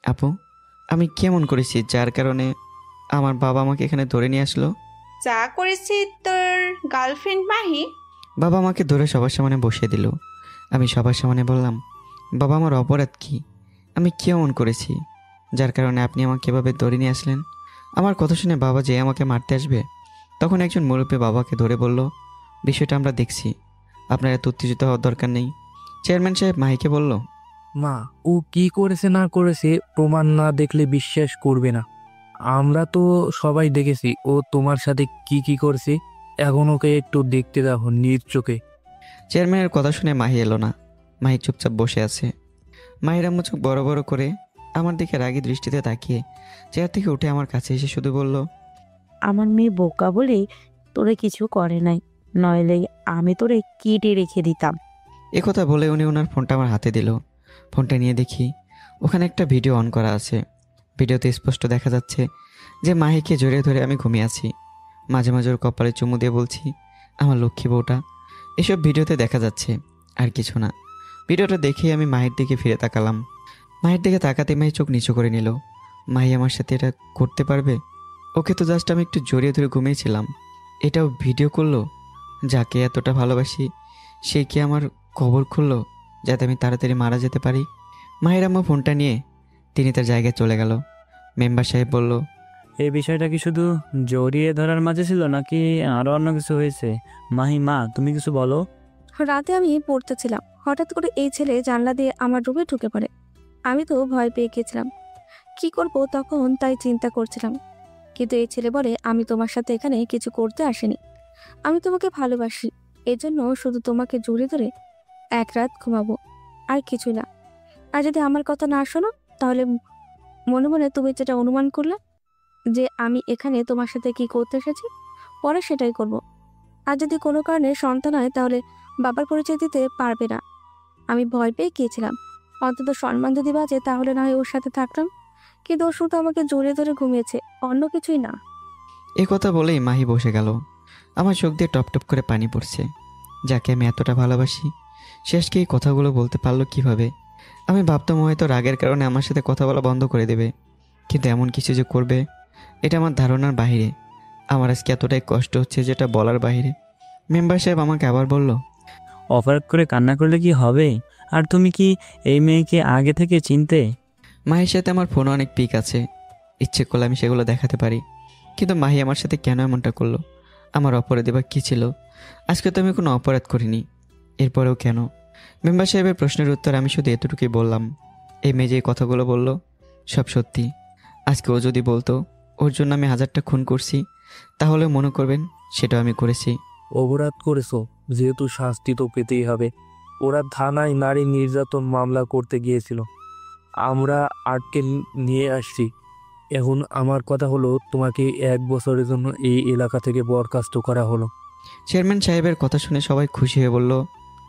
আপু, আমি কেমন করেছি যার কারণে আমার বাবা আমাকে এখানে ধরে নিয়ে আসলো? যা করেছে তোর গার্লফ্রেন্ড মাহি। বাবা আমাকে ধরে সবার সামনে বসিয়ে দিল। আমি সবার সামনে বললাম, বাবা আমার অপরাধ কি? আমি কেমন করেছি যার কারণে আপনি আমাকে এভাবে ধরে নিয়ে আসলেন? আমার কথা শুনে বাবা যে আমাকে মারতে আসবে, তখন একজন মুরব্বী বাবাকে ধরে বলল, বিষয়টা আমরা দেখছি, আপনার এত উত্তেজিত হওয়ার দরকার নেই। চেয়ারম্যান সাহেব মাহিকে বলল, মা, ও কি করেছে না করেছে প্রমাণ না দেখলে বিশ্বাস করবে না। আমরা তো সবাই দেখেছি ও তোমার সাথে কি কি করছে। এখন ওকে একটু দেখতে দাও নিজ চোখে। চেয়ারম্যানের কথা শুনে মাহি এলো না। মাহি চুপচাপ বসে আছে। মাহির আম্মু চোখ বড় বড় করে আমার দিকে রাগী দৃষ্টিতে তাকিয়ে চেয়ার থেকে উঠে আমার কাছে এসে শুধু বলল, আমার মেয়ে বোকা বলেই তোরে কিছু করে নাই, নইলে আমি তোরে কেটে রেখে দিতাম। কথা বলে উনি ওনার ফোনটা আমার হাতে দিল। ফোনটা নিয়ে দেখি ওখানে একটা ভিডিও অন করা আছে। ভিডিওতে স্পষ্ট দেখা যাচ্ছে যে মাহিকে জড়িয়ে ধরে আমি ঘুমিয়ে আছি। মাঝে মাঝে ওর কপালে চুমু দিয়ে বলছি, আমার লক্ষ্মী বউটা। এসব ভিডিওতে দেখা যাচ্ছে, আর কিছু না। ভিডিওটা দেখেই আমি মাহির দিকে ফিরে তাকালাম। মাহির দিকে তাকাতে মাহি চোখ নিচু করে নিল। মাহি আমার সাথে এটা করতে পারবে? ওকে তো জাস্ট আমি একটু জড়িয়ে ধরে ঘুমিয়েছিলাম, এটাও ভিডিও করলো? যাকে এতটা ভালোবাসি সে কি আমার খবর খুললো যাতে আমি তাড়াতাড়ি মারা যেতে পারি? মাহির আম্মু ফোনটা নিয়ে তিনি তার জায়গায় চলে গেল। মেম্বার সাহেব বলল, এই বিষয়টা কি শুধু জড়িয়ে ধরার মাঝে ছিল নাকি আরো অন্য কিছু হয়েছে? মাহি, মা, তুমি কিছু বলো। রাতে আমি পড়তেছিলাম, হঠাৎ করে এই ছেলে জানলা দিয়ে আমার রুমে ঢুকে পড়ে। আমি তো ভয় পেয়ে গেছিলাম, কি করব তখন তাই চিন্তা করছিলাম। কিন্তু এই ছেলে বলে, আমি তোমার সাথে এখানে কিছু করতে আসিনি, আমি তোমাকে ভালোবাসি, এজন্য শুধু তোমাকে জড়িয়ে ধরে এক রাত ঘুমাবো, আর কিছু না। আর যদি আমার কথা না শোনো, তাহলে মনে মনে তুমি যেটা অনুমান করলে যে আমি এখানে তোমার সাথে কি করতে এসেছি, পরে সেটাই করব। আর যদি কোনো কারণে সন্তান হয় তাহলে বাবার পরিচয় দিতে পারবে না। আমি ভয় পেয়ে গিয়েছিলাম, অন্তত সম্মান যদি বাজে তাহলে না হয় ওর সাথে থাকতাম, কিন্তু ও শুধু আমাকে জড়িয়ে ধরে ঘুমিয়েছে, অন্য কিছুই না। কথা বলেই মাহি বসে গেল। আমার চোখ দিয়ে টপ টপ করে পানি পড়ছে। যাকে আমি এতটা ভালোবাসি শেষকে এই কথাগুলো বলতে পারলো কিভাবে? আমি ভাবতাম হয়তো রাগের কারণে আমার সাথে কথা বলা বন্ধ করে দেবে, কিন্তু এমন কিছু যে করবে এটা আমার ধারণার বাইরে। আমার আজকে এতটাই কষ্ট হচ্ছে যেটা বলার বাইরে। মেম্বার সাহেব আমাকে আবার বলল, অপরাধ করে কান্না করলে কি হবে? আর তুমি কি এই মেয়েকে আগে থেকে চিনতে? মাহির সাথে আমার ফোনে অনেক পিক আছে, ইচ্ছে করলে আমি সেগুলো দেখাতে পারি, কিন্তু মাহি আমার সাথে কেন এমনটা করলো? আমার অপরাধী বা কী ছিল? আজকে তো আমি কোনো অপরাধ করিনি, এরপরেও কেন? মেম্বার সাহেবের প্রশ্নের উত্তর আমি শুধু এতটুকুই বললাম, এই মেয়ে যে কথাগুলো বলল সব সত্যি। আজকে ও যদি বলতো ওর জন্য আমি 1000টা খুন করছি, তাহলে মনে করবেন সেটাও আমি করেছি। অপরাধ করেছো যেহেতু শাস্তি তো পেতেই হবে। ওরা থানায় নারী নির্যাতন মামলা করতে গিয়েছিল, আমরা আটকে নিয়ে আসছি। এখন আমার কথা হলো, তোমাকে 1 বছরের জন্য এই এলাকা থেকে বরখাস্ত করা হলো। চেয়ারম্যান সাহেবের কথা শুনে সবাই খুশি হয়ে বলল,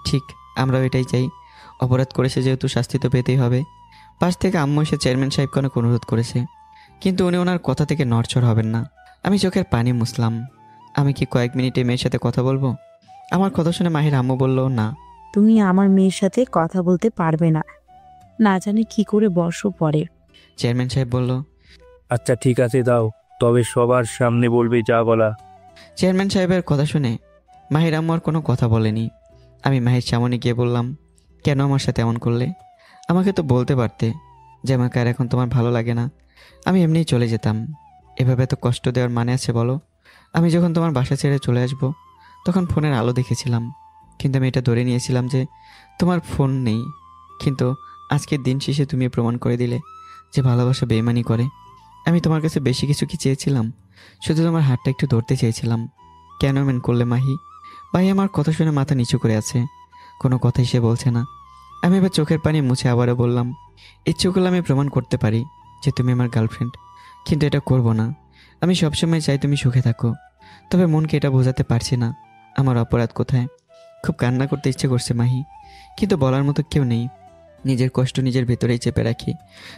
ঠিক, আমরাও এটাই চাই। অপরাধ করেছে যেহেতু শাস্তি তো পেতেই হবে। পাশ থেকে আম্মু এসে চেয়ারম্যান সাহেবকে অনেক অনুরোধ করেছে, কিন্তু উনি ওনার কথা থেকে নড়চড় হবেন না। আমি চোখের পানি মুছলাম। আমি কি কয়েক মিনিটে মেয়ের সাথে কথা বলবো? আমার কথা শুনে মাহির আম্মু বলল, না। তুমি আমার মেয়ের সাথে কথা বলতে পারবে না, না জানি কি করে বর্ষ পরে। চেয়ারম্যান সাহেব বলল, আচ্ছা ঠিক আছে দাও, তবে সবার সামনে বলবে যা বলা। চেয়ারম্যান সাহেবের কথা শুনে মাহির আম্মু আর কোনো কথা বলেনি। আমি মাহির সামনে গিয়ে বললাম, কেন আমার সাথে এমন করলে? আমাকে তো বলতে পারতে যে আমাকে আর এখন তোমার ভালো লাগে না, আমি এমনিই চলে যেতাম। এভাবে তো কষ্ট দেওয়ার মানে আছে বলো? আমি যখন তোমার বাসা ছেড়ে চলে আসব তখন ফোনের আলো দেখেছিলাম, কিন্তু আমি এটা ধরে নিয়েছিলাম যে তোমার ফোন নেই। কিন্তু আজকের দিন শেষে তুমি প্রমাণ করে দিলে যে ভালোবাসা বেইমানি করে। আমি তোমার কাছে বেশি কিছু কি চেয়েছিলাম? শুধু তোমার হাতটা একটু ধরতে চেয়েছিলাম। কেন এমন করলে মাহি? ভাই আমার কথা শুনে মাথা নিচু করে আছে, কোনো কথাই সে বলছে না। আমি এবার চোখের পানি মুছে আবারও বললাম, ইচ্ছে করলে আমি প্রমাণ করতে পারি যে তুমি আমার গার্লফ্রেন্ড, কিন্তু এটা করব না। আমি সবসময় চাই তুমি সুখে থাকো, তবে মনকে এটা বোঝাতে পারছি না আমার অপরাধ কোথায়। খুব কান্না করতে ইচ্ছে করছে মাহি, কিন্তু বলার মতো কেউ নেই। নিজের কষ্ট নিজের ভেতরেই চেপে রাখি।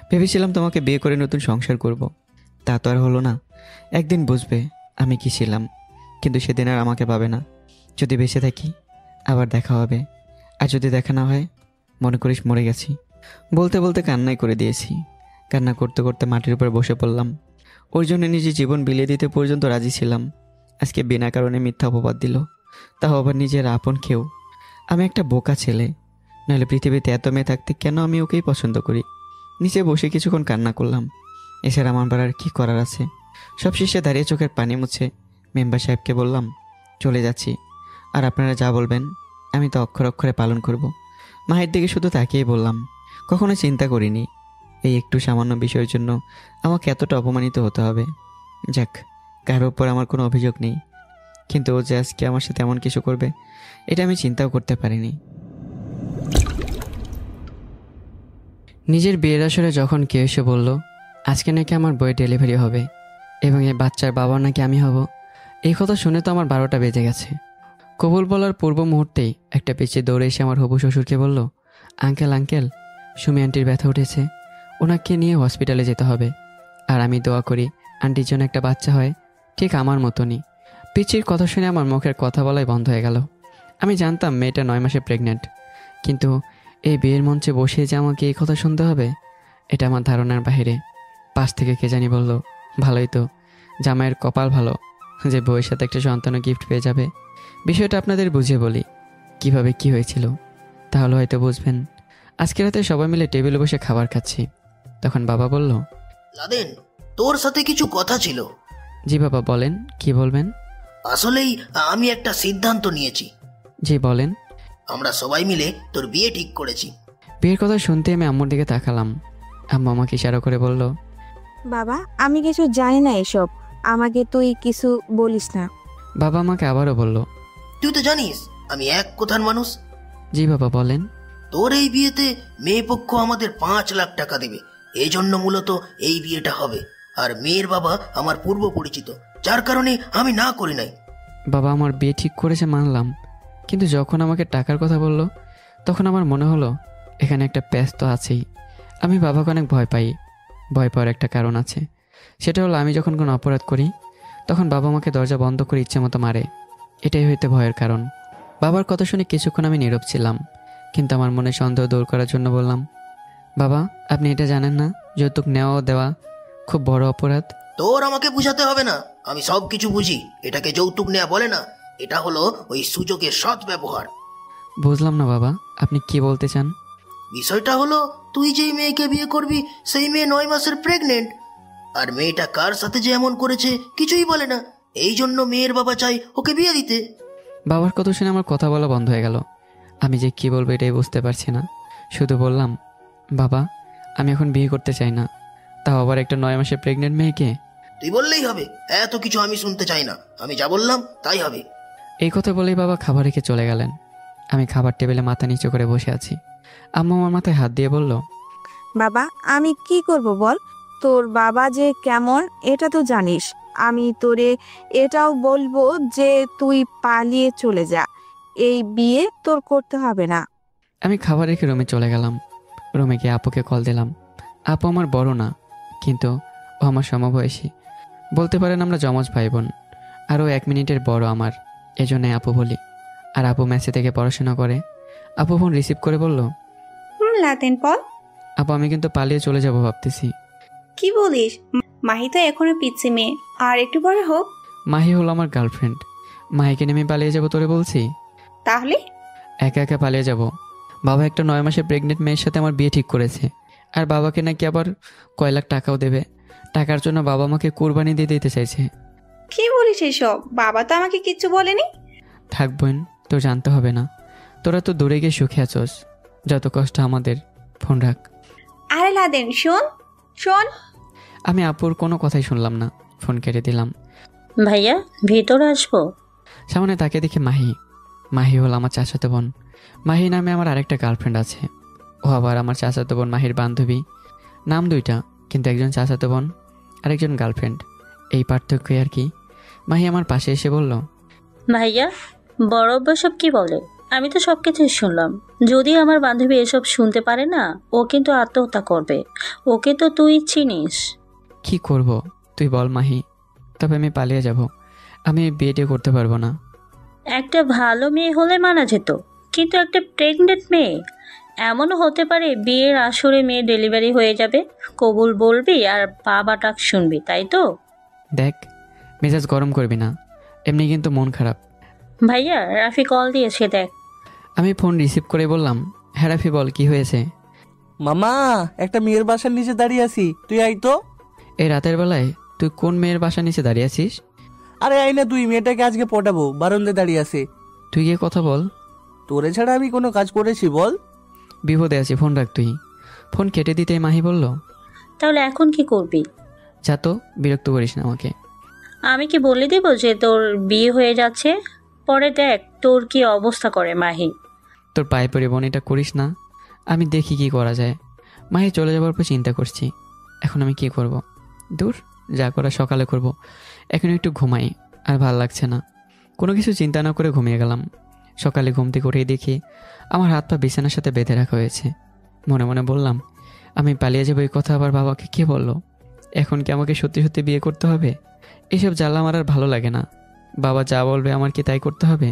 ভেবেছিলাম তোমাকে বিয়ে করে নতুন সংসার করব, তা তো আর হলো না। একদিন বুঝবে আমি কি ছিলাম, কিন্তু সেদিন আর আমাকে পাবে না। যদি বেঁচে থাকি আবার দেখা হবে, আর যদি দেখা না হয় মনে করিস মরে গেছি। বলতে বলতে কান্নাই করে দিয়েছি। কান্না করতে করতে মাটির উপর বসে পড়লাম। ওর জন্য নিজের জীবন বিলিয়ে দিতে পর্যন্ত রাজি ছিলাম। আজকে বিনা কারণে মিথ্যা অপবাদ দিল, তাও আবার নিজের আপন কেউ। আমি একটা বোকা ছেলে, নাহলে পৃথিবীতে এত মেয়ে থাকতে কেন আমি ওকেই পছন্দ করি। নিচে বসে কিছুক্ষণ কান্না করলাম। এছাড়া আমার আর কি করার আছে। সব শেষে দাঁড়িয়ে চোখের পানি মুছে মেম্বার সাহেবকে বললাম, চলে যাচ্ছি, আর আপনারা যা বলবেন আমি তো অক্ষরে অক্ষরে পালন করব। মায়ের দিকে শুধু তাকিয়ে বললাম, কখনো চিন্তা করিনি এই একটু সামান্য বিষয়ের জন্য আমাকে এতটা অপমানিত হতে হবে। যাক, কারোর উপর আমার কোনো অভিযোগ নেই, কিন্তু ও যে আজকে আমার সাথে এমন কিছু করবে এটা আমি চিন্তাও করতে পারিনি। নিজের বিয়ের আসরে যখন কেউ এসে বলল আজকে নাকি আমার বইয়ের ডেলিভারি হবে এবং এই বাচ্চার বাবা নাকি আমি হব, এই কথা শুনে তো আমার 12টা বেজে গেছে। কবুল বলার পূর্ব মুহূর্তেই একটা পিছিয়ে দৌড়ে এসে আমার হবু শ্বশুরকে বলল, আঙ্কেল, সুমি আন্টির ব্যথা উঠেছে, ওনাকে নিয়ে হসপিটালে যেতে হবে। আর আমি দোয়া করি আন্টির জন্য একটা বাচ্চা হয় ঠিক আমার মতনই। পিচির কথা শুনে আমার মুখের কথা বলাই বন্ধ হয়ে গেল। আমি জানতাম মেয়েটা 9 মাসে প্রেগনেন্ট, কিন্তু এই বিয়ের মঞ্চে বসে যে আমাকে এই কথা শুনতে হবে এটা আমার ধারণার বাইরে। পাশ থেকে কে জানি বলল, ভালোই তো, জামাইয়ের কপাল ভালো যে বউয়ের সাথে একটা সন্তানও গিফট পেয়ে যাবে। বিষয়টা আপনাদের বুঝিয়ে বলি কিভাবে কি হয়েছিল, তাহলে হয়তো বুঝবেন। আজকে রাতে সবাই মিলে টেবিলে বসে খাবার খাচ্ছি, তখন বাবা বলল, লাদেন, তোর সাথে কিছু কথা ছিল। জি বাবা বলেন, কি বলবেন? আসলেই আমি একটা সিদ্ধান্ত নিয়েছি। জি বলেন। আমরা সবাই মিলে তোর বিয়ে ঠিক করেছি। বিয়ের কথা শুনতে আমি আম্মুর দিকে তাকালাম। আম্মু আমাকে ইশারা করে বলল, বাবা, আমি কিছু জানি না এসব, আমাকে তুই কিছু বলিস না। বাবা আমাকে আবারও বলল, তুই তো জানিস আমি এক কথার মানুষ। জি বাবা বলেন। তোর এই বিয়েতে মেয়ে পক্ষ আমাদের 5 লাখ টাকা দেবে, এই জন্য মূলত এই বিয়েটা হবে। আর মেয়ের বাবা আমার পূর্ব পরিচিত, যার কারণে আমি না করি নাই। বাবা আমার বিয়ে ঠিক করেছে মানলাম, কিন্তু যখন আমাকে টাকার কথা বলল তখন আমার মনে হলো এখানে একটা প্যাচ তো আছেই। আমি বাবাকে অনেক ভয় পাই। ভয় পাওয়ার একটা কারণ আছে, সেটা হলো আমি যখন কোনো অপরাধ করি তখন বাবা আমাকে দরজা বন্ধ করে ইচ্ছে মতো মারে। এটাই হইতে ভয়ের কারণ। বাবার কথা শুনে কিছুক্ষণ আমি নীরব ছিলাম, কিন্তু আমার মনে সন্দেহ দূর করার জন্য বললাম, বাবা আপনি এটা জানেন না যৌতুক নেওয়া ও দেওয়া খুব বড় অপরাধ? তোর আমাকে বুঝাতে হবে না, আমি সব কিছু বুঝি। এটাকে যৌতুক নেওয়া বলে না, এটা হলো ওই সুযোগের সৎ ব্যবহার। বুঝলাম না বাবা, আপনি কি বলতে চান? বিষয়টা হলো, তুই যেই মেয়েকে বিয়ে করবি সেই মেয়ে 9 মাসের প্রেগনেন্ট। আর মেয়েটা কার সাথে যে এমন করেছে কিছুই বলে না, এই জন্য মেয়ের বাবা চাই ওকে বিয়ে দিতে। বাবার কথা শুনে আমার কথা বলা বন্ধ হয়ে গেল। আমি যে কি বলবো এটাই বুঝতে পারছি না। শুধু বললাম, বাবা আমি এখন বিয়ে করতে চাই না, তাও আবার একটা 9 মাসের প্রেগনেন্ট মেয়েকে। তুই বললেই হবে, এত কিছু আমি শুনতে চাই না, আমি যা বললাম তাই হবে। এই কথা বলেই বাবা খাবার রেখে চলে গেলেন। আমি খাবার টেবিলে মাথা নিচু করে বসে আছি। আম্মু আমার মাথায় হাত দিয়ে বলল, বাবা আমি কি করব বল, তোর বাবা যে কেমন এটা তো জানিস। আমি তোরে এটাও বলবো যে তুই পালিয়ে চলে যা, এই বিয়ে তোর করতে হবে না। আমি খাবার রেখে রুমে চলে গেলাম। রুমে গিয়ে আপুকে কল দিলাম। আপু আমার বড় না, কিন্তু ও আমার সমবয়সী। বলতে পারেন আমরা যমজ ভাই বোন। আরও 1 মিনিটের বড় আমার, এজন্যই আপু বলি। আর আপু মেসে থেকে পড়াশোনা করে। আপু ফোন রিসিভ করে বলল, লাদেন বল। আপু আমি কিন্তু পালিয়ে চলে যাব ভাবতেছি। কি বলিস? মাহি তো এখনো পিচ্ছি মেয়ে, আর একটু বড় হোক। মাহি হলো আমার গার্লফ্রেন্ড। মাহিকে নেমে পালিয়ে যাব তোরে বলছি? তাহলে একা একা পালিয়ে যাব? বাবা একটা 9 মাসের প্রেগনেন্ট মেয়ের সাথে আমার বিয়ে ঠিক করেছে। আর বাবাকে নাকি আবার কয় লাখ টাকাও দেবে। টাকার জন্য বাবা আমাকে কুরবানি দিয়ে দিতে চাইছে। কি বলিস এসব? বাবা তো আমাকে কিচ্ছু বলেনি। থাক বোন, তোর জানতে হবে না। তোরা তো দূরে গিয়ে সুখে আছোস, যত কষ্ট আমাদের। ফোন রাখ। আরে লাদেন শোন শোন। আমি আপুর কোনো কথাই শুনলাম না, ফোন কেটে দিলাম। ভাইয়া ভেতরে আসবো? সামনে তাকে দেখে মাহি। মাহি হল আমার চাচাতো বোন। মাহি নামে আমার আরেকটা গার্লফ্রেন্ড আছে। ও আবার আমার চাচাতো বোন মাহির বান্ধবী। নাম 2টা, কিন্তু একজন চাচাতো বোন আরেকজন গার্লফ্রেন্ড, এই পার্থক্যই আর কি। মাহি আমার পাশে এসে বলল, ভাইয়া বড় সব কি বলে? আমি তো সব কিছুই শুনলাম। যদি আমার বান্ধবী এসব শুনতে পারে না, ও কিন্তু আত্মহত্যা করবে। ওকে তো তুই চিনিস। কি করব তুই বল মাহি, তবে আমি পালিয়ে যাব। আমি বিয়েটা করতে পারবো না। একটা ভালো মেয়ে হলে মানা যেত, কিন্তু একটা প্রেগনেন্ট মেয়ে, এমনও হতে পারে বিয়ের আসরে মেয়ে ডেলিভারি হয়ে যাবে, কবুল বলবি আর বাবা ডাক শুনবি, তাই তো? দেখ, মেজাজ গরম করবি না, এমনি কিন্তু মন খারাপ। ভাইয়া, রাফি কল দিয়েছে, দেখ। আমি ফোন রিসিভ করে বললাম, হ্যাঁ রাফি বল, কি হয়েছে? মামা, একটা মেয়ের বাসার নিচে দাঁড়িয়ে আছি, তুই আই তো। এই রাতের বেলায় তুই কোন মেয়ের বাসা নিচে দাঁড়িয়ে আছিস? আরে আই না, তুই মেয়েটাকে আজকে পটাবো, বারান্দে দাঁড়িয়ে আছে। তুই গিয়ে কথা বল। তোরে ছাড়া আমি কোনো কাজ করেছি বল? বিপদে আছি, ফোন রাখ তুই। ফোন কেটে দিতেই মাহি বলল, তাহলে এখন কি করবি? যা তো, বিরক্ত করিস না আমাকে। আমি কি বলে দিব যে তোর বিয়ে হয়ে যাচ্ছে? পরে দেখ তোর কি অবস্থা করে মাহি। তোর পায়ে পড়ে বোন, এটা করিস না। আমি দেখি কি করা যায়। মাহি চলে যাবার পর চিন্তা করছি, এখন আমি কি করব। দূর, যা করা সকালে করব। এখন একটু ঘুমাই, আর ভাল লাগছে না। কোনো কিছু চিন্তা না করে ঘুমিয়ে গেলাম। সকালে ঘুম থেকে উঠেই দেখি আমার হাত পা বিছানার সাথে বেঁধে রাখা হয়েছে। মনে মনে বললাম, আমি পালিয়ে যাবো, এই কথা আবার বাবাকে কে বলল? এখন কি আমাকে সত্যি সত্যি বিয়ে করতে হবে? এসব জ্বালা আমার আর ভালো লাগে না। বাবা যা বলবে আমার কি তাই করতে হবে?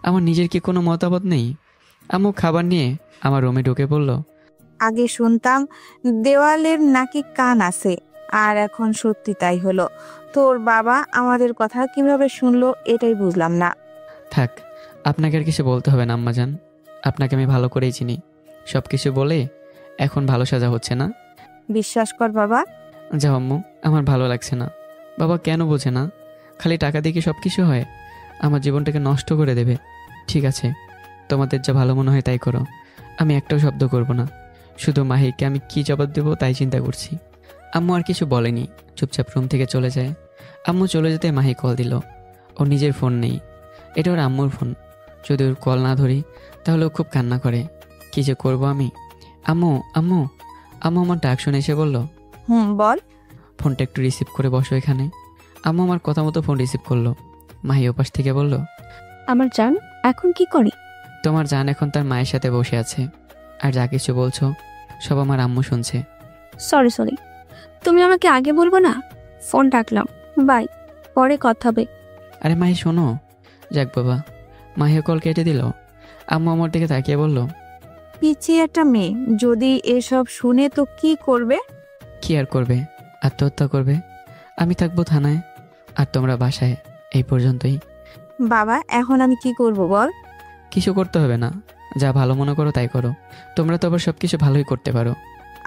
আমার নিজের কি কোনো মতামত নেই? আম্মু খাবার নিয়ে আমার রুমে ঢুকে বলল, আগে শুনতাম দেওয়ালের নাকি কান আছে, আর এখন সত্যি তাই হলো। তোর বাবা আমাদের কথা কিভাবে শুনলো এটাই বুঝলাম না। থাক, আপনাকে আর কিছু বলতে হবে না আম্মাজান। আপনাকে আমি ভালো করেই চিনি। সব কিছু বলে এখন ভালো সাজা হচ্ছে না? বিশ্বাস কর বাবা। যাও আম্মু, আমার ভালো লাগছে না। বাবা কেন বোঝে না? খালি টাকা দিয়ে কি সব কিছু হয়? আমার জীবনটাকে নষ্ট করে দেবে। ঠিক আছে, তোমাদের যা ভালো মনে হয় তাই করো। আমি একটাও শব্দ করব না। শুধু মাহিকে আমি কি জবাব দেবো তাই চিন্তা করছি। আম্মু আর কিছু বলেনি, চুপচাপ রুম থেকে চলে যায়। আম্মু চলে যেতে মাহি কল দিল। ওর নিজের ফোন নেই, এটা ওর আম্মুর ফোন। যদি ওর কল না ধরি তাহলে ও খুব কান্না করে। কী যে করবো আমি। আম্মু আম্মু আম্মু আমার ডাক শুনে এসে বলল, বল। ফোনটা একটু রিসিভ করে বসো এখানে। আম্মু আমার কথা মতো ফোন রিসিভ করলো। মাহি ওপাশ থেকে বলল, আমার জান এখন কি করে? তোমার জান এখন তার মায়ের সাথে বসে আছে, আর যা কিছু বলছো সব আমার আম্মু শুনছে। সরি, তুমি আমাকে আগে বলবো না? ফোন রাখলাম, বাই, পরে কথা হবে। আরে মাহি শোনো। যাক বাবা, মাহিও কল কেটে দিল। আম্মু আমার দিকে তাকিয়ে বলল, পিছিয়ে একটা মেয়ে যদি এসব শুনে তো কি করবে? কি আর করবে, আত্মহত্যা করবে। আমি থাকবো থানায়, আর তোমরা বাসায়। এই পর্যন্তই। বাবা, এখন আমি কি করব বল? কিছু করতে হবে না, যা ভালো মনে করো তাই করো। তোমরা তো আবার সব কিছু ভালোই করতে পারো।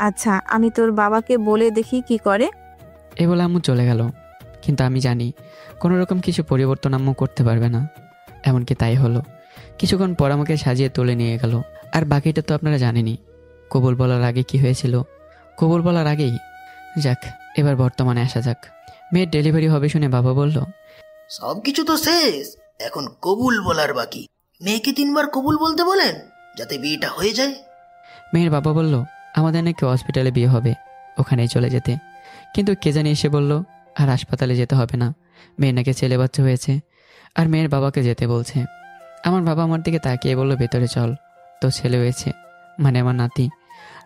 আচ্ছা, আমি তোর বাবাকে বলে দেখি কি করে। এই বলে আম্মু চলে গেল। কিন্তু আমি জানি কোনো রকম কিছু পরিবর্তন আম্মু করতে পারবে না। এমনকি তাই হলো। কিছুক্ষণ পর আমাকে সাজিয়ে তুলে নিয়ে গেল। আর বাকিটা তো আপনারা জানেনই। কবুল বলার আগে কি হয়েছিল। কবুল বলার আগেই যাক, এবার বর্তমানে আসা যাক। মেয়ের ডেলিভারি হবে শুনে বাবা বলল, সবকিছু তো শেষ, এখন কবুল বলার বাকি। মেয়েকে 3 বার কবুল বলতে বলেন, যাতে বিয়েটা হয়ে যায়। মেয়ের বাবা বলল, আমাদের নাকি হসপিটালে বিয়ে হবে, ওখানেই চলে যেতে। কিন্তু কে জানি এসে বলল, আর হাসপাতালে যেতে হবে না, মেয়ের নাকি ছেলে বাচ্চা হয়েছে, আর মেয়ের বাবাকে যেতে বলছে। আমার বাবা আমার দিকে তাকিয়ে বলল, ভেতরে চল, তো ছেলে হয়েছে, মানে আমার নাতি।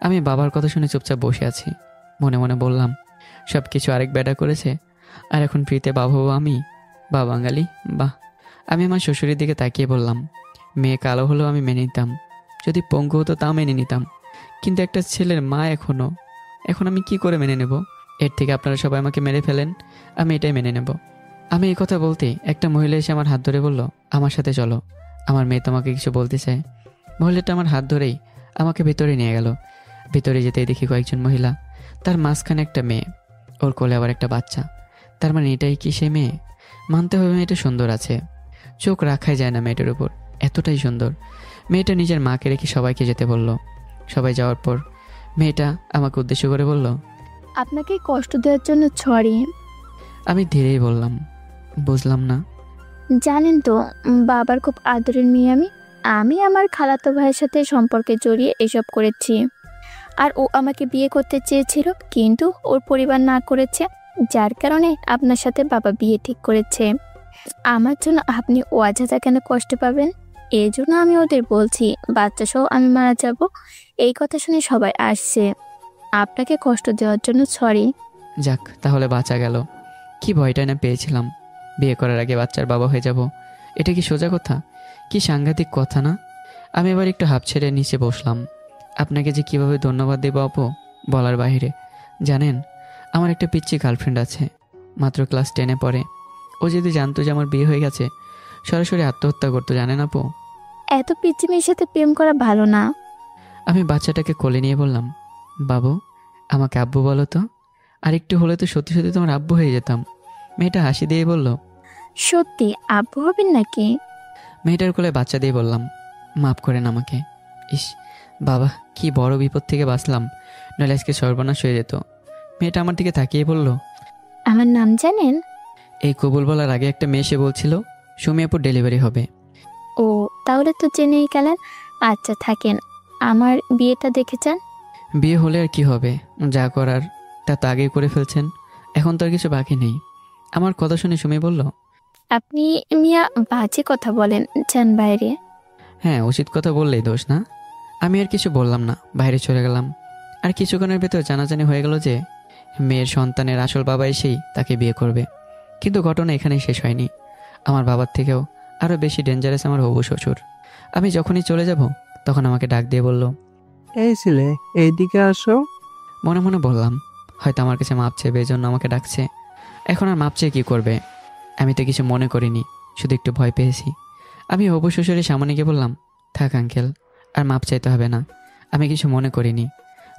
আমি বাবার কথা শুনে চুপচাপ বসে আছি। মনে মনে বললাম, সব কিছু আরেক বেটা করেছে, আর এখন ফ্রিতে বাবা আমি। বা বাঙালি, বাহ। আমি আমার শ্বশুরের দিকে তাকিয়ে বললাম, মেয়ে কালো হলেও আমি মেনে নিতাম, যদি পঙ্গু হতো তাও মেনে নিতাম, কিন্তু একটা ছেলের মা এখন আমি কি করে মেনে নেব? এর থেকে আপনারা সবাই আমাকে মেরে ফেলেন, আমি এটাই মেনে নেব। আমি এই কথা বলতে একটা মহিলা এসে আমার হাত ধরে বলল, আমার সাথে চলো, আমার মেয়ে তোমাকে কিছু বলতে চায়। মহিলাটা আমার হাত ধরেই আমাকে ভেতরে নিয়ে গেল। ভেতরে যেতেই দেখি কয়েকজন মহিলা, তার মাঝখানে একটা মেয়ে, ওর কোলে আবার একটা বাচ্চা। তার মানে এটাই কি সে মেয়ে? মানতে হবে মেয়েটা সুন্দর আছে, চোখ রাখাই যায় না মেয়েটার উপর, এতটাই সুন্দর। মেয়েটা নিজের মাকে রেখে সবাইকে যেতে বলল। সবাই যাওয়ার পর মেয়েটা আমাকে উদ্দেশ্য করে বলল, আপনাকে কষ্ট দেওয়ার জন্য সরি। আমি ধীরেই বললাম, বুঝলাম না। জানেন তো, বাবার খুব আদরের মেয়ে আমি আমার খালাতো ভাইয়ের সাথে সম্পর্কে জড়িয়ে এসব করেছি। আর ও আমাকে বিয়ে করতে চেয়েছিল, কিন্তু ওর পরিবার না করেছে, যার কারণে আপনার সাথে বাবা বিয়ে ঠিক করেছে। আমার জন্য আপনি অযথা কেন কষ্ট পাবেন? এই জন্য আমি ওদের বলছি, বাচ্চা সহ আমি মারা যাব। এই কথা শুনে সবাই আসছে। আপনাকে কষ্ট দেওয়ার জন্য সরি। যাক, তাহলে বাঁচা গেল। কি ভয়টা না পেয়েছিলাম, বিয়ে করার আগে বাচ্চার বাবা হয়ে যাব। এটা কি সোজা কথা? কি সাংঘাতিক কথা না? আমি এবার একটু হাঁপ ছেড়ে নিচে বসলাম। আপনাকে যে কিভাবে ধন্যবাদ দেবো আপু বলার বাইরে। জানেন, আমার একটা পিচ্চি গার্লফ্রেন্ড আছে, মাত্র ক্লাস 10-এ পড়ে। ও যদি জানতো যে আমার বিয়ে হয়ে গেছে, সরাসরি আত্মহত্যা করতো, জানেন আপু। এত পিচ্চি মেয়ের সাথে প্রেম করা ভালো না। আমি বাচ্চাটাকে কোলে নিয়ে বললাম, বাবু আমাকে আব্বু বলো তো। আর একটু হলে তো সত্যি সত্যি তোমার আব্বু হয়ে যেতাম। মেয়েটা হাসি দিয়ে বলল, সত্যি আব্বু হবেন নাকি? মেয়েটার কোলে বাচ্চা দিয়ে বললাম, মাফ করেন আমাকে। ইস বাবা, কি বড় বিপদ থেকে বাঁচলাম, নইলে আজকে সর্বনাশ হয়ে যেত। মেয়েটা আমার দিকে তাকিয়ে বলল, আমার নাম জানেন? এই কবুল বলার আগে একটা মেয়ে এসে বলছিল সুমি আপুর ডেলিভারি হবে। ও, তাহলে তো জেনেই গেলেন। আচ্ছা থাকেন, আমার বিয়েটা দেখে যান। বিয়ে হলে আর কি হবে, যা করার তা তো আগেই করে ফেলছেন, এখন তো আর কিছু বাকি নেই। আমার কথা শুনে সুমি বলল, আপনি মিয়া বাজে কথা বলেন, যান বাইরে। হ্যাঁ, উচিত কথা বললেই দোষ না। আমি আর কিছু বললাম না, বাইরে চলে গেলাম। আর কিছুক্ষণের ভেতর জানাজানি হয়ে গেল যে মেয়ের সন্তানের আসল বাবা এসেই তাকে বিয়ে করবে। কিন্তু ঘটনা এখানেই শেষ হয়নি। আমার বাবার থেকেও আরও বেশি ডেঞ্জারাস আমার হবু শ্বশুর। আমি যখনই চলে যাব তখন আমাকে ডাক দিয়ে বলল, এই ছেলে, এইদিকে আসো। মনে মনে বললাম, হয়তো আমার কাছে মাপ চেয়ে এই জন্য আমাকে ডাকছে। এখন আর মাপ চেয়ে কী করবে? আমি তো কিছু মনে করিনি, শুধু একটু ভয় পেয়েছি। আমি হবু শ্বশুরের সামনে গিয়ে বললাম, থাক আঙ্কেল, আর মাপ চাইতে হবে না, আমি কিছু মনে করিনি।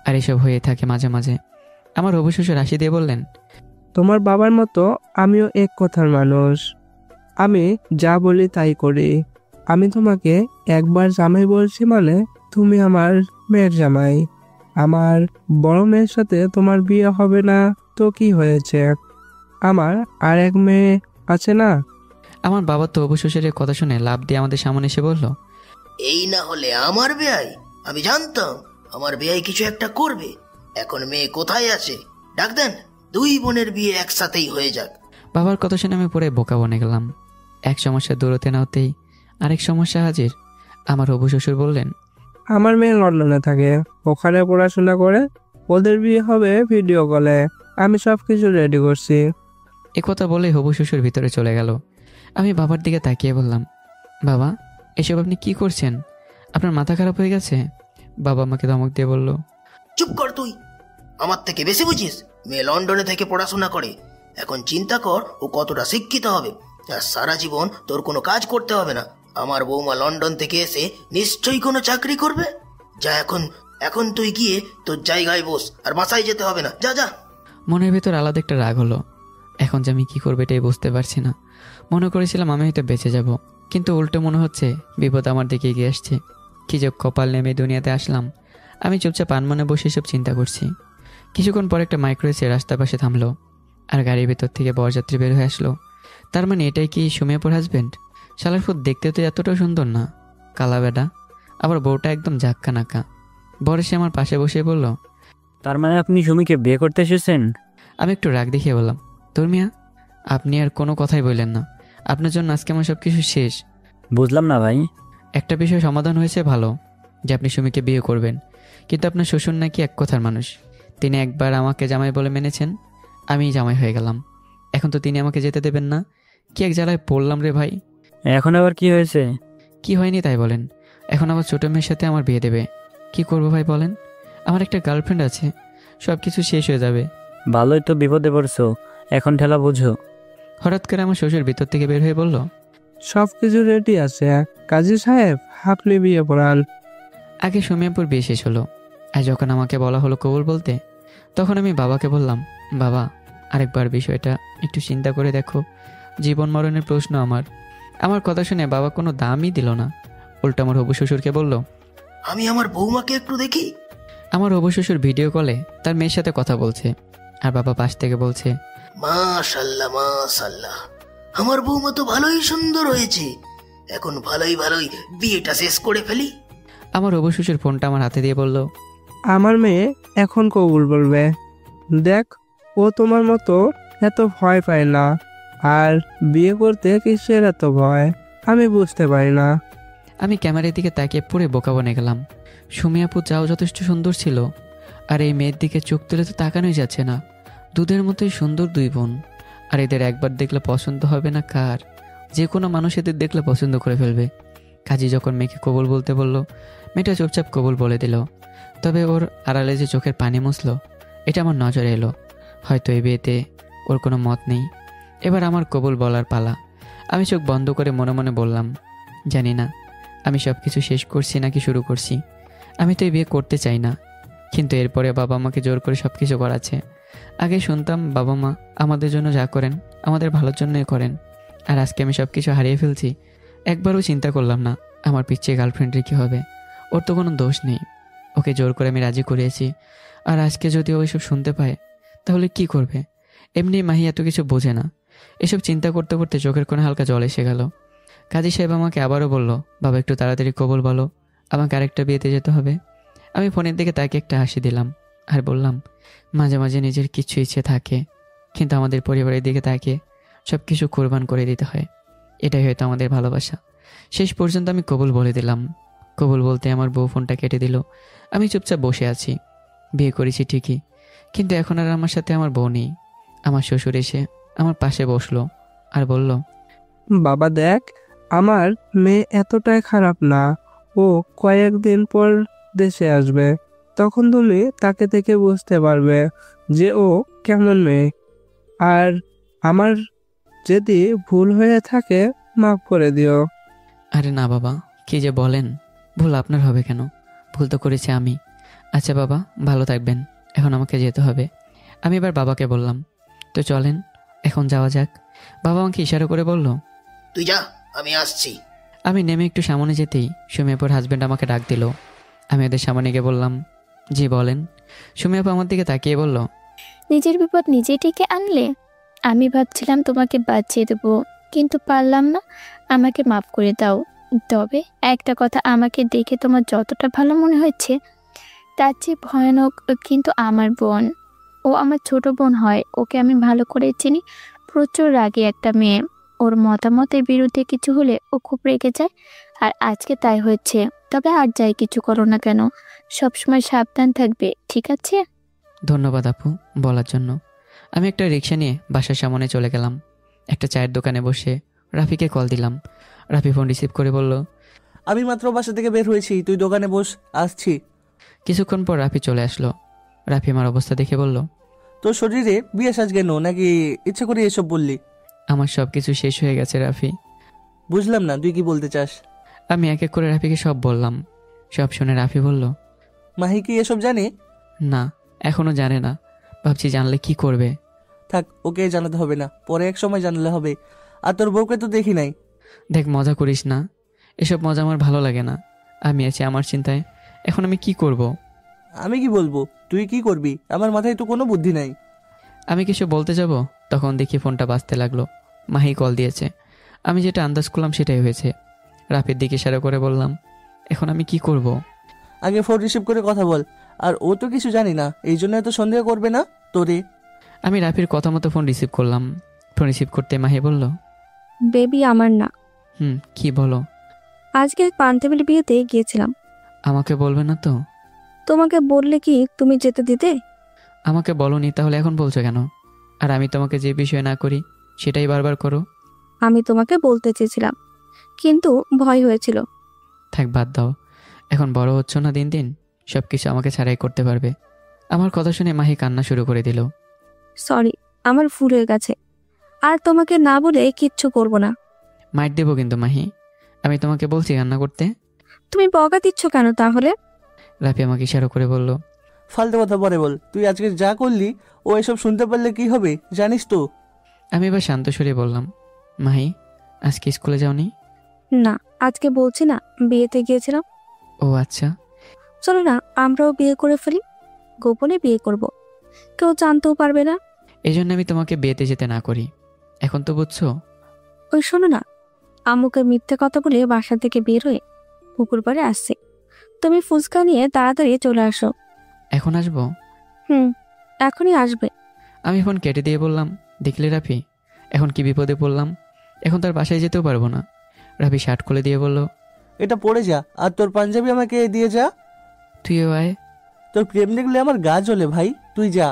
আর এসব হয়ে থাকে মাঝে মাঝে। আমার হবু শ্বশুর হাসি দিয়ে বললেন, তোমার বাবার মতো আমিও এক কথার মানুষ। আমি যা বলি তাই করি। আমি তোমাকে একবার জামাই বলছি মানে তুমি আমার মেয়ের জামাই। আমার বড় মেয়ের সাথে তোমার বিয়ে হবে না তো কি হয়েছে? আমার আর এক মেয়ে আছে না? আমার বাবা তো হবু শ্বশুরের কথা শুনে লাফ দিয়ে আমাদের সামনে এসে বলল, এই না হলে আমার বেয়াই? আমি জানতাম আমার বেয়াই কিছু একটা করবে। এখন মেয়ে কোথায় আছে? ডাক দেন, দুই বোনের বিয়ে একসাথেই হয়ে যাক। বাবার কথা শুনে আমি পুরো বোকা বনে গেলাম। এক সমস্যা দূর হতে না হতেই আরেক সমস্যা হাজির। আমার হবু শ্বশুর বললেন, আমার মেয়ে লন্ডনে থাকে, ওখানে পড়াশোনা করে। ওদের বিয়ে হবে ভিডিও কলে। আমি সবকিছু রেডি করছি। একথা বলে হবু শ্বশুর ভিতরে চলে গেল। আমি বাবার দিকে তাকিয়ে বললাম, বাবা এসব আপনি কি করছেন? আপনার মাথা খারাপ হয়ে গেছে? বাবা আমাকে ধমক দিয়ে বলল, চুপ কর তুই, আমার থেকে বেশি বুঝিস? মেয়ে লন্ডনে থেকে পড়াশোনা করে, এখন চিন্তা কর ও কতটা শিক্ষিত হবে। আর সারা জীবন তোর কোনো কাজ করতে হবে না। আমার বৌমা লন্ডন থেকে এসে নিশ্চয়ই কোনো চাকরি করবে। যা, এখন তুই গিয়ে তোর জায়গায় বস, আর বাসায় যেতে হবে না। যা যা। মনের ভেতর আলাদা একটা রাগ হলো। এখন যে আমি কি করবো এটাই বুঝতে পারছি না। মনে করেছিলাম আমি হয়তো বেঁচে যাব, কিন্তু উল্টো মনে হচ্ছে বিপদ আমার দিকে এগিয়ে আসছে। কি যে কপাল নেমে দুনিয়াতে আসলাম। আমি চুপচাপ আনমনে বসে সব চিন্তা করছি। কিছুক্ষণ পর একটা মাইক্রো এসে রাস্তার পাশে থামলো, আর গাড়ির ভেতর থেকে বরযাত্রী বের হয়ে আসলো। তার মানে এটাই কি সুমিয়াপুর হাজবেন্ড? শালার ফুট দেখতে তো এতটাও সুন্দর না, কালা বেডা, আবার বউটা একদম জাক্কা নাকা। বর এসে আমার পাশে বসে বলল, তার মানে আপনি সুমিকে বিয়ে করতে এসেছেন? আমি একটু রাগ দেখিয়ে বললাম, ধর্মিয়া আপনি আর কোনো কথাই বললেন না, আপনার জন্য আজকে আমার সব কিছু শেষ। বুঝলাম না ভাই। একটা বিষয় সমাধান হয়েছে ভালো, যে আপনি সুমিকে বিয়ে করবেন, কিন্তু আপনার শ্বশুর নাকি এক কথার মানুষ। তিনি একবার আমাকে জামাই বলে মেনেছেন, আমি জামাই হয়ে গেলাম। এখন তো তিনি আমাকে যেতে দেবেন না। কি এক জ্বালায় পড়লাম রে ভাই। এখন আবার কি হয়েছে? কি হয়নি তাই বলেন? এখন আবার ছোটো মেয়ের সাথে আমার বিয়ে দেবে। কি করবো ভাই বলেন? আমার একটা গার্লফ্রেন্ড আছে, সব কিছু শেষ হয়ে যাবে। ভালোই তো বিপদে পড়ছো, এখন ঠেলা বুঝো। হঠাৎ করে আমার শ্বশুর ভিতর থেকে বের হয়ে বলল, সবকিছু রেডি আছে, কাজী সাহেব আপনি বিয়ে পড়ান। আগে সুমিয়াপুর বিয়ে শেষ হলো, আর যখন আমাকে বলা হলো কবুল বলতে, তখন আমি বাবাকে বললাম, বাবা আরেকবার বিষয়টা একটু চিন্তা করে দেখো, জীবন মরণের প্রশ্ন আমার। আমার কথা শুনে বাবা কোনো দামই দিল না, উল্টা আমার হবু শ্বশুরকে বলল, আমি আমার বৌমাকে একটু দেখি। আমার হবু শ্বশুর ভিডিও কলে তার মেয়ের সাথে কথা বলছে, আর বাবা পাশ থেকে বলছে, মাশাল্লাহ মাশাল্লাহ, আমার বৌমা তো ভালোই সুন্দর হয়েছে। এখন ভালোই বিয়েটা শেষ করে ফেলি। আমার হবু শ্বশুর ফোনটা আমার হাতে দিয়ে বলল, আমার মেয়ে এখন কবুল বলবে। দেখ, ও তোমার মতো এত ভয় পায় না। আর বিয়ে করতে কিসের এত ভয় আমি বুঝতে পারি না। আমি ক্যামেরার দিকে তাকিয়ে পুরো বোকা বনে গেলাম। সুমিয়াপু চাও যথেষ্ট সুন্দর ছিল, আর এই মেয়ের দিকে চোখ তুলে তো তাকানোই যাচ্ছে না। দুধের মতোই সুন্দর দুই বোন, আর এদের একবার দেখলে পছন্দ হবে না কার? যে কোনো মানুষ এদের দেখলে পছন্দ করে ফেলবে। কাজী যখন মেয়েকে কবুল বলতে বলল, মেয়েটা চুপচাপ কবুল বলে দিল। তবে ওর আড়ালে যে চোখের পানি মুছলো, এটা আমার নজরে এলো। হয়তো এই বিয়েতে ওর কোনো মত নেই। এবার আমার কবুল বলার পালা। আমি চোখ বন্ধ করে মনে মনে বললাম, জানি না আমি সব কিছু শেষ করছি নাকি শুরু করছি। আমি তো এই বিয়ে করতে চাই না, কিন্তু এরপরে বাবা আমাকে জোর করে সব কিছু করাচ্ছে। আগে শুনতাম বাবা মা আমাদের জন্য যা করেন আমাদের ভালোর জন্যই করেন, আর আজকে আমি সব কিছু হারিয়ে ফেলছি। একবারও চিন্তা করলাম না আমার পিছিয়ে গার্লফ্রেন্ডের কী হবে। ওর তো কোনো দোষ নেই, ওকে জোর করে আমি রাজি করিয়েছি। আর আজকে যদি ও এসব শুনতে পায় তাহলে কি করবে? এমনি মাহি এত কিছু বোঝে না। এসব চিন্তা করতে করতে চোখের কোণে হালকা জল এসে গেল। কাজী সাহেব আমাকে আবারও বলল, বাবা একটু তাড়াতাড়ি কবুল বলো, আমাকে আরেকটা বিয়েতে যেতে হবে। আমি ফোনের দিকে তাকে একটা হাসি দিলাম আর বললাম, মাঝে মাঝে নিজের কিছু ইচ্ছে থাকে, কিন্তু আমাদের পরিবারের দিকে তাকে সব কিছু কোরবান করে দিতে হয়। এটাই হয়তো আমাদের ভালোবাসা। শেষ পর্যন্ত আমি কবুল বলে দিলাম। কবুল বলতে আমার বউ ফোনটা কেটে দিল। আমি চুপচাপ বসে আছি। বিয়ে করেছি ঠিকই, কিন্তু এখন আর আমার সাথে আমার বউ নেই। আমার শ্বশুর এসে আমার পাশে বসলো আর বলল, বাবা দেখ, আমার মেয়ে এতটাই খারাপ না। ও কয়েকদিন পর দেশে আসবে, তখন তুমি তাকে দেখে বুঝতে পারবে যে ও কেমন মেয়ে। আর আমার যদি ভুল হয়ে থাকে মাফ করে দিও। আরে না বাবা, কি যে বলেন, ভুল আপনার হবে কেন? ভুল তো করেছি আমি। আচ্ছা বাবা, ভালো থাকবেন, এখন আমাকে যেতে হবে। আমি এবার বাবাকে বললাম, তো চলেন এখন যাওয়া যাক। বাবা আমাকে ইশারা করে বলল, তুই যা, আমি আসছি। আমি নেমে একটু সামনে যেতেই সুমিয়াপুর হাজব্যান্ড আমাকে ডাক দিল। আমি ওদের সামনে গিয়ে বললাম, জি বলেন। সুমিয়াপু আমার দিকে তাকিয়ে বলল, নিজের বিপদ নিজে ডেকে আনলে। আমি ভাবছিলাম তোমাকে বাঁচিয়ে দেবো, কিন্তু পারলাম না। আমাকে মাফ করে দাও। তবে একটা কথা, আমাকে দেখে তোমার যতটা ভালো মনে হচ্ছে তার চেয়ে ভয়ানক কিন্তু আমার বোন। ও আমার ছোট বোন হয়, ওকে আমি ভালো করে চিনি। প্রচুর রাগী একটা মেয়ে। ওর মতামতের বিরুদ্ধে কিছু হলে ও খুব রেগে যায়, আর আজকে তাই হয়েছে। তবে আর যাই কিছু করো না কেন, সবসময় সাবধান থাকবে, ঠিক আছে? ধন্যবাদ আপু বলার জন্য। আমি একটা রিক্সা নিয়ে বাসার সামনে চলে গেলাম। একটা চায়ের দোকানে বসে রাফিকে কল দিলাম। রাফি ফোন রিসিভ করে বলল, আমি মাত্র বাসা থেকে বের হয়েছি, তুই দোকানে বস, আসছি। কিছুক্ষণ পর রাফি চলে আসলো। রাফি আমার অবস্থা দেখে বলল, তোর শরীরে বিয়ে সাজ কেন, নাকি ইচ্ছে করে এসব বললি? আমার সব কিছু শেষ হয়ে গেছে রাফি। বুঝলাম না, তুই কি বলতে চাস? আমি এক এক করে রাফিকে সব বললাম। সব শুনে রাফি বলল, মাহি কি এসব জানে? না, এখনো জানে না। ভাবছি জানলে কি করবে। থাক, ওকে জানাতে হবে না, পরে এক সময় জানলে হবে। আর তোর বউকে তো দেখি নাই। দেখ, মজা করিস না, এসব মজা আমার ভালো লাগে না। আমি আছি আমার চিন্তায়, এখন আমি কি করব? আমি কি বলবো, তুই কি করবি? আমার মাথায় তো কোনো বুদ্ধি নাই। আমি কিছু বলতে যাব, তখন দেখি ফোনটা বাজতে লাগলো। মাহি কল দিয়েছে। আমি যেটা আন্দাজ করলাম সেটাই হয়েছে। রাফির দিকে ইশারা করে বললাম, এখন আমি কি করব? আগে ফোন রিসিভ করে কথা বল। আর ও তো কিছু জানি না, এই জন্য এত সন্দেহ করবে না তোরে। আমি রাফির কথা মতো ফোন রিসিভ করলাম। ফোন রিসিভ করতে মাহি বলল, বেবি আমার না। কি বলো? আজকে পান্তেবের বিয়েতে গিয়েছিলাম। আমাকে বলবে না তো? তোমাকে বললে কি তুমি যেতে দিতে? আমাকে বলনি, তাহলে এখন বলছো কেন? আর আমি তোমাকে যে বিষয়ে না করি সেটাই বারবার করো। আমি তোমাকে বলতে চেয়েছিলাম, কিন্তু ভয় হয়েছিল। থাক, বাদ দাও। এখন বড় হচ্ছ না দিন দিন, সব কিছু আমাকে ছাড়াই করতে পারবে। আমার কথা শুনে মাহি কান্না শুরু করে দিল। সরি, আমার ভুল হয়ে গেছে। আর তোমাকে না বলে কিচ্ছু করব না। মাইর দেবো কিন্তু মাহি, আমি তোমাকে বলছি কান্না করতে। তুমি বকা দিচ্ছ কেন তাহলে? রাফি আমাকে ইশারা করে বলল, ফালতু কথা পরে বল। তুই আজকে যা করলি, ও এসব শুনতে পারলে কি হবে জানিস তো? আমি এবার শান্ত সুরে বললাম, মাহি আজকে স্কুলে যাওনি? না, আজকে বলছি না, বিয়েতে গিয়েছিলাম। ও আচ্ছা। চলো না আমরাও বিয়ে করে ফেলি। গোপনে বিয়ে করব, কেউ জানতেও পারবে না। এই জন্য আমি তোমাকে বিয়েতে যেতে না করি, এখন তো বুঝছো? ওই শোনো না, আম্মুকে মিথ্যে কথা বলে বাসা থেকে বের হয়ে পুকুর পাড়ে আসছে। তুমি ফুচকা নিয়ে তাড়াতাড়ি চলে আসো। এখন আসবো? এখনই আসবে। আমি ফোন কেটে দিয়ে বললাম, দেখলে রাফি, এখন কি বিপদে পড়লাম। এখন তার বাসায় যেতেও পারবো না। রাফি শার্ট খুলে দিয়ে বলল, এটা পড়ে যা, আর তোর পাঞ্জাবি আমাকে দিয়ে যা। তুইও আয়। তোর প্রেম দেখলে আমার গা জ্বলে ভাই, তুই যা।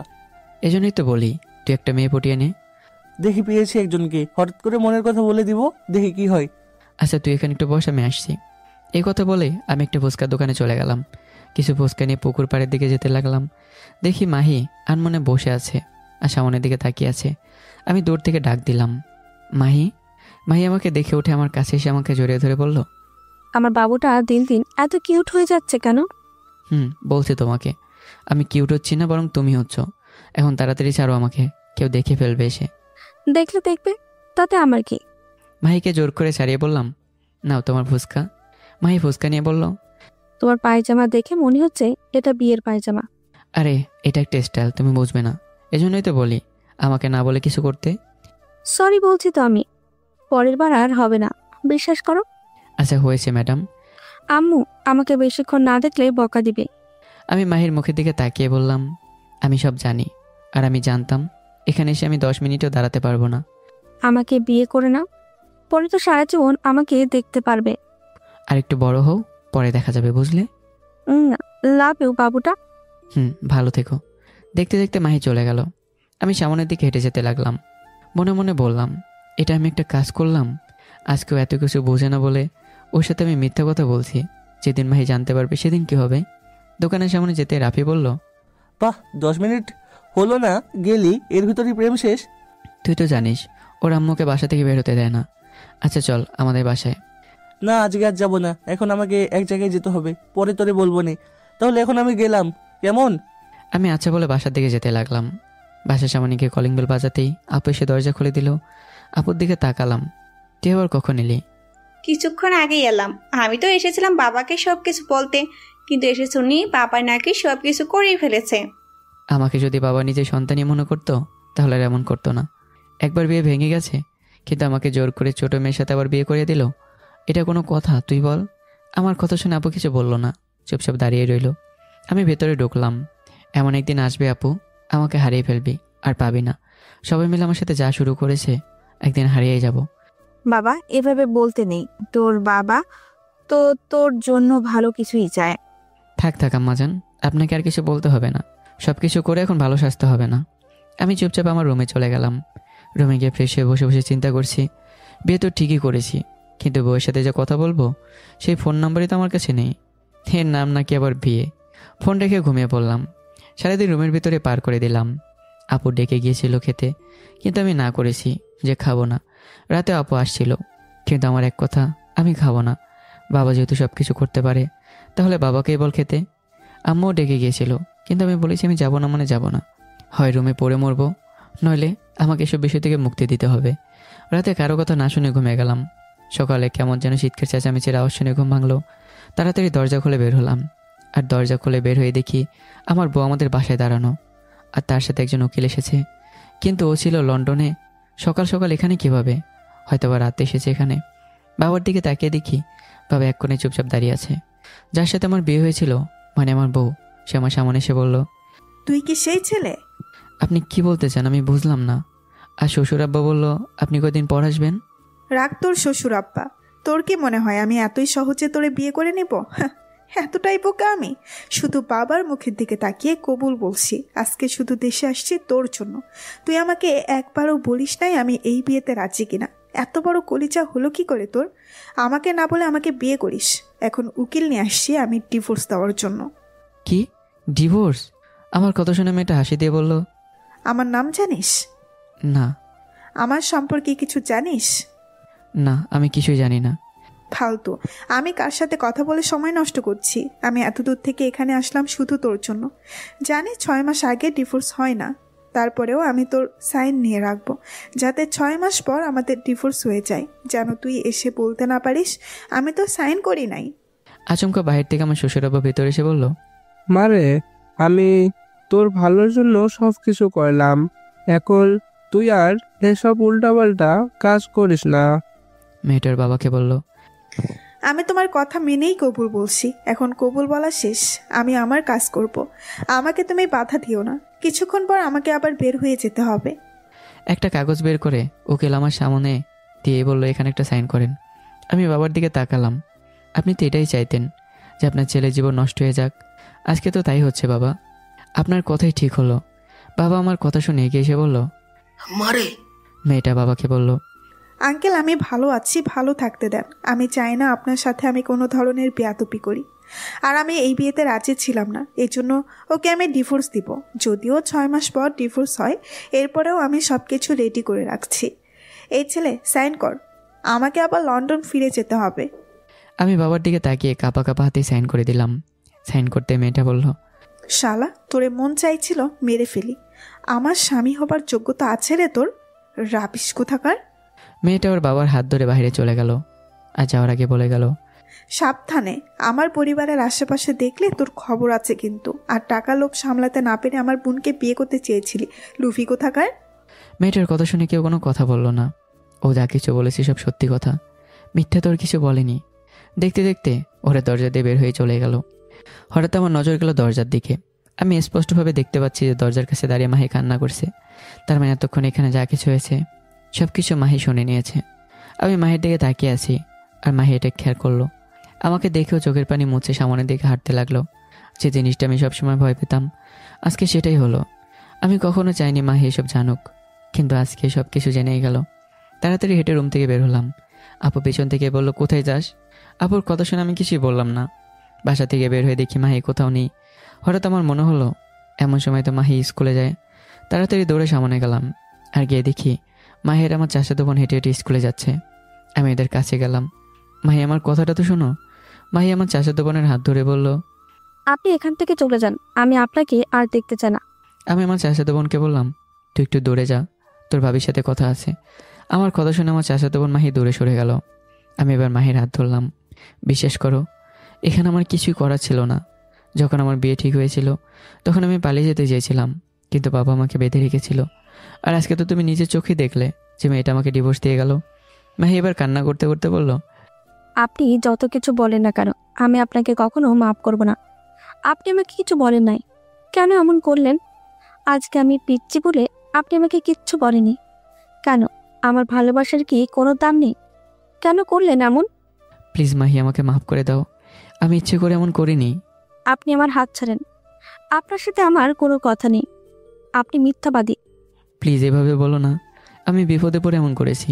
এজন্যই তো বলি, তুই একটা মেয়ে পটিয়ে নে। দেখি পেয়েছি একজনকে, হঠাৎ করে মনের কথা বলে দিব, দেখি কি হয়। আচ্ছা তুই এখানে একটু বস, আমি আসছি। এই কথা বলে আমি একটা ফুচকার দোকানে চলে গেলাম। কিছু ফুচকা নিয়ে পুকুর পাড়ের দিকে যেতে লাগলাম। দেখি মাহি আনমনে বসে আছে আর সামনের দিকে তাকিয়ে আছে। আমি দূর থেকে ডাক দিলাম, মাহি। মাহি আমাকে দেখে উঠে আমার কাছে এসে আমাকে জড়িয়ে ধরে বলল, আমার বাবুটা দিন দিন এত কিউট হয়ে যাচ্ছে কেন? বলছি তোমাকে, আমি কিউট হচ্ছি না, বরং তুমি হচ্ছ। এখন তাড়াতাড়ি ছাড়ো আমাকে, কেউ দেখে ফেলবে এসে। দেখলে দেখবে, তাতে আমার কি? মাহিকে জোর করে ছাড়িয়ে বললাম, নাও তোমার ফুচকা। মাহি ফুচকা নিয়ে বলল, তোমার পায়জামা দেখে মনে হচ্ছে এটা বিয়ের পায়জামা। আরে এটা একটা স্টাইল, তুমি বুঝবে না, এজন্যই তো বলি আমাকে না বলে কিছু করতে। সরি বলছি তো আমি, পরের বার আর হবে না, বিশ্বাস করো। আচ্ছা হয়েছে ম্যাডাম। আম্মু আমাকে বেশিক্ষণ না দেখলে বকা দিবে। আমি মাহির মুখের দিকে তাকিয়ে বললাম, আমি সব জানি, আর আমি জানতাম এখানে এসে আমি 10 মিনিটও দাঁড়াতে পারবো না। আমাকে বিয়ে করে নাও, পরে তো সারা জীবন আমাকে দেখতে পারবে। আর একটু বড় হও, পরে দেখা যাবে, বুঝলে? লাভ ইউ বাবুটা। ভালো থেকো। দেখতে দেখতে মাহি চলে গেল। আমি সামনের দিকে হেঁটে যেতে লাগলাম। মনে মনে বললাম, এটা আমি একটা কাজ করলাম। আজকেও এত কিছু বোঝে না বলে ওর সাথে আমি মিথ্যা কথা বলছি। যেদিন মাহি জানতে পারবে সেদিন কি হবে? দোকানের সামনে যেতে রাফি বলল, বাহ, 10 মিনিট হলো না গেলি, এর ভিতরই প্রেম শেষ? তুই তো জানিস ওর আম্মুকে বাসা থেকে বের হতে দেয় না। আচ্ছা চল আমাদের বাসায়। না, আজকে আর যাবো না, এখন আমাকে এক জায়গায় যেতে হবে, পরে তোরে বলবো নি। তাহলে এখন আমি গেলাম, কেমন? আমি আচ্ছা বলে বাসার দিকে যেতে লাগলাম। বাসার সামনে গিয়ে কলিং বেল বাজাতেই আপু এসে দরজা খুলে দিল। আপুর দিকে তাকালাম, তুই আবার কখন এলি? কিছুক্ষণ আগেই এলাম। আমি তো এসেছিলাম বাবাকে সবকিছু বলতে, কিন্তু এসে শুনি বাবা নাকি সবকিছু করেই ফেলেছে। আমাকে যদি বাবা নিজে সন্তানই মনে করতো তাহলে আর এমন করতো না। একবার বিয়ে ভেঙে গেছে, কিন্তু আমাকে জোর করে ছোট মেয়ের সাথে আবার বিয়ে করে দিল। এটা কোনো কথা তুই বল? আমার কথা শুনে আপু কিছু বলল না, চুপচাপ দাঁড়িয়ে রইল। আমি ভেতরে ঢুকলাম। এমন একদিন আসবে আপু, আমাকে হারিয়ে ফেলবি, আর পাবি না। সবাই মিলে আমার সাথে যা শুরু করেছে একদিন হারিয়ে যাব। বাবা এভাবে বলতে নেই, তোর বাবা তো তোর জন্য ভালো কিছুই চায়। থাক আম্মাজান, আপনাকে আর কিছু বলতে হবে না। সব কিছু করে এখন ভালো স্বাস্থ্য হবে না। আমি চুপচাপ আমার রুমে চলে গেলাম। রুমে গিয়ে ফ্রেশ হয়ে বসে বসে চিন্তা করছি, বিয়ে তো ঠিকই করেছি, কিন্তু বউয়ের সাথে যে কথা বলবো সেই ফোন নাম্বারই তো আমার কাছে নেই। এর নাম নাকি আবার বিয়ে। ফোন রেখে ঘুমিয়ে পড়লাম। সারাদিন রুমের ভিতরে পার করে দিলাম। আপু ডেকে গিয়েছিল খেতে, কিন্তু আমি না করেছি যে খাবো না। রাতে আপু আসছিল, কিন্তু আমার এক কথা, আমি খাবো না। বাবা যেহেতু সব কিছু করতে পারে, তাহলে বাবাকেই বল খেতে। আম্মুও ডেকে গিয়েছিল, কিন্তু আমি বলেছি আমি যাবো না মানে যাবো না। হয় রুমে পড়ে মরবো, নইলে আমাকে এসব বিষয় থেকে মুক্তি দিতে হবে। রাতে কারো কথা না শুনে ঘুমিয়ে গেলাম। সকালে কেমন যেন শীতকার চেঁচামেচির আওয়াজ শুনে ঘুম ভাঙলো। তাড়াতাড়ি দরজা খুলে বের হলাম। আর দরজা খুলে বের হয়ে দেখি আমার বউ আমাদের বাসায় দাঁড়ানো, আর তার সাথে একজন উকিল এসেছে। কিন্তু ও ছিল লন্ডনে। সকাল সকাল এখানে কিভাবে? হয়তো বা রাতে এসেছে এখানে। বাবার দিকে তাকিয়ে দেখি বাবা এক কোণে চুপচাপ দাঁড়িয়ে আছে। যার সাথে আমার বিয়ে হয়েছিল, মানে আমার বউ, সে আমার সামনে এসে বলল, তুই কি সেই ছেলে? আপনি কি বলতে চান আমি বুঝলাম না। আর শ্বশুর আব্বা বলল আপনি কদিন পর আসবেন। রাগ তোর শ্বশুর আব্বা। তোর কি মনে হয় আমি এতই সহজে তোরে বিয়ে করে নেব? এতটাই বোকা আমি? শুধু বাবার মুখের দিকে তাকিয়ে কবুল বলছি। আজকে শুধু দেশে আসছি তোর জন্য। তুই আমাকে একবারও বলিস নাই আমি এই বিয়েতে রাজি কিনা। এত বড় কলিজা হলো কি করে তোর? আমাকে না বলে আমাকে বিয়ে করিস। এখন উকিল নিয়ে আসছি আমি ডিভোর্স দেওয়ার জন্য। কি ডিভোর্স? আমার কথা শুনে মেয়েটা হাসি দিয়ে বলল, আমার নাম জানিস? না। আমার সম্পর্কে কিছু জানিস? না, আমি কিছুই জানি না। ফালতু। আমি কার সাথে কথা বলে সময় নষ্ট করছি? আমি এত দূর থেকে এখানে আসলাম শুধু তোর জন্য। জানি 6 মাস আগে ডিভোর্স হয় না, তারপরেও আমি তোর সাইন নিয়ে রাখবো, যাতে 6 মাস পর আমাদের ডিভোর্স হয়ে যায়। যেন তুই এসে বলতে না পারিস আমি তো সাইন করি নাই। আচমকা বাহির থেকে আমার শ্বশুরাব্বা ভেতরে এসে বলল, মারে, আমি তোর ভালোর জন্য সব কিছু করলাম, এখন তুই আর এসব উল্টাপাল্টা কাজ করিস না। মেয়েটার বাবাকে বলল, আমি তোমার কথা মেনেই কবুল বলছি। এখন কবুল বলা শেষ, আমি আমার কাজ করব। আমাকে তুমি বাধা দিও না। কিছুক্ষণ পর আমাকে আবার বের হয়ে যেতে হবে। একটা কাগজ বের করে উকিল আমার সামনে দিয়ে বলল, এখানে একটা সাইন করেন। আমি বাবার দিকে তাকালাম। আপনি তো এটাই চাইতেন যে আপনার ছেলের জীবন নষ্ট হয়ে যাক। আজকে তো তাই হচ্ছে বাবা। আপনার কথাই ঠিক হলো। বাবা আমার কথা শুনে এগিয়ে এসে বলল, মারে। মেয়েটা বাবাকে বলল, আঙ্কেল আমি ভালো আছি, ভালো থাকতে দেন। আমি চাই না আপনার সাথে আমি কোনো ধরনের বেয়াদবি করি। আর আমি এই বিয়েতে রাজি ছিলাম না, এই জন্য ওকে আমি ডিভোর্স দিব। যদিও 6 মাস পর ডিভোর্স হয়, এরপরেও আমি সব কিছু রেডি করে রাখছি। এই ছেলে সাইন কর, আমাকে আবার লন্ডন ফিরে যেতে হবে। আমি বাবার দিকে তাকিয়ে কাঁপা কাঁপা হাতে সাইন করে দিলাম। সাইন করতে মেয়েটা বলল, শালা তোরে মন চাইছিল মেরে ফেলি, আমার স্বামী হবার যোগ্যতা আছে রে তোর, রাবিশ কোথাকার। মেয়েটা ওর বাবার হাত ধরে বাইরে চলে গেল আর যাওয়ার আগে বলে গেল, সাবধানে, আমার পরিবারের আশেপাশে দেখলে তোর খবর আছে কিন্তু। আর টাকা লোভ সামলাতে না পেরে আমার বোনকে বিয়ে করতে চেয়েছিলি, লুফি কোথাকার। মেয়েটার কথা শুনে কেউ কোনো কথা বলল না। ও যা কিছু বলেছে সব সত্যি কথা, মিথ্যা তোর কিছু বলেনি। দেখতে দেখতে ওরা দরজা দিয়ে বের হয়ে চলে গেল। হঠাৎ আমার নজর গেল দরজার দিকে। আমি স্পষ্টভাবে দেখতে পাচ্ছি যে দরজার কাছে দাঁড়িয়ে মাহি কান্না করছে। তার মানে এতক্ষণ এখানে যা কিছু হয়েছে সব কিছু মাহি শুনে নিয়েছে। আমি মাহির দিকে তাকিয়ে আছি আর মাহি এটা খেয়াল করলো। আমাকে দেখেও চোখের পানি মুছে সামনের দিকে হাঁটতে লাগলো। যে জিনিসটা আমি সবসময় ভয় পেতাম আজকে সেটাই হলো। আমি কখনো চাইনি মাহি এসব জানুক, কিন্তু আজকে সব কিছু জেনেই গেল। তাড়াতাড়ি হেঁটে রুম থেকে বের হলাম। আপু পেছন থেকে বলল, কোথায় যাস? আপুর কথা শুনে আমি কিছুই বললাম না। বাসা থেকে বের হয়ে দেখি মাহি কোথাও নেই। হঠাৎ আমার মনে হলো এমন সময় তো মাহি স্কুলে যায়। তাড়াতাড়ি দৌড়ে সামনে গেলাম আর গিয়ে দেখি মাহির আমার চাচাতো বোন হেঁটে হেঁটে স্কুলে যাচ্ছে। আমি এদের কাছে গেলাম। মাহি আমার কথাটা তো শোনো। মাহি আমার চাচাতো বোনের হাত ধরে বলল, আপনি এখান থেকে চলে যান, আমি আপনাকে আর দেখতে চাই না। আমি আমার চাচাতো বোনকে বললাম, তুই একটু দৌড়ে যা, তোর ভাবির সাথে কথা আছে। আমার কথা শুনে আমার চাচাতো বোন মাহি দূরে সরে গেল। আমি এবার মাহির হাত ধরলাম। বিশ্বাস করো, এখানে আমার কিছুই করার ছিল না। যখন আমার বিয়ে ঠিক হয়েছিল তখন আমি পালিয়ে যেতে চেয়েছিলাম, কিন্তু বাবা আমাকে বেঁধে রেখেছিল। আর আজকে তো তুমি নিজের চোখেই দেখলে যে মেয়েটা আমাকে ডিভোর্স দিয়ে গেল। মাহি এবার কান্না করতে করতে বলল, আপনি যত কিছু বলেন না কেন, আমি আপনাকে কখনো মাফ করব না। আপনি আমাকে কিছু বলেন নাই, কেন এমন করলেন? আজকে আমি পিচ্ছি বলে আপনি আমাকে কিচ্ছু বলেনি কেন? আমার ভালোবাসার কি কোনো দাম নেই? কেন করলেন এমন? প্লিজ মাহি, আমাকে মাফ করে দাও। আমি ইচ্ছে করে এমন করিনি। আপনি আমার হাত ছাড়েন, আপনার সাথে আমার কোনো কথা নেই। আপনি মিথ্যাবাদী। প্লিজ এভাবে বলো না, আমি বিপদে পড়ে এমন করেছি।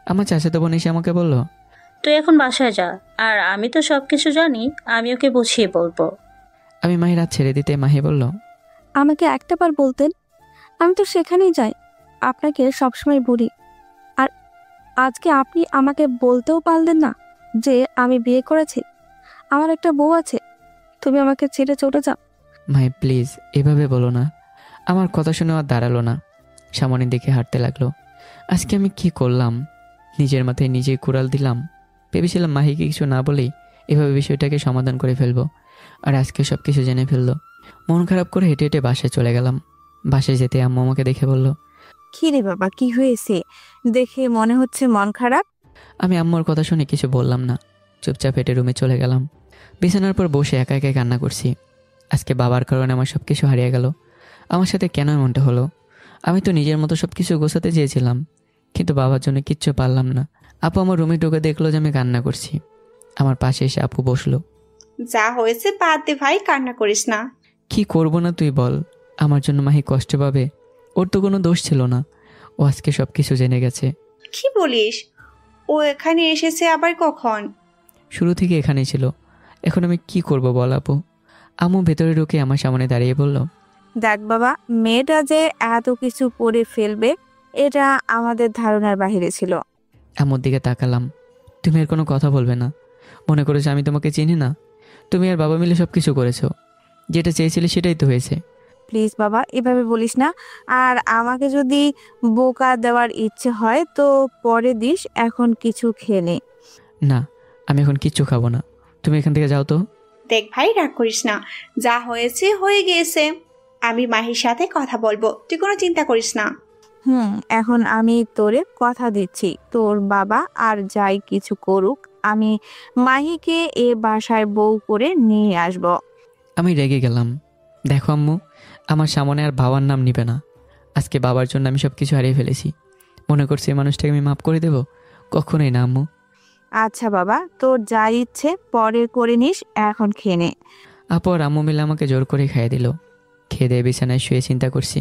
আমার চাচাতো বোন এসে আমাকে বলল, তুই এখন বাসায় যা, আর আমি তো সব কিছু জানি, আমি ওকে বুঝিয়ে বলবো। আমি মাহির হাত ছেড়ে দিতে মাহি বলল, আমাকে একটাবার বলতেন, আমি তো সেখানেই যাই, আপনাকে সবসময় বলি। আর আজকে আপনি আমাকে বলতেও পারলেন না যে আমি বিয়ে করেছি, আমার একটা বউ আছে। তুমি আমাকে ছেড়ে চলে যাও। মাহি প্লিজ এভাবে বলো না। আমার কথা শুনে আর দাঁড়ালো না, সামনের দিকে হাঁটতে লাগলো। আজকে আমি কি করলাম? নিজের মাথায় নিজেই কুড়াল দিলাম। ভেবেছিলাম মাহিকে কিছু না বলেই এভাবে বিষয়টাকে সমাধান করে ফেলবো, আর আজকে সব কিছু জেনে ফেললো। মন খারাপ করে হেঁটে হেঁটে বাসায় চলে গেলাম। বাসায় যেতে আম্মু আমাকে দেখে বলল, কি রে বাবা, কি হয়েছে? দেখে মনে হচ্ছে মন খারাপ। আমি আম্মুর কথা শুনে কিছু বললাম না, চুপচাপ হেঁটে রুমে চলে গেলাম। বিছানার পর বসে একা একা কান্না করছি। আজকে বাবার কারণে আমার সব কিছু হারিয়ে গেল। আমার সাথে কেন এমনটা হলো? আমি তো নিজের মতো সব কিছু গোছাতে চেয়েছিলাম, কিন্তু বাবার জন্য কিচ্ছু পারলাম না। আপু আমার রুমে ঢুকে দেখলো যে আমি কান্না করছি। আমার পাশে এসে আপু বসলো। যা হয়েছে বাদ দে ভাই, কান্না করিস না। কি করব না তুই বল? আমার জন্য মাহি কষ্ট পাবে? ওর তো কোনো দোষ ছিল না। ও আজকে সব কিছু জেনে গেছে। কি বলিস? ও এখানে এসেছে আবার কখন? শুরু থেকে এখানেই ছিল। এখন আমি কি করব বল আপু? আম্মু ভেতরে ঢুকে আমার সামনে দাঁড়িয়ে বলল, দেখ বাবা, মেয়েটা যে এত কিছু করে ফেলবে এটা আমাদের ধারণার বাইরে ছিল। আম্মুর দিকে তাকালাম। তুমি আর কোনো কথা বলবে না? মনে করেছো আমি তোমাকে চিনি না? তুমি আর বাবা মিলে সব কিছু করেছো। যেটা চেয়েছিলে সেটাই তো হয়েছে। প্লিজ বাবা, এভাবে বলিস না। আর আমাকে যদি বোকা দেওয়ার ইচ্ছে হয় তো পরে দিস, এখন কিছু খেয়ে নে। না, আমি এখন কিচ্ছু খাবো না। তুমি এখান থেকে যাও তো। দেখ ভাই, রাগ করিস না, যা হয়েছে হয়ে গিয়েছে। আমি মাহির সাথে কথা বলবো, তুই কোনো চিন্তা করিস না। এখন আমি তোরে কথা দিচ্ছি, তোর বাবা আর যাই কিছু করুক, আমি মাহিকে এ বাসায় বউ করে নিয়ে আসব। আমি রেগে গেলাম। দেখো আম্মু, আমার সামনে আর বাবার নাম নিবে না। আজকে বাবার জন্য আমি সব কিছু হারিয়ে ফেলেছি। মনে করছি এই মানুষটাকে আমি মাফ করে দেব? কখনোই না আম্মু। আচ্ছা বাবা, তোর যা ইচ্ছে পরে করে নিস, এখন খেয়ে নে। আপু আর আম্মু মিলে আমাকে জোর করে খাইয়ে দিল। খেয়ে দিয়ে বিছানায় শুয়ে চিন্তা করছি,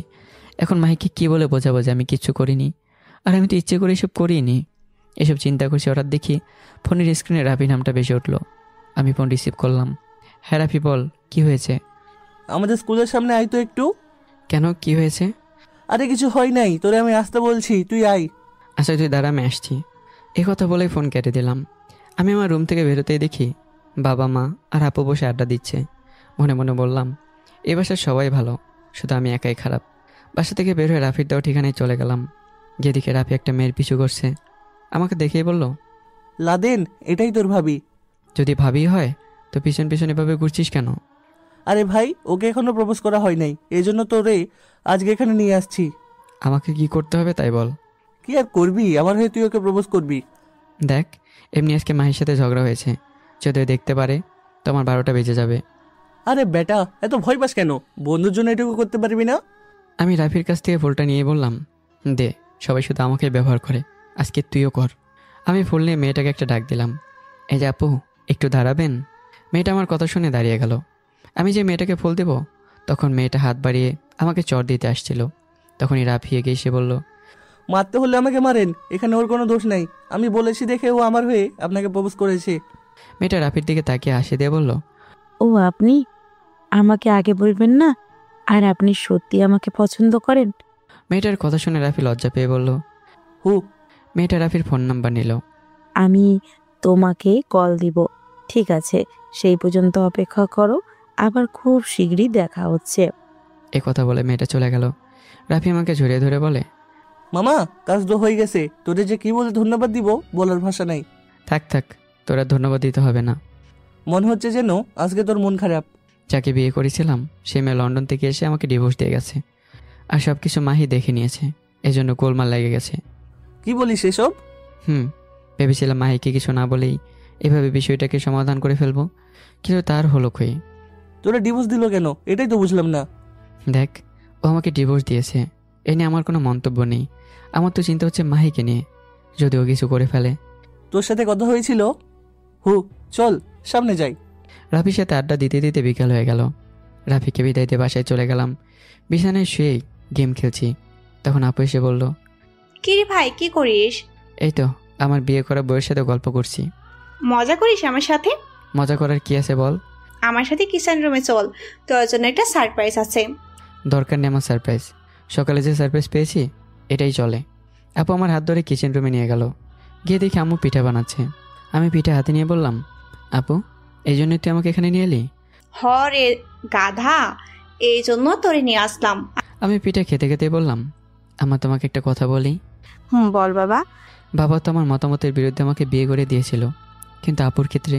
এখন মাহিকে কি বলে বোঝাবো যে আমি কিচ্ছু করিনি। আর আমি তো ইচ্ছে করে এসব করিনি। এসব চিন্তা করছি, হঠাৎ দেখি ফোনের স্ক্রিনে রাফি নামটা বেশি উঠলো। আমি ফোন রিসিভ করলাম। হ্যাঁ রাফি, বল, কি হয়েছে? আমাদের স্কুলের সামনে আয় তো একটু। কেন, কি হয়েছে? আরে কিছু হয় নাই, তোরে আমি আসতে বলছি, তুই আয়। আচ্ছা তুই দাঁড়া, আমি আসছি। এই কথা বলেই ফোন কেটে দিলাম। আমি আমার রুম থেকে বেরোতেই দেখি বাবা মা আর আপু বসে আড্ডা দিচ্ছে। মনে মনে বললাম, এ বাসার সবাই ভালো, শুধু আমি একাই খারাপ। বাসা থেকে বের হয়ে রাফির দেওয়া ঠিকানায় চলে গেলাম। গিয়ে দেখে রাফি একটা মেয়ের পিছু করছে। আমাকে দেখেই বলল, লাদেন, এটাই তোর ভাবি। যদি ভাবি হয় তো পিছন পিছন এভাবে ঘুরছিস কেন? আরে ভাই, ওকে এখনো প্রপোজ করা হয় নাই, এই জন্য তোরে আজকে এখানে নিয়ে আসছি। আমাকে কি করতে হবে তাই বল। কি আর করবি, আমার হয়ে তুই ওকে প্রপোজ করবি। দেখ, এমনি আজকে মাহির সাথে ঝগড়া হয়েছে, যদি ও দেখতে পারে তো আমার 12টা বেজে যাবে। আরে বেটা, এত ভয় পাস কেন? বন্ধুর জন্য এটুকু করতে পারবি না? আমি রাফির কাছ থেকে ফুলটা নিয়ে বললাম, দে, সবাই শুধু আমাকে ব্যবহার করে, আজকে তুইও কর। আমি ফুল নিয়ে মেয়েটাকে একটা ডাক দিলাম, এই যে আপু, একটু দাঁড়াবেন? মেয়েটা আমার কথা শুনে দাঁড়িয়ে গেল। আমি যে মেয়েটাকে ফুল দেব, তখন মেয়েটা হাত বাড়িয়ে আমাকে চড় দিতে আসছিল। তখনই রাফি এগিয়ে এসে বলল, মারতে হলে আমাকে মারেন, এখানে ওর কোনো দোষ নাই। আমি বলেছি দেখে ও আমার হয়ে আপনাকে প্রপোজ করেছে। মেয়েটা রাফির দিকে তাকিয়ে হাসি দিয়ে বলল, ও আপনি আমাকে আগে বলবেন না? আর আপনি সত্যি আমাকে পছন্দ করেন? মেয়েটার কথা শুনে রাফি লজ্জা পেয়ে বলল, হু। মেয়েটা রাফির ফোন নাম্বার নিল। আমি তোমাকে কল দিব, ঠিক আছে? সেই পর্যন্ত অপেক্ষা করো, আবার খুব শীঘ্রই দেখা হচ্ছে। এ কথা বলে মেয়েটা চলে গেল। রাফি আমাকে জড়িয়ে ধরে বলে, মামা, কাজ তো হয়ে গেছে, তোরে যে কি বলে ধন্যবাদ দিব বলার ভাষা নাই। থাক থাক, তোরা ধন্যবাদ দিতে হবে না। মনে হচ্ছে যেন আজকে তোর মন খারাপ। যাকে বিয়ে করেছিলাম সে মেয়ে লন্ডন থেকে এসে আমাকে ডিভোর্স দিয়ে গেছে, আর সব কিছু মাহি দেখে নিয়েছে, এজন্য গোলমাল লেগে গেছে। কি বলিস এসব? ভেবেছিলাম মাহিকে কিছু না বলেই এভাবে বিষয়টাকে সমাধান করে ফেলবো, কিন্তু তার হলো কই। তোরা ডিভোর্স দিল কেন, এটাই তো বুঝলাম না। দেখ, ও আমাকে ডিভোর্স দিয়েছে, এ নিয়ে আমার কোনো মন্তব্য নেই। আমার তো চিন্তা হচ্ছে মাহিকে নিয়ে, যদি ও কিছু করে ফেলে। তোর সাথে কথা হয়েছিল? চল সামনে যাই। রাফির সাথে আড্ডা দিতে দিতে বিকাল হয়ে গেল। রাফিকে বিদায় দিয়ে বাসায় চলে গেলাম। বিছানায় শুয়েই গেম খেলছি, তখন আপু এসে বলল, কি রে ভাই, কি করিস? এই তো আমার বিয়ে করা বউয়ের সাথে গল্প করছি। মজা করিস আমার সাথে? মজা করার কি আছে বল? আমার সাথে কিচেন রুমে চল, তোর জন্য একটা সারপ্রাইজ আছে। দরকার নেই আমার সারপ্রাইজ, সকালে যে সারপ্রাইজ পেয়েছি এটাই চলে। আপু আমার হাত ধরে কিচেন রুমে নিয়ে গেল। গিয়ে দেখি আম্মু পিঠা বানাচ্ছে। আমি পিঠা হাতে নিয়ে বললাম, আপু, এই জন্যই তুই আমাকে এখানে নিয়ে এলি? হরে গাধা, এই জন্য তোরে নিয়ে আসলাম। আমি পিঠা খেতে খেতে বললাম, আমার তোমাকে একটা কথা বলি। বল বাবা। বাবা তো আমার মতামতের বিরুদ্ধে আমাকে বিয়ে করে দিয়েছিল, কিন্তু আপুর ক্ষেত্রে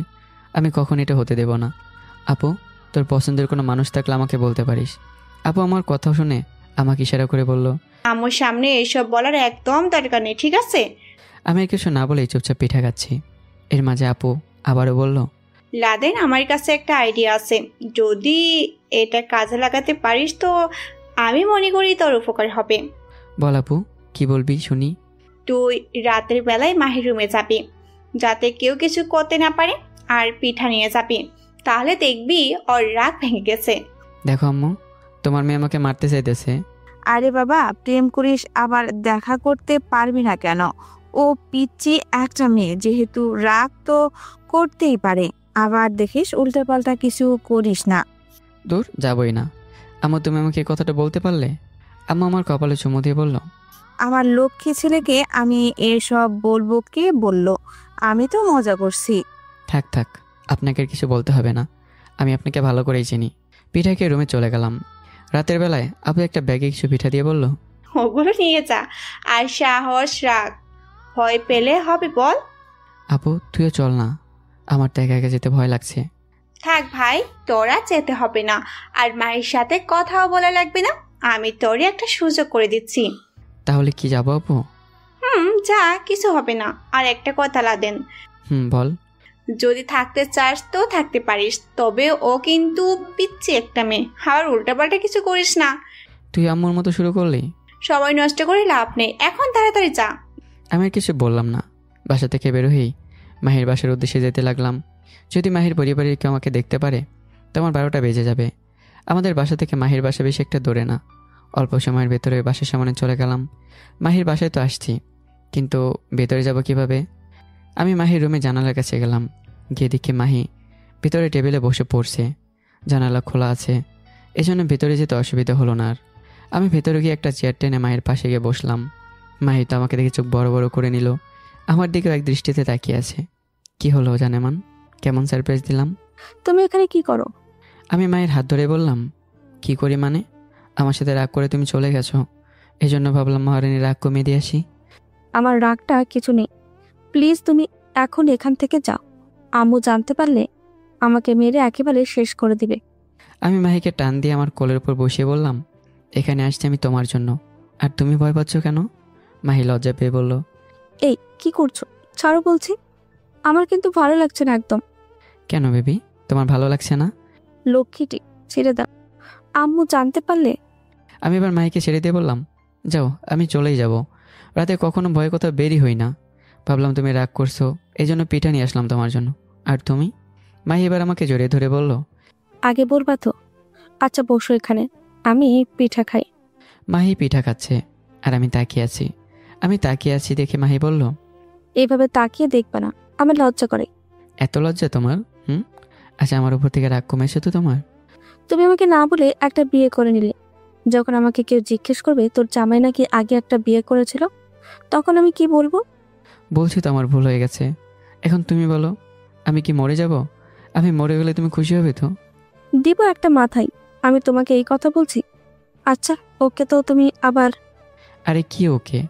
আমি কখন এটা হতে দেব না। আপু, তোর পছন্দের কোনো মানুষ থাকলে আমাকে বলতে পারিস। আপু আমার কথা শুনে আমাকে ইশারা করে বলল, আমার সামনে এসব বলার একদম দরকার নেই, ঠিক আছে? আমি আর কিছু না বলেই চুপচাপ পিঠা খাচ্ছি। এর মাঝে আপু আবারও বলল, লাদেন, আমার কাছে একটা আইডিয়া আছে, যদি এটা কাজে লাগাতে পারিস তো আমি মনে করি তোর উপকার হবে। বল আপু, কি বলবি শুনি। তুই রাতের বেলায় মাহির রুমে যাবি, যাতে কেউ কিছু করতে না পারে, আর পিঠা নিয়ে যাবি, তাহলে দেখবি ওর রাগ ভেঙে গেছে। দেখো আম্মু, তোমার মেয়ে আমাকে মারতে চাইতেছে। আরে বাবা, প্রেম করিস আবার দেখা করতে পারবি না কেন? ও পিচ্চি একটা মেয়ে, যেহেতু রাগ তো করতেই পারে। আবার দেখিস উল্টাপাল্টা কিছু করিস না। দূর, যাবই না। আম্মু, তুমি আমাকে এই কথাটা বলতে পারলে? আম্মু আমার কপালে চুমু দিয়ে বলল, আমার লক্ষ্মী ছেলেকে আমি এসব বলবো? কে বলল? আমি তো মজা করছি। থাক থাক, আপনাকে আর কিছু বলতে হবে না, আমি আপনাকে ভালো করেই চিনি। পিঠা খেয়ে রুমে চলে গেলাম। রাতের বেলায় আপু একটা ব্যাগে কিছু পিঠা দিয়ে বলল, ওগুলো নিয়ে যা, আর সাহস রাখ, ভয় পেলে হবে বল। আপু তুইও চল না, আমার তো একা একা যেতে ভয় লাগছে। থাক ভাই, তোরা যেতে হবে না, আর মায়ের সাথে কথাও বলা লাগবে না, আমি তোরে একটা সুযোগ করে দিচ্ছি। তাহলে কি যাবো আপু? যা, কিছু হবে না। আর একটা কথা লাদেন, বল। যদি থাকতে চাস তো থাকতে পারিস, তবে ও কিন্তু পিচ্ছি একটা মেয়ে, আর উল্টাপাল্টা কিছু করিস না। তুই আম্মুর মতো শুরু করলি? সময় নষ্ট করে লাভ নেই, এখন তাড়াতাড়ি যা। আমি আর কিছু বললাম না। বাসা থেকে বের হয়েই মাহির বাসার উদ্দেশ্যে যেতে লাগলাম। যদি মাহির পরিবারের কেউ আমাকে দেখতে পারে তো আমার 12টা বেজে যাবে। আমাদের বাসা থেকে মাহির বাসা বেশি একটা দূরে না, অল্প সময়ের ভেতরে বাসার সামনে চলে গেলাম। মাহির বাসায় তো আসছি, কিন্তু ভেতরে যাব কিভাবে? আমি মাহির রুমে জানালার কাছে গেলাম। গিয়ে দেখি মাহি ভিতরে টেবিলে বসে পড়ছে। জানালা খোলা আছে, এজন্য ভেতরে যেতে অসুবিধা হলো না আর। আমি ভেতরে গিয়ে একটা চেয়ার টেনে মায়ের পাশে গিয়ে বসলাম। মাহি তো আমাকে দেখে চোখ বড় বড় করে নিল, আমার দিকেও এক দৃষ্টিতে তাকিয়ে আছে। কি হলো জানেমান? কেমন সারপ্রাইজ দিলাম? তুমি এখানে কি করো? আমি মায়ের হাত ধরে বললাম, কি করি মানে? আমার সাথে রাগ করে তুমি চলে গেছো, এজন্য ভাবলাম মহারানী রাগ কমিয়ে দিয়ে আসি। আমার রাগটা কিছু নেই, প্লিজ তুমি এখন এখান থেকে যাও। আম্মু জানতে পারলে আমাকে মেরে একেবারে শেষ করে দিবে। আমি মাহিকে টান দিয়ে আমার কোলের উপর বসিয়ে বললাম, এখানে আসছি আমি তোমার জন্য, আর তুমি ভয় পাচ্ছ কেন? মাহি লজ্জা পেয়ে বলল, এই কি করছো? ছাড়ো বলছি, আমার কিন্তু ভালো লাগছে না একদম। কেন বেবি, তোমার ভালো লাগছে না? লক্ষ্মীটি, ছেড়ে দাও, আম্মু জানতে পারলে। আমি এবার মাহিকে ছেড়ে দিয়ে বললাম, যাও, আমি চলেই যাব। রাতে কখনো ভয় কোথাও বেরই হই না। ভাবলাম তুমি রাগ করছো, এই জন্য পিঠা নিয়ে আসলাম তোমার জন্য। আর তুমি? মাহি এবার আমাকে জড়িয়ে ধরে বলল, আগে বলবা তো। আচ্ছা বসো এখানে, আমি পিঠা খাই। মাহি পিঠা খাচ্ছে আর আমি তাকিয়ে আছি দেখে মাহি বলল, এইভাবে তাকিয়ে দেখবা না, আমার লজ্জা করে। এত লজ্জা তোমার? আচ্ছা, আমার উপর থেকে রাগ কমেছে তো তোমার? তুমি আমাকে না বলে একটা বিয়ে করে নিলে। যখন আমাকে কেউ জিজ্ঞেস করবে তোর জামাই নাকি আগে একটা বিয়ে করেছিল, তখন আমি কি বলবো? বলছি তো আমার ভুল হয়ে গেছে। এখন তুমি বলো, আমি কি মরে যাব? আমি মরে গেলে তুমি খুশি হবে তো? দিব একটা মাথায়, আমি তোমাকে এই কথা বলছি। আচ্ছা ওকে, তো তুমি আবার। আরে কি ওকে?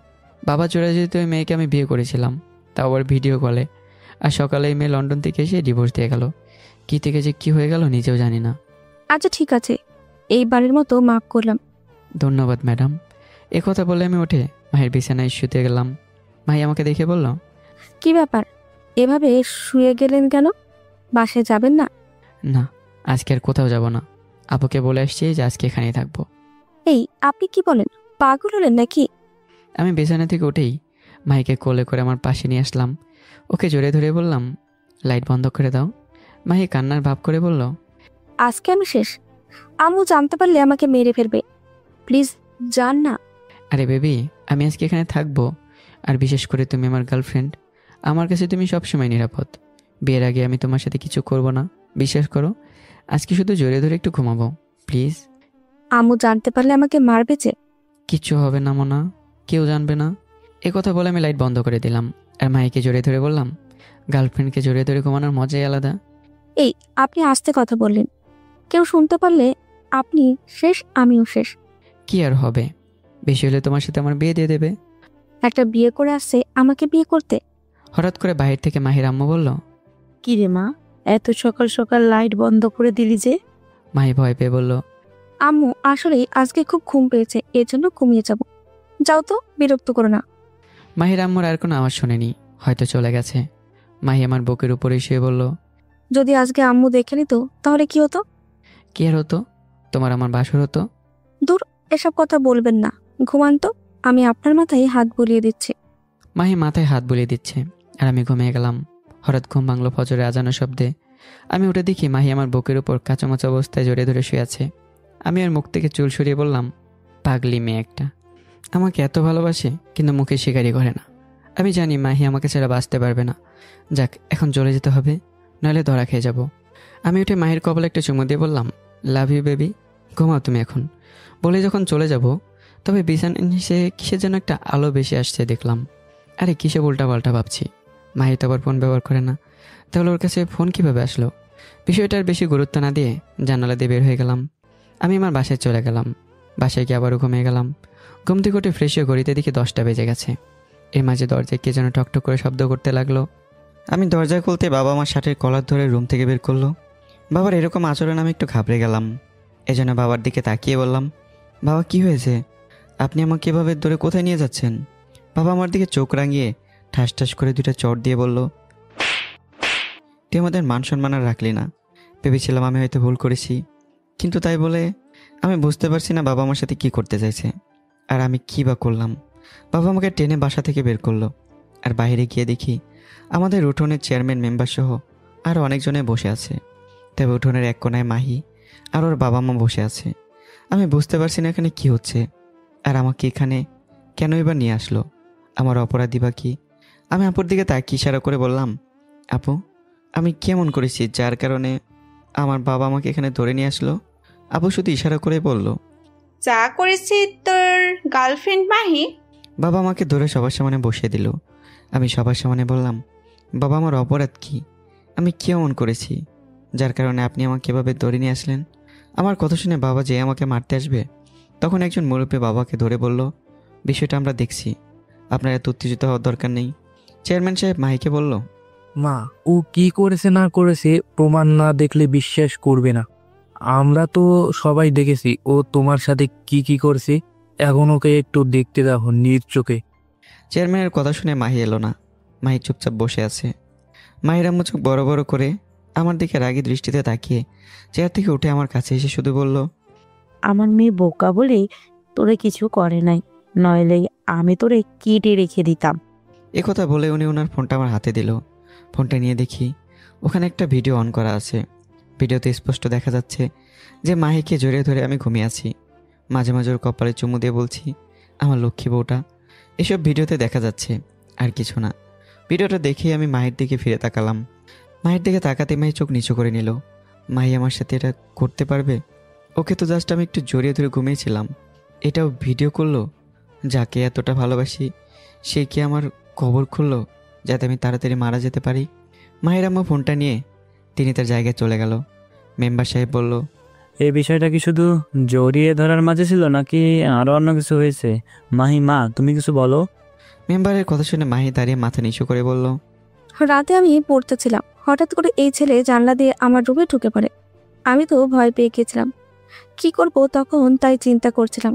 বাবা চলে যেতে ওই মেয়েকে আমি বিয়ে করেছিলাম, তাও আবার ভিডিও কলে। আর সকালে এই মেয়ে লন্ডন থেকে এসে ডিভোর্স দিয়ে গেল। কি থেকে যে কি হয়ে গেল নিজেও জানি না। আচ্ছা ঠিক আছে, এইবারের মতো মাফ করলাম। ধন্যবাদ ম্যাডাম। এ কথা বলে আমি উঠে মায়ের বিছানায় শুতে গেলাম। মাই আমাকে দেখে বলল, কি ব্যাপার, এভাবে শুয়ে গেলেন কেন? বাসায় যাবেন না? না, আজকে আর কোথাও যাব না। আপুকে বলে আসছি যে আজকে এখানেই থাকবো। এই আপনি কি বলেন, পাগল হলেন নাকি? আমি বিছানা থেকে উঠেই মাইকে কোলে করে আমার পাশে নিয়ে আসলাম। ওকে জড়িয়ে ধরে বললাম, লাইট বন্ধ করে দাও। মাহি কান্নার ভাব করে বলল, আজকে আমি শেষ, আম্মু জানতে পারলে আমাকে মেরে ফেলবে, প্লিজ যান না। আরে বেবি, আমি আজকে এখানে থাকবো। আর বিশেষ করে তুমি আমার গার্লফ্রেন্ড, আমার কাছে তুমি সবসময় নিরাপদ। বিয়ের আগে আমি তোমার সাথে কিছু করব না, বিশ্বাস করো। আজকে শুধু জড়িয়ে ধরে একটু ঘুমাবো, প্লিজ। আম্মু জানতে পারলে আমাকে মারবে যে। কিচ্ছু হবে না মোনা, কেউ জানবে না। এ কথা বলে আমি লাইট বন্ধ করে দিলাম আর মাইকে জড়িয়ে ধরে বললাম, গার্লফ্রেন্ডকে জড়িয়ে ধরে ঘুমানোর মজাই আলাদা। এই আপনি আস্তে কথা বললেন, কেউ শুনতে পারলে আপনি শেষ, আমিও শেষ। কি আর হবে, বেশি হলে তোমার সাথে আমার বিয়ে দিয়ে দেবে। একটা বিয়ে করে আসছে আমাকে বিয়ে করতে। হঠাৎ করে বাহির থেকে মাহির আম্মু বলল, কি রে মা, এত সকাল সকাল লাইট বন্ধ করে দিলি যে? মাহি ভয় পেয়ে বলল, আম্মু আসলেই আজকে খুব ঘুম পেয়েছে, এর জন্য ঘুমিয়ে যাব। যাও তো, বিরক্ত করো না। মাহির আম্মুর আর কোনো আওয়াজ শুনেনি, হয়তো চলে গেছে। মাহি আমার বুকের উপরে শুয়ে বলল, যদি আজকে আম্মু দেখে নিত তাহলে কি হতো? কি আর হতো, তোমার আমার বাসর হতো। দূর, এসব কথা বলবেন না, ঘুমান তো, আমি আপনার মাথায় হাত বুলিয়ে দিচ্ছি। মাহি মাথায় হাত বুলিয়ে দিচ্ছে আর আমি ঘুমিয়ে গেলাম। হঠাৎ ঘুম ভাঙলো ফজরে আজানের শব্দে। আমি উঠে দেখি মাহি আমার বুকের উপর কাঁচামাচা অবস্থায় জড়িয়ে ধরে শুয়ে আছে। আমি ওর মুখ থেকে চুল সরিয়ে বললাম, পাগলি মেয়ে একটা, আমাকে এত ভালোবাসে কিন্তু মুখে স্বীকারই করে না। আমি জানি মাহি আমাকে ছাড়া বাঁচতে পারবে না। যাক, এখন চলে যেতে হবে, নাহলে ধরা খেয়ে যাব। আমি উঠে মাহির কপালে একটা চুমু দিয়ে বললাম, লাভ ইউ বেবি, ঘুমাও তুমি এখন। বলে যখন চলে যাব, তবে বিছানা নিচে কিসের যেন একটা আলো বেশি আসছে দেখলাম। আরে কিসে উল্টাপাল্টা ভাবছি, মাহি তো আবার ফোন ব্যবহার করে না, তাহলে ওর কাছে ফোন কীভাবে আসলো? বিষয়টার বেশি গুরুত্ব না দিয়ে জানালা দিয়ে বের হয়ে গেলাম। আমি আমার বাসায় চলে গেলাম। বাসায় গিয়ে আবারও ঘুমিয়ে গেলাম। ঘুম থেকে উঠে ফ্রেশ হয়ে ঘড়িতে দেখি 10টা বেজে গেছে। এর মাঝে দরজায় কে যেন টকটক করে শব্দ করতে লাগলো। আমি দরজা খুলতে বাবা আমার শার্টের কলার ধরে রুম থেকে বের করলো। বাবার এরকম আচরণ আমি একটু ঘাবড়ে গেলাম। এজন্য বাবার দিকে তাকিয়ে বললাম, বাবা কি হয়েছে? আপনি আমাকে এভাবে ধরে কোথায় নিয়ে যাচ্ছেন? বাবা আমার দিকে চোখ রাঙিয়ে ঠাস ঠাস করে 2টা চট দিয়ে বলল, তুই আমাদের মান সম্মান আর রাখলি না। ভেবেছিলাম আমি হয়তো ভুল করেছি, কিন্তু তাই বলে আমি বুঝতে পারছি না বাবা আমার সাথে কি করতে চাইছে। আর আমি কি বা করলাম? বাবা আমাকে টেনে বাসা থেকে বের করলো। আর বাইরে গিয়ে দেখি আমাদের উঠোনের চেয়ারম্যান মেম্বার সহ আরও অনেকজনে বসে আছে। তবে উঠোনের এক কোনায় মাহি আর ওর বাবা মা বসে আছে। আমি বুঝতে পারছি না এখানে কি হচ্ছে, আর আমাকে এখানে কেন এবার নিয়ে আসলো। আমার অপরাধী বা কি? আমি আপুর দিকে তাকিয়ে ইশারা করে বললাম, আপু, আমি কেমন করেছি যার কারণে আমার বাবা আমাকে এখানে ধরে নিয়ে আসলো? আপু শুধু ইশারা করে বলল, যা করেছি তোর গার্লফ্রেন্ড মাহি। বাবা আমাকে ধরে সবার সামনে বসিয়ে দিল। আমি সবার সামনে বললাম, বাবা, আমার অপরাধ কি? আমি কেমন করেছি যার কারণে আপনি আমাকে এভাবে ধরে নিয়ে আসলেন? আমার কথা শুনে বাবা যে আমাকে মারতে আসবে, তখন একজন মুরব্বী বাবাকে ধরে বলল, বিষয়টা আমরা দেখছি, আপনার এত উত্তেজিত হওয়ার দরকার নেই। চেয়ারম্যান সাহেব মাহিকে বলল, মা, ও কি করেছে না করেছে প্রমাণ না দেখলে বিশ্বাস করবে না। আমরা তো সবাই দেখেছি ও তোমার সাথে কি কি করেছে। এখন ওকে একটু দেখতে দাও নিজ চোখে। চেয়ারম্যানের কথা শুনে মাহি এলো না। মাহি চুপচাপ বসে আছে। মাহির আম্মু চোখ বড় বড় করে আমার দিকে রাগী দৃষ্টিতে তাকিয়ে চেয়ার থেকে উঠে আমার কাছে এসে শুধু বলল, আমার মেয়ে বোকা বলেই তোরে কিছু করে নাই, নইলে আমি তোরে কেটে রেখে দিতাম। কথা বলে উনি ওনার ফোনটা আমার হাতে দিল। ফোনটা নিয়ে দেখি ওখানে একটা ভিডিও অন করা আছে। ভিডিওতে স্পষ্ট দেখা যাচ্ছে যে মাহিকে জড়িয়ে ধরে আমি ঘুমিয়ে আছি। মাঝে মাঝে ওর কপালে চুমু দিয়ে বলছি, আমার লক্ষ্মী বউটা। এসব ভিডিওতে দেখা যাচ্ছে, আর কিছু না। ভিডিওটা দেখেই আমি মাহির দিকে ফিরে তাকালাম। মাহির দিকে তাকাতে মাহি চোখ নিচু করে নিল। মাহি আমার সাথে এটা করতে পারবে? ওকে তো জাস্ট আমি একটু জড়িয়ে ধরে ঘুমিয়েছিলাম, এটাও ভিডিও করলো? যাকে এতটা ভালোবাসি সে কি আমার কবর খুললো যাতে আমি তাড়াতাড়ি মারা যেতে পারি? মাহির আম্মু ফোনটা নিয়ে তিনি তার জায়গায় চলে গেল। মেম্বার সাহেব বলল, এই বিষয়টা কি শুধু জড়িয়ে ধরার মাঝে ছিল নাকি আরো অন্য কিছু হয়েছে? মাহি, মা, তুমি কিছু বলো। মেম্বারের কথা শুনে মাহি দাঁড়িয়ে মাথা নিচু করে বলল, রাতে আমি পড়তেছিলাম, হঠাৎ করে এই ছেলে জানলা দিয়ে আমার রুমে ঢুকে পড়ে। আমি তো ভয় পেয়ে গেছিলাম, কি করব তখন তাই চিন্তা করছিলাম।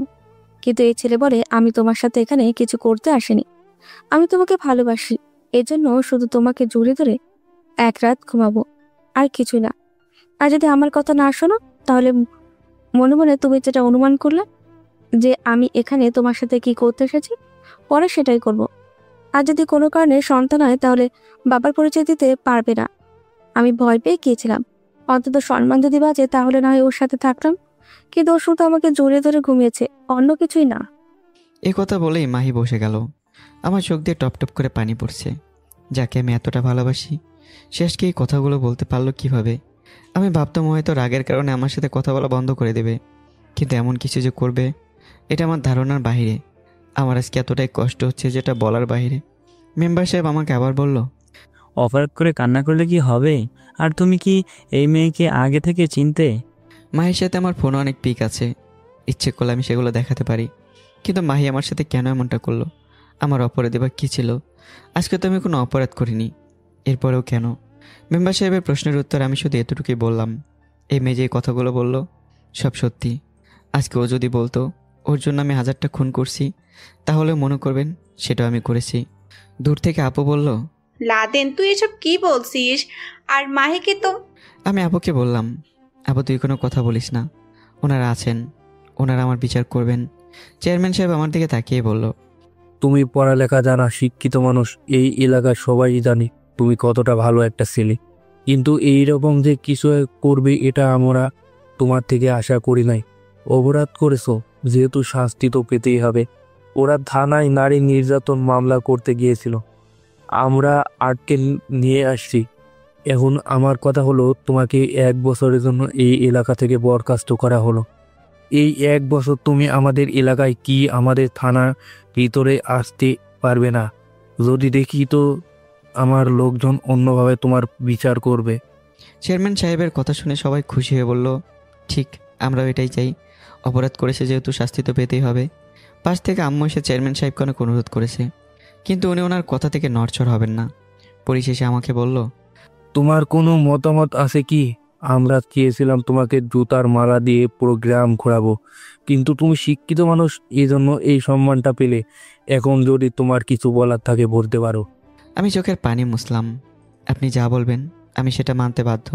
কিন্তু এই ছেলে বলে, আমি তোমার সাথে এখানে কিছু করতে আসিনি, আমি তোমাকে ভালোবাসি, এজন্য শুধু তোমাকে জড়িয়ে ধরে এক রাত ঘুমাবো, আর কিছু না। আর যদি আমার কথা না শোনো তাহলে মনে মনে তুমি যেটা অনুমান করলে যে আমি এখানে তোমার সাথে কি করতে এসেছি, পরে সেটাই করব। আর যদি কোনো কারণে সন্তান হয় তাহলে বাবার পরিচয় দিতে পারবে না। আমি ভয় পেয়ে গিয়েছিলাম, অন্তত সম্মান যদি বাজে তাহলে না হয় ওর সাথে থাকতাম, কিন্তু ও শুধু আমাকে জড়িয়ে ধরে ঘুমিয়েছে, অন্য কিছুই না। কথা বলেই মাহি বসে গেল। আমার চোখ দিয়ে টপ টপ করে পানি পড়ছে। যাকে আমি এতটা ভালোবাসি শেষকে এই কথাগুলো বলতে পারলো কিভাবে? আমি ভাবতাম হয়তো রাগের কারণে আমার সাথে কথা বলা বন্ধ করে দেবে, কিন্তু এমন কিছু যে করবে এটা আমার ধারণার বাইরে। আমার আজকে এতটাই কষ্ট হচ্ছে যেটা বলার বাইরে। মেম্বার সাহেব আমাকে আবার বলল, অপরাধ করে কান্না করলে কি হবে? আর তুমি কি এই মেয়েকে আগে থেকে চিনতে? মাহির সাথে আমার ফোনে অনেক পিক আছে, ইচ্ছে করলে আমি সেগুলো দেখাতে পারি, কিন্তু মাহি আমার সাথে কেন এমনটা করলো? আমার অপরাধী বা কী ছিল? আজকে তো আমি কোনো অপরাধ করিনি, এরপরেও কেন? মেম্বার সাহেবের প্রশ্নের উত্তর আমি শুধু এতটুকুই বললাম, এই মেয়ে যে কথাগুলো বলল সব সত্যি। আজকে ও যদি বলতো ওর জন্য আমি 1000টা খুন করছি, তাহলে মনে করবেন সেটাও আমি করেছি। দূর থেকে আপু বলল, লাদেন, তুই এসব কি বলছিস? আর মাহিকে তো... আমি আপুকে বললাম, আপু তুই কোনো কথা বলিস না, ওনারা আছেন, ওনারা আমার বিচার করবেন। চেয়ারম্যান সাহেব আমার দিকে তাকিয়ে বলল, তুমি পড়ালেখা জানা শিক্ষিত মানুষ, এই এলাকার সবাই জানি তুমি কতটা ভালো একটা ছেলে, কিন্তু এইরকম যে কিছু করবে এটা আমরা তোমার থেকে আশা করি নাই। অপরাধ করেছো যেহেতু শাস্তি তো পেতেই হবে। ওরা থানায় নারী নির্যাতন মামলা করতে গিয়েছিল, আমরা আটকে নিয়ে আসছি। এখন আমার কথা হলো, তোমাকে 1 বছরের জন্য এই এলাকা থেকে বরখাস্ত করা হলো। এই 1 বছর তুমি আমাদের এলাকায় কি আমাদের থানার ভিতরে আসতে পারবে না। যদি দেখি তো আমার লোকজন অন্যভাবে তোমার বিচার করবে। চেয়ারম্যান সাহেবের কথা শুনে সবাই খুশি হয়ে বলল, ঠিক, আমরাও এটাই চাই। অপরাধ করেছে যেহেতু শাস্তি তো পেতেই হবে। পাশ থেকে আম্মু এসে চেয়ারম্যান সাহেবকে অনেক অনুরোধ করেছে, কিন্তু উনি ওনার কথা থেকে নড়চড় হবেন না। পরিশেষে আমাকে বলল, তোমার কোনো মতামত আছে কি? আমরা চেয়েছিলাম তোমাকে জুতার মালা দিয়ে পুরো গ্রাম ঘোরাবো, কিন্তু তুমি শিক্ষিত মানুষ, এই জন্য এই সম্মানটা পেলে। এখন যদি তোমার কিছু বলার থাকে বলতে পারো। আমি চোখের পানি মুছলাম। আপনি যা বলবেন আমি সেটা মানতে বাধ্য।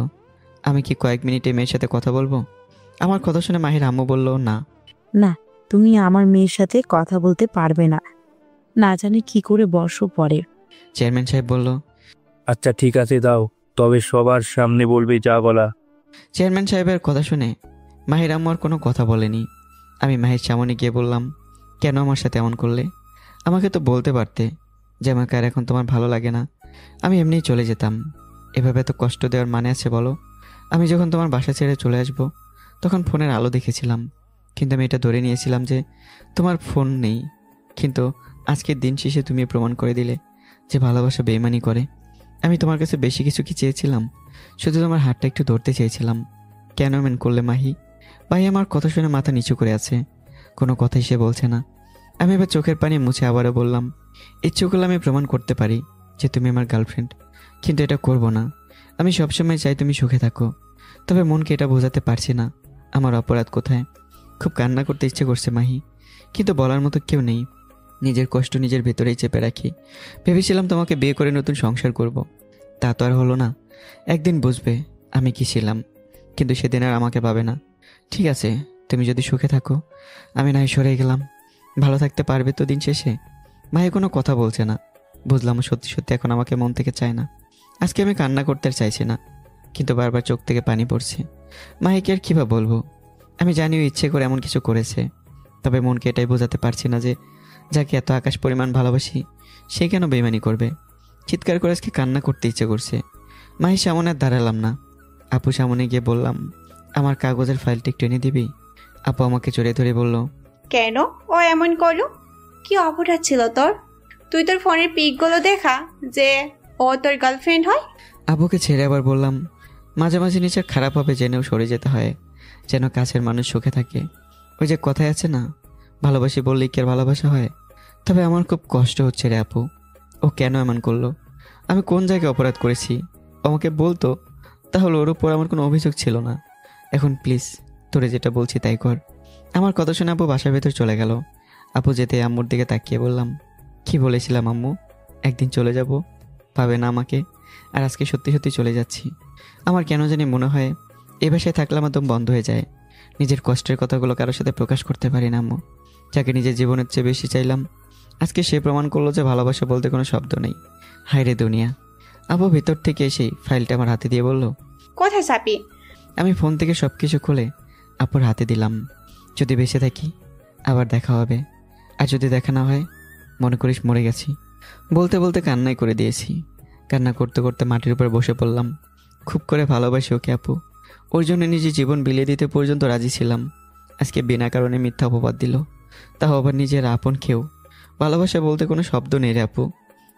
আমি কি কয়েক মিনিটে মেয়ের সাথে কথা বলবো? আমার কথা শুনে মাহির আম্মু বলল, না না, তুমি আমার মেয়ের সাথে কথা বলতে পারবে না, না জানি কি করে বর্ষ পরে। চেয়ারম্যান সাহেব বলল, আচ্ছা ঠিক আছে দাও, তবে সবার সামনে বলবে যা বলা। চেয়ারম্যান সাহেবের কথা শুনে মাহির আম্মু আর কোনো কথা বলেনি। আমি মাহির সামনে গিয়ে বললাম, কেন আমার সাথে এমন করলে? আমাকে তো বলতে পারতে যে আমাকে আর এখন তোমার ভালো লাগে না, আমি এমনিই চলে যেতাম। এভাবে তো কষ্ট দেওয়ার মানে আছে বলো? আমি যখন তোমার বাসা ছেড়ে চলে আসব তখন ফোনের আলো দেখেছিলাম, কিন্তু আমি এটা ধরে নিয়েছিলাম যে তোমার ফোন নেই। কিন্তু আজকের দিন শেষে তুমি প্রমাণ করে দিলে যে ভালোবাসা বেইমানি করে। আমি তোমার কাছে বেশি কিছু কি চেয়েছিলাম? শুধু তোমার হাতটা একটু ধরতে চেয়েছিলাম। কেন এমন করলে মাহি? ভাই আমার কথা শুনে মাথা নিচু করে আছে, কোনো কথাই সে বলছে না। আমি এবার চোখের পানি মুছে আবারও বললাম, ইচ্ছে করলে আমি প্রমাণ করতে পারি যে তুমি আমার গার্লফ্রেন্ড, কিন্তু এটা করব না। আমি সবসময় চাই তুমি সুখে থাকো, তবে মনকে এটা বোঝাতে পারছি না আমার অপরাধ কোথায়। খুব কান্না করতে ইচ্ছে করছে মাহি, কিন্তু বলার মতো কেউ নেই। নিজের কষ্ট নিজের ভেতরেই চেপে রাখি। ভেবেছিলাম তোমাকে বিয়ে করে নতুন সংসার করব, তা তো আর হলো না। একদিন বুঝবে আমি কি ছিলাম, কিন্তু সেদিন আর আমাকে পাবে না। ঠিক আছে, তুমি যদি সুখে থাকো আমি না হয় সরে গেলাম। ভালো থাকতে পারবে তো দিন শেষে? মাহি কোনো কথা বলছে না। বুঝলাম সত্যি সত্যি এখন আমাকে মন থেকে চায় না। আজকে আমি কান্না করতে আর চাইছি না, কিন্তু বারবার চোখ থেকে পানি পড়ছে। মাহিকে আর কী বা বলবো? আমি জানিও ইচ্ছে করে এমন কিছু করেছে, তবে মনকে এটাই বোঝাতে পারছি না যে যাকে এত আকাশ পরিমাণ ভালোবাসি সে কেন বেইমানি করবে। চিৎকার করে আজকে কান্না করতে ইচ্ছে করছে। মাহির সামনে আর দাঁড়ালাম না। আপু সামনে গিয়ে বললাম, আমার কাগজের ফাইলটা একটু এনে দিবি? আপু আমাকে জড়িয়ে ধরে বলল, কেন ও এমন করলো? কি অপরাধ ছিল তোর? তুই তোর ফোনের পিকগুলো দেখা যে ও তোর গার্লফ্রেন্ড হয়। আপুকে ছেড়ে আবার বললাম, মাঝে মাঝে নিচে খারাপ হবে জেনেও সরে যেতে হয়, যেন কাছের মানুষ সুখে থাকে। ওই যে কথায় আছে না, ভালোবাসি বললেই কি আর ভালোবাসা হয়? তবে আমার খুব কষ্ট হচ্ছে রে আপু। ও কেন এমন করলো? আমি কোন জায়গায় অপরাধ করেছি? আমাকে বলতো, তাহলে ওর উপর আমার কোনো অভিযোগ ছিল না। এখন প্লিজ তোরে যেটা বলছি তাই কর। আমার কথা শুনে আপু বাসার ভেতর চলে গেল। আপু যেতে আম্মুর দিকে তাকিয়ে বললাম, কি বলেছিলাম আম্মু? একদিন চলে যাব, পাবে না আমাকে। আর আজকে সত্যি সত্যি চলে যাচ্ছি। আমার কেন জানি মনে হয় এ বাসায় থাকলে আমার দম বন্ধ হয়ে যায়। নিজের কষ্টের কথাগুলো কারোর সাথে প্রকাশ করতে পারি না আম্মু। যাকে নিজের জীবনের চেয়ে বেশি চাইলাম, আজকে সে প্রমাণ করলো যে ভালোবাসা বলতে কোনো শব্দ নেই। হায় রে দুনিয়া। আপু ভিতর থেকে এসেই ফাইলটা আমার হাতে দিয়ে বলল, কোথায় চাপি? আমি ফোন থেকে সব কিছু খুলে আপুর হাতে দিলাম। যদি বেঁচে থাকি আবার দেখা হবে, আর যদি দেখা না হয় মনে করিস মরে গেছি। বলতে বলতে কান্নাই করে দিয়েছি। কান্না করতে করতে মাটির উপর বসে পড়লাম। খুব করে ভালোবাসি ওকে আপু। ওর জন্য নিজের জীবন বিলিয়ে দিতে পর্যন্ত রাজি ছিলাম। আজকে বিনা কারণে মিথ্যা অপবাদ দিল, তাও আবার নিজের আপন কেউ। ভালোবাসা বলতে কোনো শব্দ নেই রে আপু,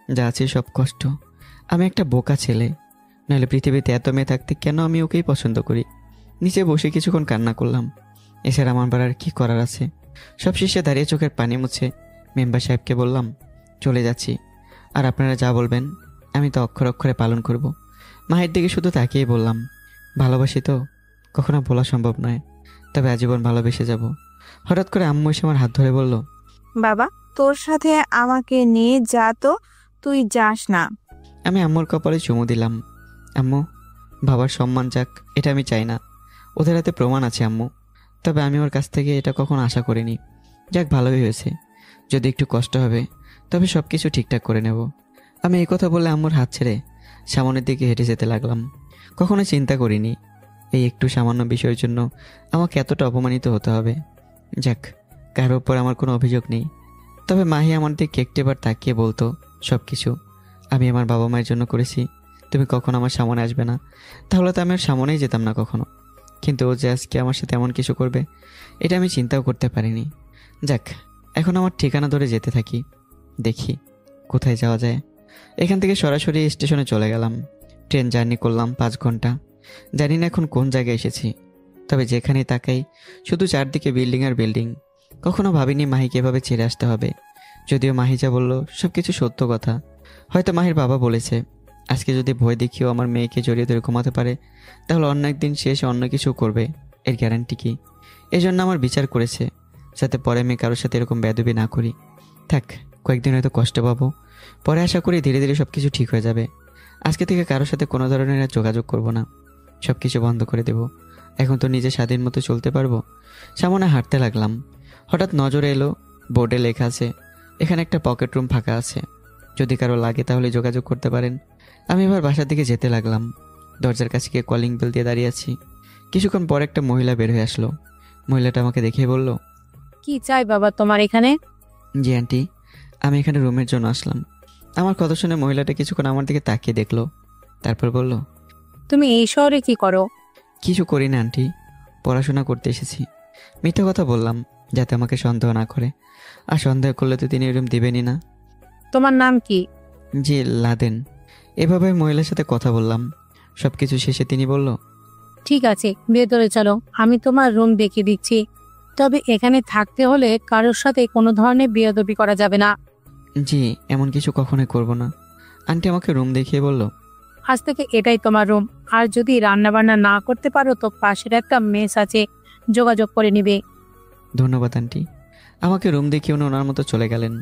যা আছে সব কষ্ট। আমি একটা বোকা ছেলে, নাহলে পৃথিবীতে এত মেয়ে থাকতে কেন আমি ওকেই পছন্দ করি? নিচে বসে কিছুক্ষণ কান্না করলাম। এছাড়া আমার বার আর কী করার আছে? সব শেষে দাঁড়িয়ে চোখের পানি মুছে মেম্বার সাহেবকে বললাম, চলে যাচ্ছি, আর আপনারা যা বলবেন আমি তো অক্ষরে অক্ষরে পালন করব। মায়ের দিকে শুধু তাকিয়ে বললাম, ভালোবাসি তো কখনো বলা সম্ভব নয়, তবে আজীবন ভালোবেসে যাব। হঠাৎ করে আম্মু এসে আমার হাত ধরে বলল, বাবা তোর সাথে আমাকে নিয়ে যা তো, তুই যাস না। আমি আম্মুর কপালে চুমু দিলাম। আম্মু, বাবার সম্মান যাক এটা আমি চাই না। ওদের হাতে প্রমাণ আছে আম্মু, তবে আমি ওর কাছ থেকে এটা কখনো আশা করিনি। যাক ভালোই হয়েছে, যদি একটু কষ্ট হবে তবে সব কিছু ঠিকঠাক করে নেব। আমি এই কথা বলে আম্মুর হাত ছেড়ে সামনের দিকে হেঁটে যেতে লাগলাম। কখনো চিন্তা করিনি এই একটু সামান্য বিষয়ের জন্য আমাকে এতটা অপমানিত হতে হবে। যাক, কারোর ওপর আমার কোনো অভিযোগ নেই। তবে মাহি আমার দিকে একটিবার তাকিয়ে বলতো, সব কিছু আমি আমার বাবা মায়ের জন্য করেছি, তুমি কখনো আমার সামনে আসবে না, তাহলে তো আমি আর সামনেই যেতাম না কখনো। কিন্তু ও যে আজকে আমার সাথে এমন কিছু করবে এটা আমি চিন্তাও করতে পারিনি। যাক, এখন আমার ঠিকানা ধরে যেতে থাকি, দেখি কোথায় যাওয়া যায়। এখান থেকে সরাসরি স্টেশনে চলে গেলাম। ট্রেন জার্নি করলাম 5 ঘন্টা। জানি না এখন কোন জায়গায় এসেছি, তবে যেখানেই তাকাই শুধু চারদিকে বিল্ডিং আর বিল্ডিং। কখনো ভাবিনি মাহিকে এভাবে ছেড়ে আসতে হবে। যদিও মাহি যা বলল সব কিছু সত্য কথা। হয়তো মাহির বাবা বলেছে আজকে যদি ভয় দেখিও আমার মেয়েকে জড়িয়ে ধরে ঘুমাতে পারে, তাহলে অন্য একদিন সে এসে অন্য কিছু করবে, এর গ্যারান্টি কি? এই জন্য আমার বিচার করেছে যাতে পরে আমি কারোর সাথে এরকম বেয়াদবি না করি। থাক, কয়েকদিন হয়তো কষ্ট পাবো, পরে আশা করি ধীরে ধীরে সব কিছু ঠিক হয়ে যাবে। আজকে থেকে কারোর সাথে কোনো ধরনের আর যোগাযোগ করব না, সব কিছু বন্ধ করে দেব। এখন তো নিজে স্বাধীন মতো চলতে পারবো। সামনে হাঁটতে লাগলাম। হঠাৎ নজরে এলো বোর্ডে লেখা আছে এখানে একটা পকেট রুম ফাঁকা আছে, যদি কারো লাগে তাহলে যোগাযোগ করতে পারেন। আমি এবার বাসার দিকে যেতে লাগলাম। দরজার কাছে গিয়ে কলিং বেল দিয়ে দাঁড়িয়ে আছি। কিছুক্ষণ পর একটা মহিলা বের হয়ে আসলো। মহিলাটা আমাকে দেখে বলল, কি চাই বাবা তোমার এখানে? জি আন্টি, আমি এখানে রুমের জন্য আসলাম। আমার কথা শুনে মহিলাটা কিছুক্ষণ আমার দিকে তাকিয়ে দেখলো, তারপর বলল, তুমি এই শহরে কি করো? কিছু করি না আন্টি, পড়াশোনা করতে এসেছি। মিথ্যা কথা বললাম যাতে আমাকে সন্দেহ না করে, আর সন্দেহ করলে তো তিনি রুম দিবেনই না। তোমার নাম কি? জি, লাদেন। এভাবে মহিলার সাথে কথা বললাম। সব কিছু শেষে তিনি বলল, ঠিক আছে, ভেতরে চলো, আমি তোমার রুম দেখিয়ে দিচ্ছি। তবে এখানে থাকতে হলে কারোর সাথে কোনো ধরনের বেয়াদবি করা যাবে না। জি, এমন কিছু কখনোই করব না। আন্টি আমাকে রুম দেখিয়ে বলল, আজ থেকে এটাই তোমার রুম। আর যদি রান্না বান্না না করতে পারো তো পাশের একটা মেস আছে, যোগাযোগ করে নিবে। ধন্যবাদ আন্টি। আমাকে রুম দেখিয়ে উনি ওনার মতো চলে গেলেন।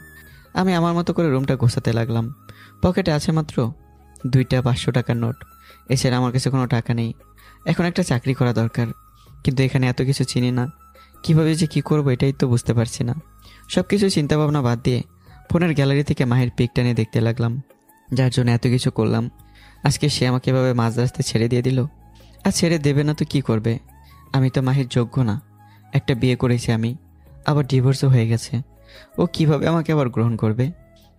আমি আমার মতো করে রুমটা গোছাতে লাগলাম। পকেটে আছে মাত্র 2টা 500 টাকার নোট। এছাড়া আমার কাছে কোনো টাকা নেই। এখন একটা চাকরি করা দরকার, কিন্তু এখানে এত কিছু চিনি না। কীভাবে যে কী করবো এটাই তো বুঝতে পারছি না। সব কিছু চিন্তাভাবনা বাদ দিয়ে ফোনের গ্যালারি থেকে মাহির পিকটা নিয়ে দেখতে লাগলাম, যার জন্য এত কিছু করলাম। আজকে সে আমাকে এভাবে মাঝ রাস্তায় ছেড়ে দিয়ে দিল। আর ছেড়ে দেবে না তো কি করবে? আমি তো মাহির যোগ্য না। একটা বিয়ে করেছি আমি, আবার ডিভোর্সও হয়ে গেছে। ও কিভাবে আমাকে আবার গ্রহণ করবে?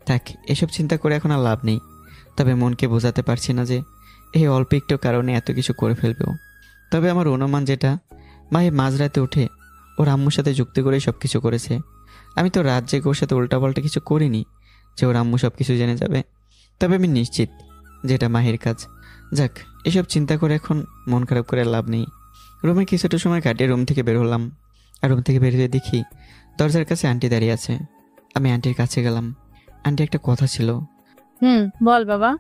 থাক, এসব চিন্তা করে এখন আর লাভ নেই। তবে মনকে বোঝাতে পারছি না যে এই অল্প একটু কারণে এত কিছু করে ফেলবেও। তবে আমার অনুমান যেটা, মাহি মাঝরাতে উঠে ওর আম্মুর সাথে যুক্তি করে সব কিছু করেছে। আমি তো রাত জেগে ওর সাথে উল্টাপাল্টা কিছু করিনি যে ওর আম্মু সব কিছু জেনে যাবে। তবে আমি নিশ্চিত যে এটা মাহির কাজ। যাক, এসব চিন্তা করে এখন মন খারাপ করে লাভ নেই। রুমে কিছুটা সময় কাটিয়ে রুম থেকে বের হলাম। আর রুম থেকে বেরিয়ে দেখি দরজার কাছে আন্টি দাঁড়িয়ে আছে। আমি আন্টির কাছে গেলাম। আন্টি, একটা কথা ছিল। বল বাবা।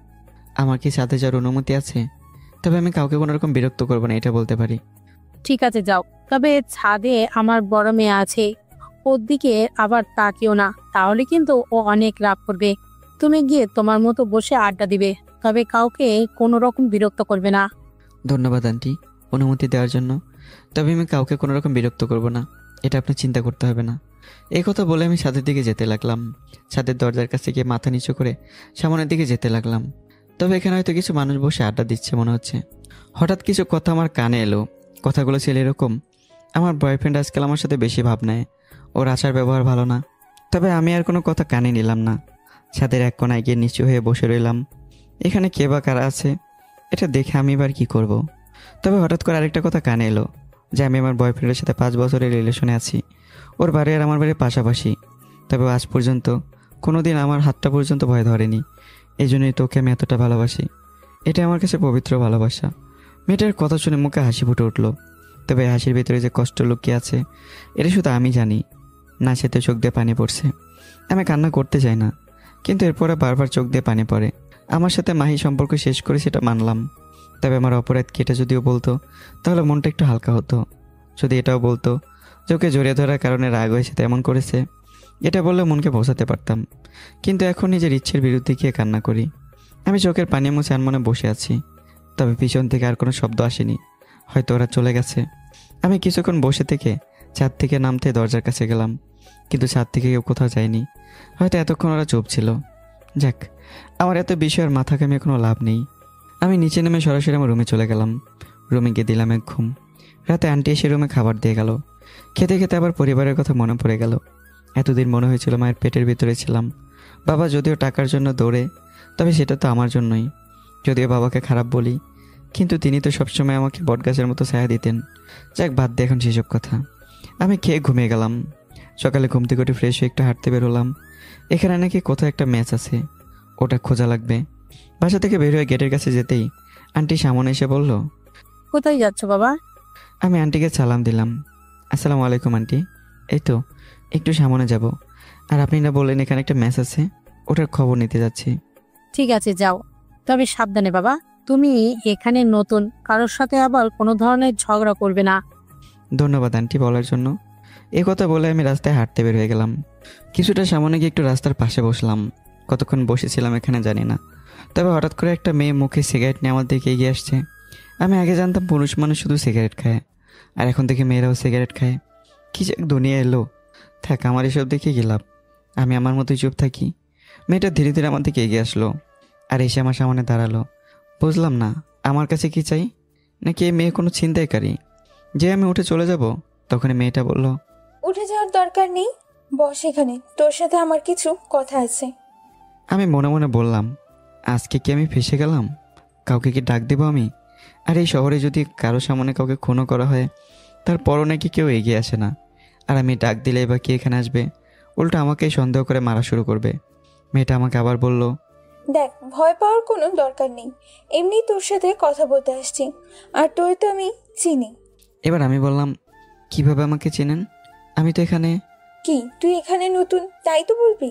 আমার কি সাথে যাওয়ার অনুমতি আছে? তবে আমি কাউকে কোনো রকম বিরক্ত করবো না, এটা বলতে পারি। ঠিক আছে, যাও। তবে ছাদে আমার বড় মেয়ে আছে, ওর দিকে আবার তাকিও না, তাহলে কিন্তু ও অনেক রাগ করবে। তুমি গিয়ে তোমার মতো বসে আড্ডা দিবে, তবে কাউকে কোনো রকম বিরক্ত করবে না। ধন্যবাদ আন্টি অনুমতি দেওয়ার জন্য। তবে আমি কাউকে কোনো রকম বিরক্ত করব না, এটা আপনি চিন্তা করতে হবে না। এই কথা বলে আমি ছাদের দিকে যেতে লাগলাম। ছাদের দরজার কাছে গিয়ে মাথা নিচু করে সামনের দিকে যেতে লাগলাম। তবে এখানে হয়তো কিছু মানুষ বসে আড্ডা দিচ্ছে মনে হচ্ছে। হঠাৎ কিছু কথা আমার কানে এলো। কথাগুলো ছিল এরকম, আমার বয়ফ্রেন্ড আজকাল আমার সাথে বেশি ভাব নেয়, ওর আচার ব্যবহার ভালো না। তবে আমি আর কোনো কথা কানে নিলাম না। ছাদের এক কোনায় গিয়ে নিচু হয়ে বসে রইলাম। এখানে কে বা কারা আছে এটা দেখে আমি এবার কি করব। তবে হঠাৎ করে আরেকটা কথা কানে এলো যে আমি আমার বয়ফ্রেন্ডের সাথে 5 বছরের রিলেশনে আছি। ওর বাড়ি আর আমার বাড়ির পাশাপাশি। তবে আজ পর্যন্ত কোনো দিন আমার হাতটা পর্যন্ত ভয় ধরেনি। এই জন্যই তোকে আমি এতটা ভালোবাসি। এটা আমার কাছে পবিত্র ভালোবাসা। মেয়েটার কথা শুনে মুখে হাসি ফুটে উঠল। তবে হাসির ভিতরে যে কষ্ট লুকিয়ে আছে এটা শুধু আমি জানি। না, সে তো চোখ দিয়ে পানি পড়ছে। আমি কান্না করতে চাই না, কিন্তু এরপরে বারবার চোখ দিয়ে পানি পড়ে। আমার সাথে মাহি সম্পর্ক শেষ করে সেটা মানলাম। তবে আমার অপরাধ কি এটা যদিও বলতো তাহলে মনটা একটু হালকা হতো। যদি এটাও বলতো যে ওকে জড়িয়ে ধরার কারণে রাগ হয়েছে তেমন করেছে, এটা বললে মনকে বোঝাতে পারতাম। কিন্তু এখন নিজের ইচ্ছের বিরুদ্ধে গিয়ে কান্না করি। আমি চোখের পানি মুছে আনমনে বসে আছি। তবে পিছন থেকে আর কোনো শব্দ আসেনি, হয়তো ওরা চলে গেছে। আমি কিছুক্ষণ বসে থেকে ছাদ থেকে নামতে দরজার কাছে গেলাম, কিন্তু ছাদ থেকে কেউ কোথাও যায়নি। হয়তো এতক্ষণ ওরা চুপ ছিল। যাক, আমার এত বিষয়ের মাথা ঘামিয়ে কোনো লাভ নেই। আমি নিচে নেমে সরাসরি আমার রুমে চলে গেলাম। রুমে গিয়ে দিলাম এক ঘুম। রাতে আন্টি এসে রুমে খাবার দিয়ে গেল। খেতে খেতে আবার পরিবারের কথা মনে পড়ে গেল। এতদিন মনে হয়েছিল মায়ের পেটের ভিতরে ছিলাম। বাবা যদিও টাকার জন্য দৌড়ে, তবে সেটা তো আমার জন্যই। যদিও বাবাকে খারাপ বলি, কিন্তু তিনি তো সবসময় আমাকে বটগাছের মতো ছায়া দিতেন। যাক, বাদ দিয়ে এখন সেসব কথা। আমি খেয়ে ঘুমিয়ে গেলাম। সকালে ঘুম থেকে উঠে ফ্রেশ হয়ে একটু হাঁটতে বেরোলাম। এখানে নাকি কোথাও একটা ম্যাচ আছে, ওটা খোঁজা লাগবে। বাসা থেকে বের হয়ে গেটের কাছে যেতেই আন্টি সামনে এসে বলল, কোথায় যাচ্ছ বাবা? আমি আন্টিকে সালাম দিলাম। আসসালামু আলাইকুম আন্টি। এই তো একটু সামনে যাব। আর আপনি না বললেন এখানে একটা ম্যাচ আছে, ওটার খবর নিতে যাচ্ছি। ঠিক আছে, যাও। তবে সাবধানে বাবা, তুমি এখানে নতুন, কারোর সাথে আবার কোনো ধরনের ঝগড়া করবে না। ধন্যবাদ আন্টি বলার জন্য। এই কথা বলে আমি রাস্তায় হাঁটতে বের হয়ে গেলাম। কিছুটা সামনে গিয়ে একটু রাস্তার পাশে বসলাম। কতক্ষণ বসেছিলাম এখানে জানি না। তবে হঠাৎ করে একটা মেয়ে মুখে সিগারেট নিয়ে আমার দিকে এগিয়ে আসছে। আমি আগে জানতাম পুরুষ মানুষ শুধু সিগারেট খায়, আর এখন থেকে মেয়েরাও সিগারেট খায়। কি যে দুনিয়া এলো। থাক, আমার এসব দেখে কি লাভ, আমি আমার মতোই চুপ থাকি। মেয়েটা ধীরে ধীরে আমার দিকে এগিয়ে আসলো আর এসে আমার সামনে দাঁড়ালো। বুঝলাম না আমার কাছে কি চাই, নাকি এই মেয়ে কোনো ছিনতাইকারী। যে আমি উঠে চলে যাব, তখন মেয়েটা বলল, উঠে যাওয়ার দরকার নেই, বস এখানে, তোর সাথে আমার কিছু কথা আছে। আমি মনে মনে বললাম, আজকে কি আমি ফেসে গেলাম? কাউকে কি ডাক দেবো আমি? আর এই শহরে যদি কারো সামনে কাউকে খুনও করা হয়, তারপরও নাকি কেউ এগিয়ে আসে না। আর আমি ডাক দিলে বা কি এখানে আসবে? উল্টো আমাকেই সন্দেহ করে মারা শুরু করবে। মেয়েটা আমাকে আবার বলল, দেখ, ভয় পাওয়ার কোনো দরকার নেই, এমনি তোর সাথে কথা বলতে আসছি, আর তোর তো আমি চিনি। এবার আমি বললাম, কিভাবে আমাকে চেনেন? আমি তো এখানে। কি তুই এখানে নতুন তাই তো বলবি?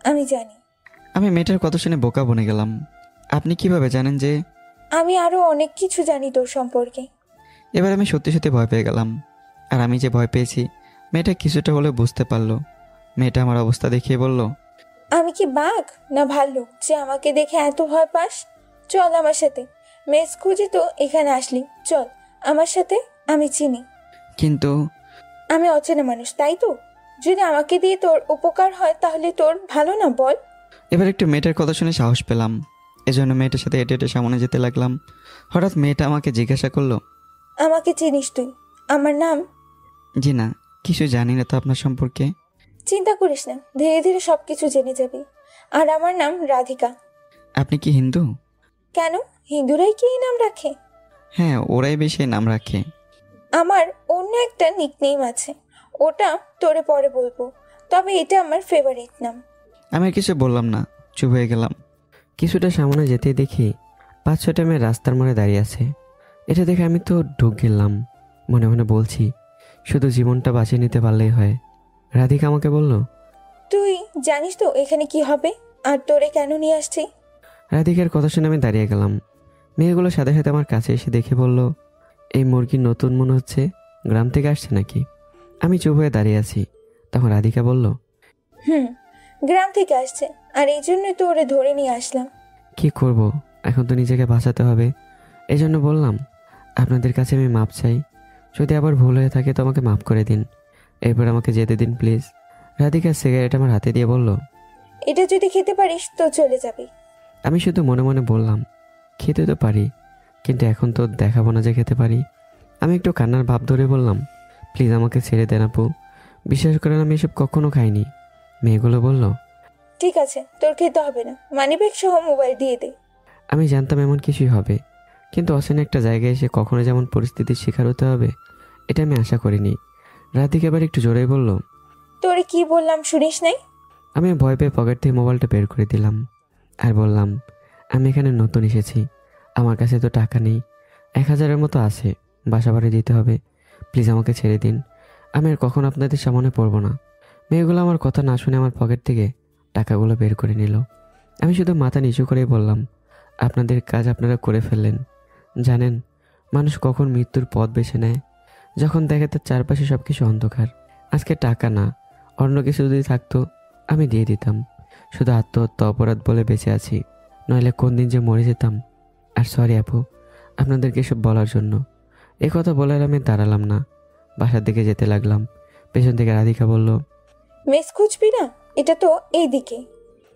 আমি জানি। আমি মেয়েটার কথা শুনে বোকা বনে গেলাম। আপনি কিভাবে জানেন যে? আমি আরো অনেক কিছু জানি তোর সম্পর্কে। এবার আমি সত্যি সত্যি ভয় পেয়ে গেলাম। আর আমি যে ভয় পেয়েছি মেয়েটা কিছুটা হলে বুঝতে পারলো। মেয়েটা আমার অবস্থা দেখিয়ে বলল, আমি কি বাঘ না ভাল্লুক যে আমাকে দেখে এত ভয় পাস? চল আমার সাথে, মেস খুঁজে তো এখানে আসলি, চল আমার সাথে, আমি চিনি। কিন্তু আমি অচেনা মানুষ তাই তো, যদি আমাকে দিয়ে তোর উপকার হয় তাহলে তোর ভালো না বল? এবার একটু মেয়েটার কথা শুনে সাহস পেলাম, এজন্য মেয়েটার সাথে হেঁটে হেঁটে সামনে যেতে লাগলাম। হঠাৎ মেয়েটা আমাকে জিজ্ঞাসা করলো, আমাকে চিনিস তুই? আমার নাম? জি না, কিছু জানি না তো আপনার সম্পর্কে। চিন্তা করিস না, ধীরে ধীরে সবকিছু জেনে যাবি। আর আমার নাম রাধিকা। আপনি কি হিন্দু? কেন, হিন্দুরাই কি এই নাম রাখে? হ্যাঁ, ওরাই বেশি নাম রাখে। আমার অন্য একটা নিকনেম আছে, ওটা তোরে পরে বলবো, তবে এটা আমার ফেভারিট নাম। আমি আর কিছু বললাম না, চুপ হয়ে গেলাম। কিছুটা সামনে যেতেই দেখি 5-6টা মেয়ে রাস্তার মোড়ে দাঁড়িয়ে আছে। এটা দেখে আমি তো ঢুক গেলাম। মনে মনে বলছি, শুধু জীবনটা বাঁচিয়ে নিতে পারলেই হয়। রাধিকা আমাকে বলল, তুই জানিস তো এখানে কি হবে আর তোরে কেন নিয়ে আসছি? রাধিকার কথা শুনে আমি দাঁড়িয়ে গেলাম। মেয়েগুলো সাথে সাথে আমার কাছে এসে দেখে বলল, এই মুরগি নতুন মনে হচ্ছে, গ্রাম থেকে আসছে নাকি? আমি চুপ হয়ে দাঁড়িয়ে আছি। তখন রাধিকা বলল, গ্রাম থেকে আসছে, আর এই জন্যই তো ওরে ধরে নিয়ে আসলাম। কি করব, এখন তো নিজেকে বাঁচাতে হবে। এই জন্য বললাম, আপনাদের কাছে আমি মাপ চাই। যদি আবার ভুল হয়ে থাকে তো আমাকে মাফ করে দিন, এরপর আমাকে যেতে দিন প্লিজ। রাধিকা সিগারেট আমার হাতে দিয়ে বলল, এটা যদি খেতে পারিস তো চলে যাবি। আমি শুধু মনে মনে বললাম, খেতে তো পারি, কিন্তু এখন তো দেখাবো না যে খেতে পারি। আমি একটু কান্নার ভাব ধরে বললাম, প্লিজ আমাকে ছেড়ে দেন আপু, বিশ্বাস করেন আমি এসব কখনো খাইনি। মেয়েগুলো বলল, ঠিক আছে, তোর খেতে হবে না, মানিব্যাগ সহ মোবাইল দিয়ে দে। আমি জানতাম এমন কিছুই হবে, কিন্তু অচেনা একটা জায়গায় এসে কখনো যেমন পরিস্থিতির শিকার হতে হবে এটা আমি আশা করিনি। রাধিকা এবার একটু জোরেই বলল, তোরে কি বললাম শুনিস নাই? আমি ভয় পেয়ে পকেট থেকে মোবাইলটা বের করে দিলাম আর বললাম, আমি এখানে নতুন এসেছি, আমার কাছে তো টাকা নেই, 1000-এর মতো আছে, বাসা ভাড়া দিতে হবে, প্লিজ আমাকে ছেড়ে দিন, আমি আর কখনো আপনাদের সামনে পড়বো না। মেয়েগুলো আমার কথা না শুনে আমার পকেট থেকে টাকাগুলো বের করে নিল। আমি শুধু মাথা নিচু করেই বললাম, আপনাদের কাজ আপনারা করে ফেললেন। জানেন, মানুষ কখন মৃত্যুর পথ বেছে নেয়, যখন দেখে তার চারপাশে সব কিছু অন্ধকার। আজকে টাকা না, অন্য কিছু যদি থাকতো আমি দিয়ে দিতাম, শুধু আত্মহত্যা অপরাধ বলে বেঁচে আছি, নইলে কোন দিন যে মরে যেতাম। আর সরি আপু, আপনাদেরকে এসব বলার জন্য। এ কথা বলার আমি দাঁড়ালাম না, বাসার দিকে যেতে লাগলাম। পেছন থেকে রাধিকা বলল, মেস খুঁজবি না, এটা তো এইদিকে।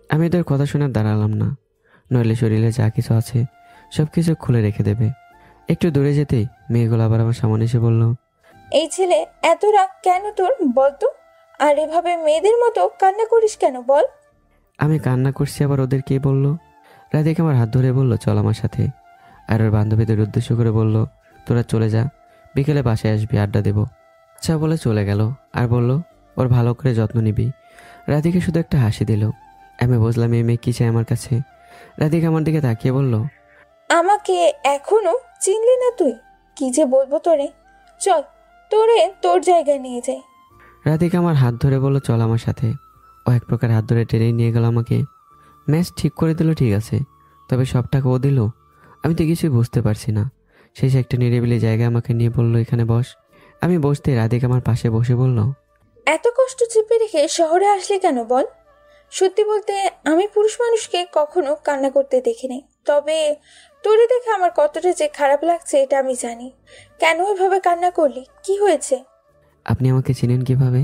আমি এদের কথা শুনে দাঁড়ালাম না, নইলে শরীরে যা কিছু আছে সব কিছু খুলে রেখে দেবে। একটু দূরে যেতেই মেয়েগুলো আবার আমার সামনে এসে বলল, এই ছেলে এত রাগ কেন তোর বলতো? আর এভাবে মেয়েদের মতো কান্না করিস কেন বল? আমি কান্না করছি আবার ওদের কে বলল? রাধিকা আমার হাত ধরে বলল, চল আমার সাথে। আর ওর বান্ধবীদের উদ্দেশ্য করে বলল, তোরা চলে যা, বিকেলে বাসায় আসবি, আড্ডা দেবো। আচ্ছা বলে চলে গেল আর বলল, ওর ভালো করে যত্ন নিবি। রাধিকা শুধু একটা হাসি দিল। আমি বুঝলাম এই মেয়ে কি চায় আমার কাছে। রাধিকা আমার দিকে তাকিয়ে বলল, আমাকে এখনো চিনলি না তুই? কি যে বলবো তোরে, চল তোরে তোর জায়গায় নিয়ে যাই। রাধিকা আমার হাত ধরে বলল, চল আমার সাথে। ও এক প্রকার হাত ধরে টেনে নিয়ে গেল আমাকে। ম্যাচ ঠিক করে দিল, ঠিক আছে, তবে সব টাকা ও দিল? আমি তো কিছুই বুঝতে পারছি না। শেষে একটা নিরিবিলি জায়গায় আমাকে নিয়ে বলল, এখানে বস। আমি বসতেই রাধিকা আমার পাশে বসে বলল, এত কষ্ট চেপে রেখে শহরে আসলে কেন বল? সত্যি বলতে আমি পুরুষ মানুষকে কখনো কান্না করতে দেখিনি, তবে তোরে দেখে আমার কতটা যে খারাপ লাগছে এটা আমি জানি। কেন এভাবে কান্না করলি, কি হয়েছে? আপনি আমাকে চিনেন কিভাবে?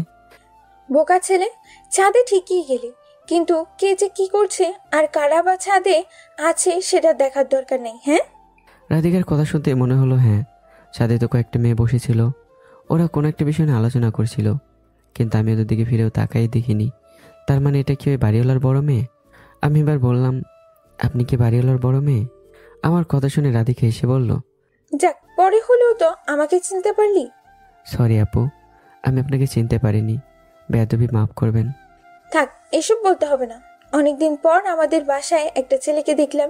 বোকা ছেলে, ছাদে ঠিকই গেলি, কিন্তু কে যে কি করছে আর কারা বা ছাদে আছে সেটা দেখার দরকার নেই। হ্যাঁ, রাধিকার কথা শুনতে মনে হলো, হ্যাঁ, ছাদে তো কয়েকটা মেয়ে বসেছিল, ওরা কোনো একটা বিষয় নিয়ে আলোচনা করছিল। কিন্তু আমি ওদের দিকে ফিরেও তাকাই দেখিনি। তার মানে এটা কি ওই বাড়িওয়ালার বড় মেয়ে? আমি এবার বললাম, আপনি কি বাড়িওয়ালার বড় মেয়ে? আমার কথা শুনে রাধিকা এসে বলল, যাক, পরে হলেও তো আমাকে চিনতে পারলি। সরি আপু, আমি আপনাকে চিনতে পারিনি, বেয়াদবি মাফ করবেন। থাক, এসব বলতে হবে না। অনেকদিন পর আমাদের বাসায় একটা ছেলেকে দেখলাম,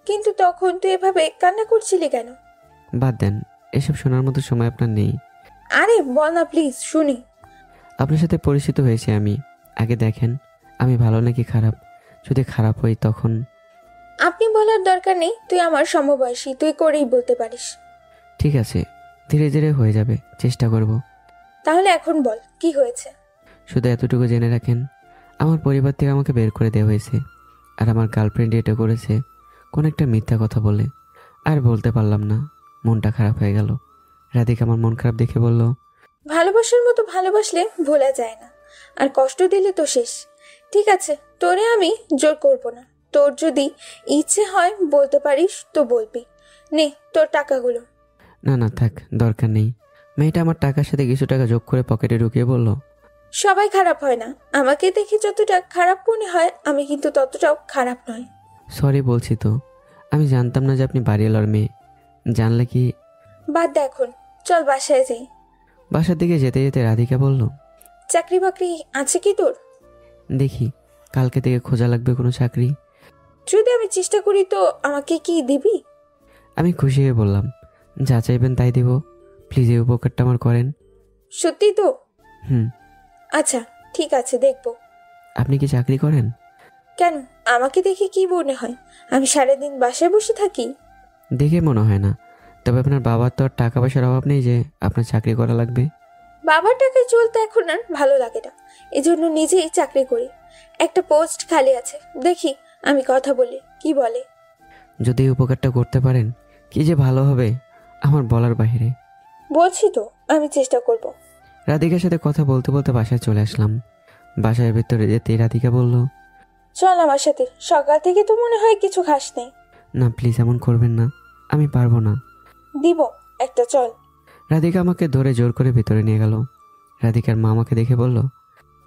কিন্তু তখন তুই এভাবে কান্না করছিলি কেন? বাদ দেন, এসব শোনার মতো সময় আপনার নেই। আরে বল না প্লিজ, শুনি। আপনার সাথে পরিচিত হয়েছি আমি, আগে দেখেন আমি ভালো নাকি খারাপ। যদি খারাপ হই তখন। আপনি বলার দরকার নেই, তুই আমার সমবয়সী, তুই করেই বলতে পারিস। ঠিক আছে, ধীরে ধীরে হয়ে যাবে, চেষ্টা করব। তাহলে এখন বল, কি হয়েছে? শুধু এতটুকু জেনে রাখেন, আমার পরিবার থেকে আমাকে বের করে দেওয়া হয়েছে, আর আমার গার্লফ্রেন্ড এটা করেছে কোন একটা মিথ্যা কথা বলে। আর বলতে পারলাম না, মনটা খারাপ হয়ে গেল। রাধিকা আমার মন খারাপ দেখে বলল, ভালোবাসার মতো ভালোবাসলে ভোলা যায় না, আর কষ্ট দিলে তো শেষ। ঠিক আছে, তোরে আমি জোর করব না। তোর যদি ইচ্ছে হয় বলতে পারিস তো বলবি। নে তোর টাকাগুলো। না না থাক, দরকার নেই। মেয়েটা আমার টাকার সাথে কিছু টাকা যোগ করে পকেটে ঢুকিয়ে বলল, সবাই খারাপ হয় না, আমাকে দেখে যতটা খারাপ মনে হয় আমি কিন্তু ততটাও খারাপ নয়। সরি বলছি তো, আমি জানতাম না যে আপনি বাড়িওয়ালার মেয়ে। জানলে কি। বাদ দে এখন, চল বাসায় যাই। বাসার দিকে যেতে যেতে রাধিকা বলল, চাকরি বাকরি আছে কি তোর? দেখি, কালকে থেকে খোঁজা লাগবে কোনো চাকরি। যদি আমি চেষ্টা করি তো আমাকে কি দিবি? আমি খুশি হয়ে বললাম, যা চাইবেন তাই দেব, প্লিজ এই উপকারটা আমার করেন। সত্যি তো? হুম। আচ্ছা ঠিক আছে, দেখবো। আপনি কি চাকরি করেন? কেন, আমাকে দেখে কি মনে হয় আমি সারাদিন বাসায় বসে থাকি? দেখে মনে হয় না, তবে আপনার বাবার তো আর টাকা পয়সার অভাব নেই যে আপনার চাকরি করা লাগবে। বাবার টাকায় চলতে এখন আর ভালো লাগে না, এজন্য নিজেই চাকরি করি। একটা পোস্ট খালি আছে, দেখি আমি কথা বলি, কি বলে। যদি এই উপকারটা করতে পারেন কি যে ভালো হবে, আমার বলার বাইরে। বলছি তো, আমি চেষ্টা করব। রাধিকার সাথে কথা বলতে বলতে বাসায় চলে আসলাম। বাসার ভেতরে যেতে রাধিকা বলল, চল আমার সাথে, সকাল থেকে তো মনে হয় কিছু খাস নেই। না প্লিজ এমন করবেন না, আমি পারবো না। দিব একটা, চল। রাধিকা আমাকে ধরে জোর করে ভেতরে নিয়ে গেল। রাধিকার মা আমাকে দেখে বলল,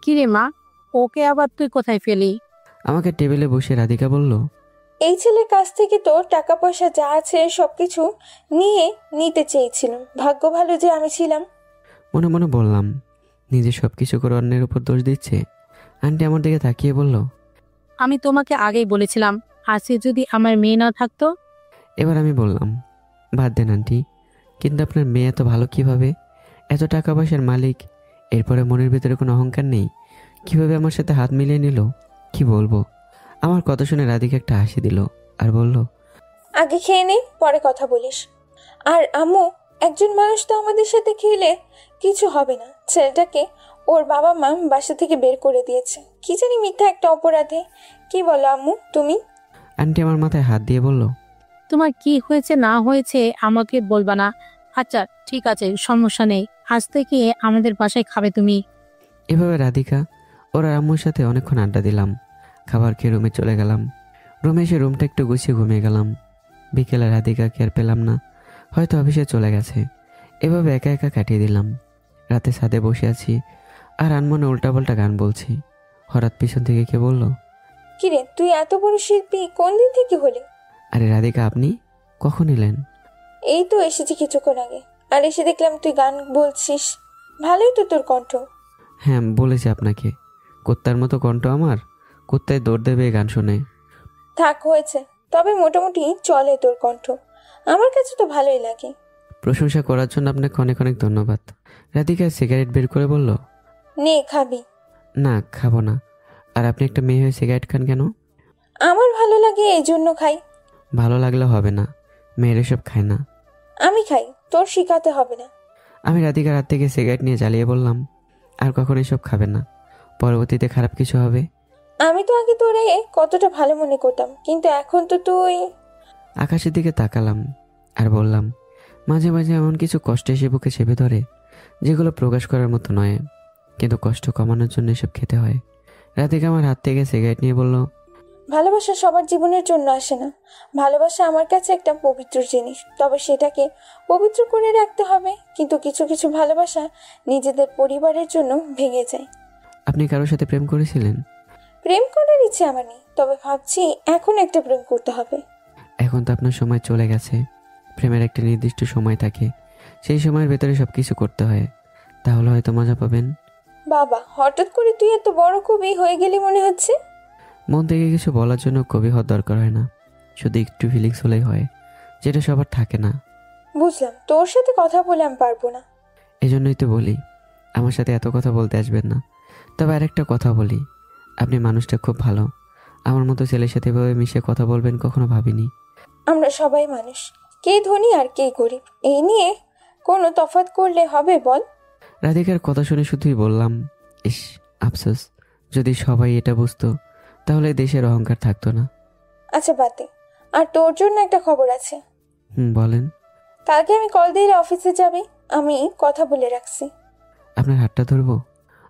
কি রে মা, ওকে আবার তুই কোথায় ফেলি? আমাকে টেবিলে বসে রাধিকা বলল, এই ছেলের কাছ থেকে তো টাকা পয়সা যা আছে সবকিছু নিতে চেয়েছিলাম, ভাগ্য ভালো যে আমি ছিলাম। মনে মনে বললাম, নিজে সবকিছু করে অন্যের উপর দোষ দিচ্ছে। আন্টি আমার দিকে তাকিয়ে বলল, আমি তোমাকে আগেই বলেছিলাম, আজকে যদি আমার মেয়ে না থাকতো। এবার আমি বললাম, বাদ দেন আন্টি, কিন্তু আপনার মেয়ে এত ভালো কিভাবে, এত টাকা পয়সার মালিক, এরপরে মনের ভিতরে কোনো অহংকার নেই, কিভাবে আমার সাথে হাত মিলিয়ে নিল, কি বলবো। আমার কথা শুনে রাধিকা একটা হাসি দিল আর বলল, আগে খেয়ে নে, পরে কথা বলিস। আর আম্মু, একজন মানুষ তো আমাদের সাথে খেলে কিছু হবে না, ছেলেটাকে ওর বাবা মা বাসা থেকে বের করে দিয়েছে, কি জানি মিথ্যা একটা অপরাধে। কি বলো আম্মু তুমি? আন্টি আমার মাথায় হাত দিয়ে বলল, তোমার কি হয়েছে না হয়েছে আমাকে বলবা না। আচ্ছা ঠিক আছে, সমস্যা নেই, আজ থেকে আমাদের বাসায় খাবে তুমি। এভাবে রাধিকা ওর আম্মুর সাথে অনেকক্ষণ আড্ডা দিলাম। খাবার খেয়ে রুমে চলে গেলাম। রুমে এসে রুমটা একটু গুছিয়ে ঘুমিয়ে গেলাম। বিকেলে রাধিকাকে আর পেলাম না, হয়তো অফিসে চলে গেছে। এভাবে একা একা কাটিয়ে দিলাম। রাতে ছাদে বসে আছি আর আনমনে উল্টাপাল্টা গান বলছি। হঠাৎ পিছন থেকে কে বলল, কিরে তুই এত বড় শিল্পী কোন দিন থেকে হলি? আরে রাধিকা, আপনি কখন এলেন? এই তো এসেছি কিছুক্ষণ আগে, আর এসে দেখলাম তুই গান বলছিস। ভালোই তো তোর কণ্ঠ। হ্যাঁ বলেছি আপনাকে, কুত্তার মতো কণ্ঠ আমার, কুত্তায় দৌড় দেবে গান শুনে। থাক হয়েছে, তবে মোটামুটি চলে তোর কণ্ঠ, আমার কাছে তো ভালোই লাগে। প্রশংসা করার জন্য আপনাকে অনেক অনেক ধন্যবাদ। রাধিকা সিগারেট বের করে বলল, নে খাবি? না খাবো না। আর আপনি একটা মেয়ে হয়ে সিগারেট খান কেন? আমার ভালো লাগে এই জন্য খাই। ভালো লাগলে হবে না, মেয়েরা সব খায় না। আমি খাই, তোর শিখাতে হবে না। আমি রাধিকার হাত থেকে সিগারেট নিয়ে জ্বালিয়ে বললাম, আর কখনো এসব খাবে না, পরবর্তীতে খারাপ কিছু হবে। আমি তো আগে তোরে কতটা ভালো মনে করতাম, কিন্তু এখন তো তুই। আকাশের দিকে তাকালাম আর বললাম, মাঝে মাঝে এমন কিছু কষ্ট এসে বুকে চেপে ধরে যেগুলো প্রকাশ করার মতো নয়, কিন্তু কষ্ট কমানোর জন্য এসব খেতে হয়। রাধিকা আমার হাত থেকে সিগারেট নিয়ে বলল, ভালোবাসা সবার জীবনের জন্য আসে না। ভালোবাসা আমার কাছে একটা পবিত্র জিনিস, তবে সেটাকে পবিত্র করে রাখতে হবে। কিন্তু কিছু কিছু ভালোবাসা নিজেদের পরিবারের জন্য ভেঙে যায়। আপনি কারোর সাথে প্রেম করেছিলেন? প্রেম করার ইচ্ছে আমার নেই, তবে ভাবছি এখন একটা প্রেম করতে হবে। এখন তো আপনার সময় চলে গেছে। প্রেমের একটা নির্দিষ্ট সময় থাকে, সেই সময়ের ভেতরে সব কিছু করতে হয়, তাহলে হয়তো মজা পাবেন। বাবা, হঠাৎ করে তুই এত বড় কবি হয়ে গেলি মনে হচ্ছে। মন থেকে কিছু বলার জন্য কবি হওয়ার দরকার হয় না, শুধু একটু ফিলিংস হলেই হয়, যেটা সবার থাকে না। বুঝলাম, তোর সাথে কথা বলে আমি পারবো না। এজন্যই তো বলি আমার সাথে এত কথা বলতে আসবেন না। তবে আরেকটা কথা বলি, আপনি মানুষটা খুব ভালো। আমার মতো ছেলের সাথে এভাবে মিশে কথা বলবেন কখনো ভাবিনি। আমরা সবাই মানুষ, কে ধনী আর কে গরিব, এই নিয়ে কোনো তফাৎ করলে হবে বল? রাধিকার কথা শুনে শুধুই বললাম, ইস, আফসোস, যদি সবাই এটা বুঝতো তাহলে দেশের অহংকার থাকতো না। আচ্ছা বাদ দে, আর তোর জন্য একটা খবর আছে। বলেন। কালকে আমি কল দিলে অফিসে যাবি, আমি কথা বলে রাখছি। আপনার হাতটা ধরবো?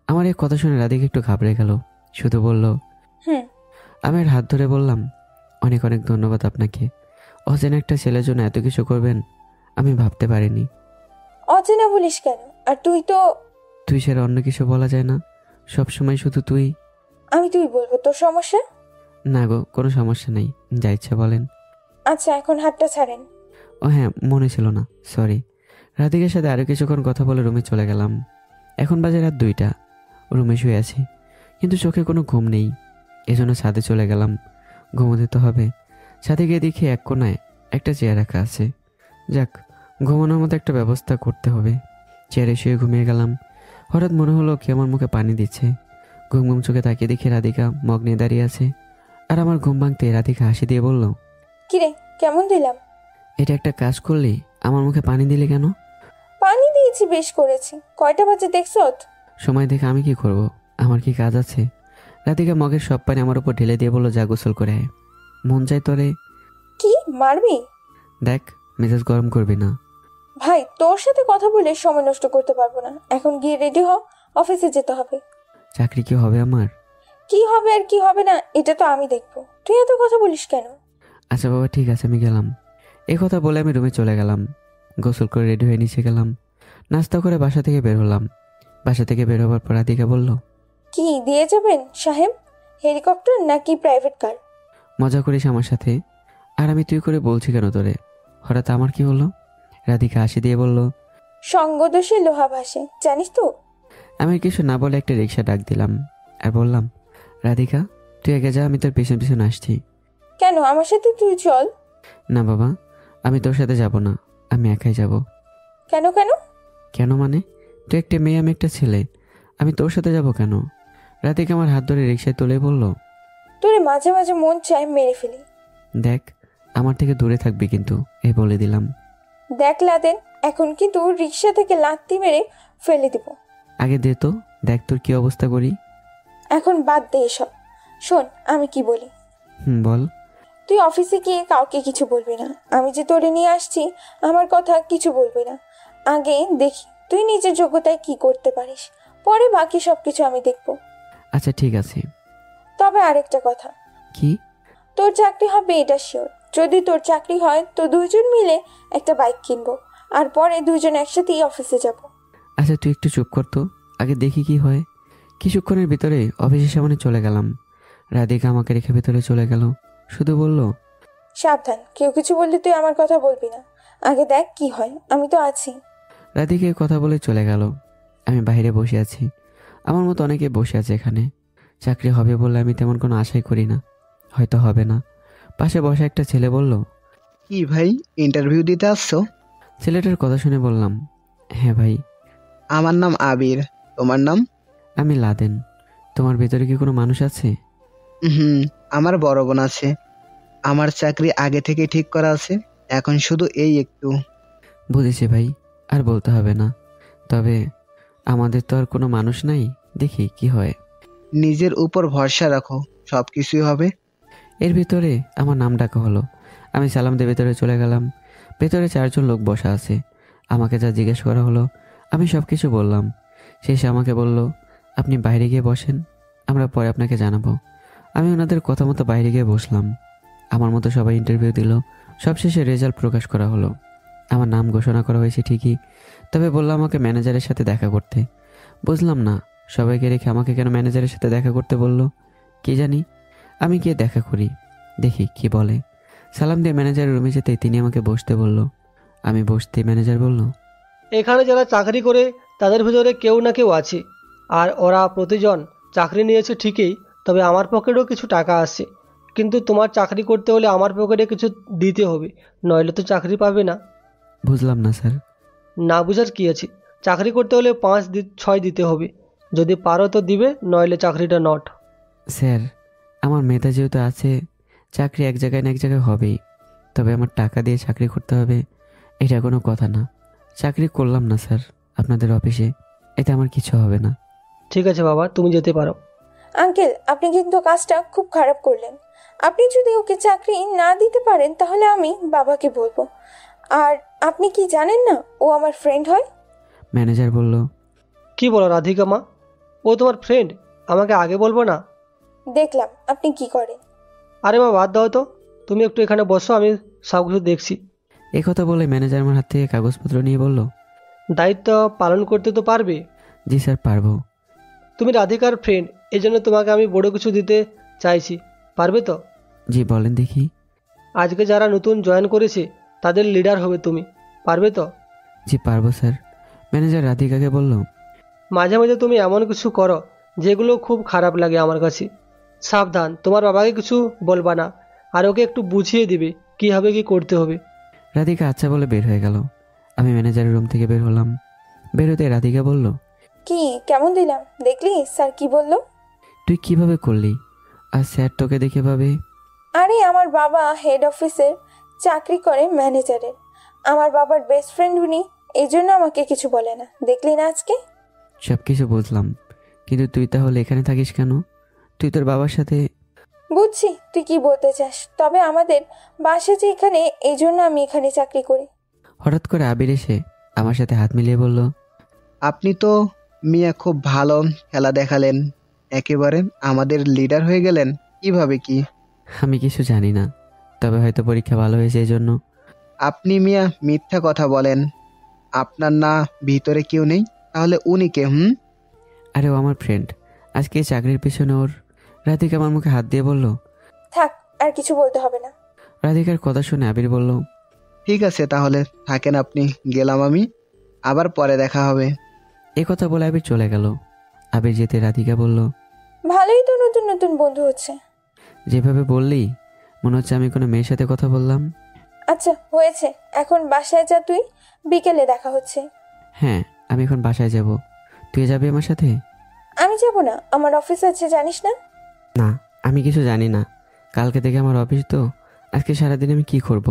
আমার এই কথা শুনে রাধিকা একটু ঘাবড়ে গেল, শুধু বলল আমি ওর হাত ধরে বললাম, অনেক অনেক ধন্যবাদ আপনাকে। অচেনা একটা ছেলের জন্য এত কিছু করবেন আমি ভাবতে পারিনি। অচেনা বলিস কেন? আর তুই তো তুই ছাড়া অন্য কিছু বলা যায় না, সব সময় শুধু তুই। আমি তুই বলবো, তোর সমস্যা? না গো, কোনো সমস্যা নেই, যা ইচ্ছা বলেন। আচ্ছা, এখন হাতটা ছাড়েন। ও হ্যাঁ, মনে ছিল না, সরি। রাধিকার সাথে আরো কিছুক্ষণ কথা বলে রুমে চলে গেলাম। এখন বাজে রাত 2টা। রুমে শুয়ে আছি, কিন্তু চোখে কোনো ঘুম নেই। এজন্য ছাদে চলে গেলাম, ঘুমোতে তো হবে। ছাদে গিয়ে দেখি এক কোনায় একটা চেয়ার রাখা আছে। যাক, ঘুমানোর মতো একটা ব্যবস্থা করতে হবে। চেয়ারে শুয়ে ঘুমিয়ে গেলাম। হঠাৎ মনে হলো কি আমার মুখে পানি দিচ্ছে। ঘুম ঘুম চোখে তাকিয়ে দেখি রাধিকা মগ নিয়ে দাঁড়িয়ে আছে। আর আমার ঘুম ভাঙতে রাধিকা হাসি দিয়ে বলল, কিরে, কেমন দিলাম? এটা একটা কাজ করলি, আমার মুখে পানি দিলে কেন? পানি দিয়েছি, বেশ করেছি। কয়টা বাজে দেখছো? সময় দেখে আমি কি করব, আমার কি কাজ আছে? রাধিকা মগের সব পানি আমার উপর ঢেলে দিয়ে বলল, যা গোসল করে আয়। মন চাই তোরে। কি মারবি? দেখ, মেজাজ গরম করবি না। ভাই, তোর সাথে কথা বলে সময় নষ্ট করতে পারবো না। এখন গিয়ে রেডি হ, অফিসে যেতে হবে। চাকরি কি হবে আমার? কি হবে আর কি হবে না এটা তো আমি দেখবো। তুই এত কথা বলিস কেন? আচ্ছা বাবা, ঠিক আছে, আমি গেলাম। এই কথা বলে আমি রুমে চলে গেলাম। গোসল করে রেডি হয়ে নিচে গেলাম। নাস্তা করে বাসা থেকে বের হলাম। বাসা থেকে বের হবার পর রাধিকা বলল, কি দিয়ে যাবেন সাহেব? হেলিকপ্টার নাকি প্রাইভেট কার? মজা করিস আমার সাথে? আর আমি তুই করে বলছি কেন তোরে? হঠাৎ আমার কি হলো? রাধিকা হাসি দিয়ে বলল, সঙ্গদোষে লোহা ভাসে, জানিস তো? আমি কিছু না বলে একটা রিক্সা ডাক দিলাম আর বললাম, রাধিকা তুই আগে যা, আমি তোর পেছন পেছন আসছি। কেন, আমার সাথে তুই চল। না বাবা, আমি তোর সাথে যাব না, আমি একাই যাব। কেন কেন? কেন মানে? তুই একটা মেয়ে, আমি একটা ছেলে, আমি তোর সাথে যাব কেন? রাধিকা আমার হাত ধরে রিক্সায় তুলে বলল, তোরে মাঝে মাঝে মন চায় মেরে ফেলি। দেখ, আমার থেকে দূরে থাকবি কিন্তু, এই বলে দিলাম। দেখ লাদেন, এখন কিন্তু রিক্সা থেকে লাত্তি মেরে ফেলে দিব। আগে দে তো, দেখ তোর কি অবস্থা করি। এখন বাদ দে এসব। শোন আমি কি বলি। বল। তুই অফিসে গিয়ে কাউকে কিছু বলবি না। আমি যে তোরে নিয়ে আসছি, আমার কথা কিছু বলবি না। আগে দেখি তুই নিজের যোগ্যতায় কি করতে পারিস, পরে বাকি সবকিছু আমি দেখব। আচ্ছা ঠিক আছে। তবে আরেকটা কথা। কি? তোর চাকরি হবে এটা শিওর। যদি তোর চাকরি হয় তো দুইজন মিলে একটা বাইক কিনবো, আর পরে দুইজন একসাথেই অফিসে যাব। আচ্ছা তুই একটু চুপ কর তো, আগে দেখি কি হয়। কিছুক্ষণের ভিতরে অফিসের সামনে চলে গেলাম। রাধিকা আমাকে রেখে ভিতরে চলে গেল, শুধু বলল, সাবধান, কেউ কিছু বললে তুই আমার কথা বলবি না। আগে দেখ কি হয়, আমি তো আছি। রাধিকা কথা বলে চলে গেল। আমি বাইরে বসে আছি, আমার মতো অনেকে বসে আছে এখানে। চাকরি হবে বলে আমি তেমন কোনো আশাই করি না, হয়তো হবে না। পাশে বসা একটা ছেলে বলল, কি ভাই, ইন্টারভিউ দিতে আসছো? ছেলেটার কথা শুনে বললাম, হ্যাঁ ভাই। আমার নাম আবির, তোমার নাম? আমি লাদেন। তোমার ভেতরে কি কোনো মানুষ আছে? আমার বড় বোন আছে। আমার চাকরি আগে থেকে ঠিক করা আছে, এখন শুধু এই একটু। বুঝেছি ভাই, আর বলতে হবে না। তবে আমাদের তো আর কোনো মানুষ নাই, দেখি কি হয়। নিজের উপর ভরসা রাখো, সব কিছুই হবে। এর ভিতরে আমার নাম ডাকা হলো। আমি সালাম দিয়ে ভেতরে চলে গেলাম। ভেতরে 4 জন লোক বসা আছে। আমাকে যা জিজ্ঞেস করা হলো আমি সব কিছু বললাম। শেষে আমাকে বলল, আপনি বাইরে গিয়ে বসেন, আমরা পরে আপনাকে জানাবো। আমি ওনাদের কথা মতো বাইরে গিয়ে বসলাম। আমার মতো সবাই ইন্টারভিউ দিল। সবশেষে রেজাল্ট প্রকাশ করা হলো। আমার নাম ঘোষণা করা হয়েছে ঠিকই, তবে বললাম আমাকে ম্যানেজারের সাথে দেখা করতে। বুঝলাম না সবাইকে রেখে আমাকে কেন ম্যানেজারের সাথে দেখা করতে বলল, কি জানি। আমি গিয়ে দেখা করি, দেখি কি বলে। সালাম দিয়ে ম্যানেজারের রুমে যেতে তিনি আমাকে বসতে বলল। আমি বসতে ম্যানেজার বলল, এখানে যারা চাকরি করে তাদের ভিতরে কেউ না কেউ আছে, আর ওরা প্রতিজন চাকরি নিয়েছে ঠিকই, তবে আমার পকেটেও কিছু টাকা আছে। কিন্তু তোমার চাকরি করতে হলে আমার পকেটে কিছু দিতে হবে, নইলে তো চাকরি পাবে না। বুঝলাম না স্যার। না বুঝার কি আছে, চাকরি করতে হলে 5-6 দিতে হবে। যদি পারো তো দিবে, নইলে চাকরিটা নট। স্যার আমার মেধা যেহেতু আছে, চাকরি এক জায়গায় না এক জায়গায় হবেই, তবে আমার টাকা দিয়ে চাকরি করতে হবে এটা কোনো কথা না। চাকরি করলাম না স্যার আপনাদের অফিসে, এতে আমার কিছু হবে না। ঠিক আছে বাবা, তুমি যেতে পারো। আঙ্কেল, আপনি কিন্তু কাজটা খুব খারাপ করলেন। আপনি যদি ওকে চাকরি না দিতে পারেন তাহলে আমি বাবাকে বলবো। আর আপনি কি জানেন না ও আমার ফ্রেন্ড হয়? ম্যানেজার বলল, কি বলো রাধিকা মা, ও তোমার ফ্রেন্ড? আমাকে আগে বলবো না? দেখলাম আপনি কি করেন। আরে মা বাদ দাও তো, তুমি একটু এখানে বসো, আমি সব কিছু দেখছি। এই কথা বলে ম্যানেজার আমার হাত থেকে কাগজপত্র নিয়ে বলল, দায়িত্ব পালন করতে তো পারবে? জি স্যার পারবো। তুমি রাধিকার ফ্রেন্ড, এই জন্য তোমাকে আমি বড় কিছু দিতে চাইছি, পারবে তো? জি বলেন দেখি। আজকে যারা নতুন জয়েন করেছে তাদের লিডার হবে তুমি, পারবে তো? জি পারবো স্যার। ম্যানেজার রাধিকাকে বলল, মাঝে মাঝে তুমি এমন কিছু করো যেগুলো খুব খারাপ লাগে আমার কাছে। সাবধান, তোমার বাবাকে কিছু বলবা না, আর ওকে একটু বুঝিয়ে দিবে কীভাবে কি করতে হবে। রাধিকা আচ্ছা বলে বের হয়ে গেল। আমি ম্যানেজারের রুম থেকে বের হলাম। বেরোতে রাধিকা বলল, কি কেমন দিলাম দেখলি স্যার কি বললো? তুই কিভাবে করলি? আর স্যার তোকে দেখে ভাবে? আরে আমার বাবা হেড অফিসের চাকরি করে ম্যানেজারের। আমার বাবার বেস্ট ফ্রেন্ড উনি, এই জন্য আমাকে কিছু বলে না। দেখলি না আজকে? সব কিছু বুঝলাম, কিন্তু তুই তাহলে এখানে থাকিস কেন? তুই তোর বাবার সাথে। বুঝছি তুই কি বলতে চাস, তবে আমাদের বাসা যে এখানে, এই জন্য আমি এখানে চাকরি করি। হঠাৎ করে আবির এসে আমার সাথে হাত মিলিয়ে বলল, আপনি তো মিয়া খুব ভালো খেলা দেখালেন, একেবারে আমাদের লিডার হয়ে গেলেন। কিভাবে কি? আমি কিছু জানি না, তবে হয়তো পরীক্ষা ভালো হয়েছে এই জন্য। আপনি মিয়া মিথ্যা কথা বলেন। আপনার না ভিতরে কেউ নেই, তাহলে উনি কে? আরে ও আমার ফ্রেন্ড, আজকে এই চাকরির পিছনে ওর। রাধিকা আমার মুখে হাত দিয়ে বলল, থাক আর কিছু বলতে হবে না। রাধিকার কথা শুনে আবির বলল, ঠিক আছে তাহলে থাকেন আপনি, গেলাম আমি, আবার পরে দেখা হবে। এই কথা বলে আবির চলে গেল। আবির যেতে রাধিকা বলল, ভালোই তো নতুন নতুন বন্ধু হচ্ছে। যেভাবে বললি মনে হচ্ছে আমি কোনো মেয়ের সাথে কথা বললাম। আচ্ছা হয়েছে, এখন বাসায় যা তুই, বিকেলে দেখা হচ্ছে। হ্যাঁ আমি এখন বাসায় যাব, তুই যাবি আমার সাথে? আমি যাব না, আমার অফিস আছে জানিস না? না আমি কিছু জানি না, কালকে থেকে আমার অফিস তো। আজকে সারাদিন আমি কি করব,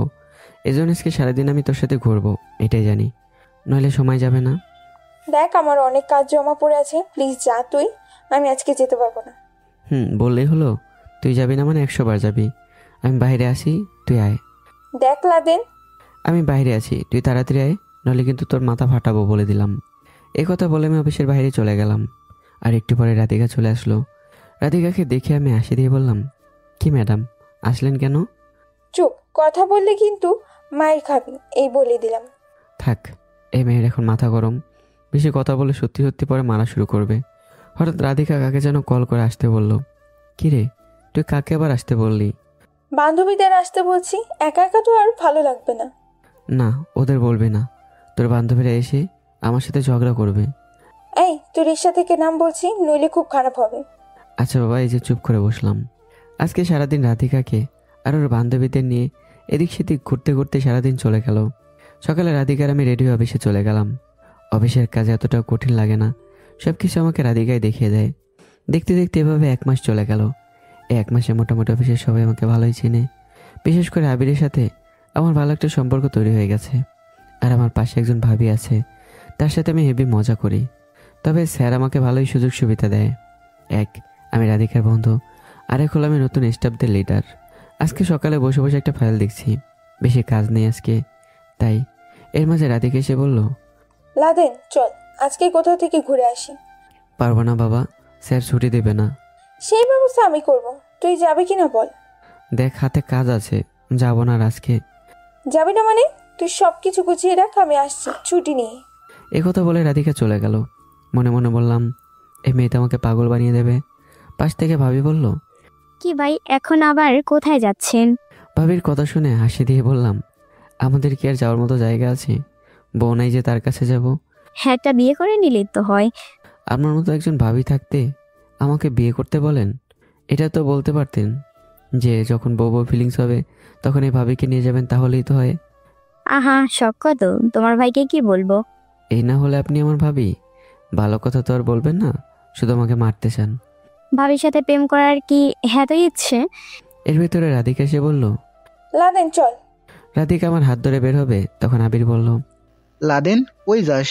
এজন্য আজকে সারাদিন আমি তোর সাথে ঘুরবো এটাই জানি, নইলে সময় যাবে না। দেখ আমার অনেক কাজ জমা পড়ে আছে, প্লিজ যা তুই, আমি আজকে যেতে পারবো না। বললেই হলো, তুই যাবি না মানে 100 বার যাবি। আমি বাইরে আসি, তুই আয়। দেখ লাদেন, আমি বাইরে আছি, তুই তাড়াতাড়ি আয়, নইলে কিন্তু তোর মাথা ফাটাবো বলে দিলাম। এই কথা বলে আমি অফিসের বাইরে চলে গেলাম। আর একটু পরে রাধিকা চলে আসলো। রাধিকাকে দেখে আমি হাসি দিয়ে বললাম, কি ম্যাডাম আসলেন কেন? চুপ, কথা বললে কিন্তু মায়ের খাবি, এই বলে দিলাম। থাক, এই মেয়ের এখন মাথা গরম, বেশি কথা বলে সত্যি সত্যি পরে মারা শুরু করবে। হঠাৎ রাধিকা কাকে যেন কল করে আসতে বলল। কিরে তুই কাকে আবার আসতে বললি? বান্ধবীদের আসতে বলছি, একা একা তো আর ভালো লাগবে না। না ওদের বলবি না, তোর বান্ধবীরা এসে আমার সাথে ঝগড়া করবে। এই তুই রিক্সা থেকে নাম বলছি, নইলে খুব খারাপ হবে। আচ্ছা বাবা, এই যে চুপ করে বসলাম। আজকে সারাদিন রাধিকাকে আর ওর বান্ধবীদের নিয়ে এদিক সেদিক ঘুরতে ঘুরতে সারাদিন চলে গেল। সকালে রাধিকার আমি রেডিও অফিসে চলে গেলাম। অফিসের কাজ এতটাও কঠিন লাগে না, সব কিছু আমাকে রাধিকায় দেখিয়ে দেয়। দেখতে দেখতে এভাবে 1 মাস চলে গেল। এই 1 মাসে মোটামুটি অফিসের সবাই আমাকে ভালোই চেনে। বিশেষ করে আবিরের সাথে আমার ভালো একটা সম্পর্ক তৈরি হয়ে গেছে। আর আমার পাশে একজন ভাবি আছে, তার সাথে আমি হেভি মজা করি। তবে স্যার আমাকে ভালোই সুযোগ সুবিধা দেয়। এক, আমি রাধিকার বন্ধু, আরেক হলো আমি নতুন স্টাফদের লিডার। আজকে সকালে বসে বসে একটা ফাইল দেখছি, বেশি কাজ নেই আজকে, তাই এর মাঝে রাধিকা এসে বলল, লাদেন চল আজকে কোথাও থেকে ঘুরে আসি। পারবো না বাবা, স্যার ছুটি দেবে না। সেই ব্যবস্থা আমি করব, তুই যাবে কিনা বল। দেখ হাতে কাজ আছে, যাবো না আর আজকে। যাবি না মানে? তুই সব কিছু গুছিয়ে রাখ, আমি আসছি ছুটি নিয়ে। একথা বলে রাধিকা চলে গেল। মনে মনে বললাম, এই মেয়েটা আমাকে পাগল বানিয়ে দেবে। পাশ থেকে ভাবি বলল, কি ভাই, এখন আবার কোথায় যাচ্ছেন? ভাবির কথা শুনে হাসি দিয়ে বললাম, আমাদের কি আর যাওয়ার মতো জায়গা আছে? বউ নাই যে তার কাছে যাব? হ্যাঁ, একটা বিয়ে করে নিলেই তো হয়। আপনার মতো একজন ভাবি থাকতে আমাকে বিয়ে করতে বলেন? এটা তো বলতে পারতেন যে যখন বউ বউ ফিলিংস হবে তখন এই ভাবিকে নিয়ে যাবেন, তাহলেই তো হয়। আহা, শখ কত, তোমার ভাইকে কি বলবো? এই না হলে আপনি আমার ভাবি, ভালো কথা তো আর বলবেন না, শুধু আমাকে মারতে চান। ভাবির সাথে প্রেম করার কি এত ইচ্ছে? এর ভেতরে রাধিকা এসে বলল, লাদেন চল। রাধিকা আমার হাত ধরে বের হবে, তখন আবির বলল, লাদেন কই যাস?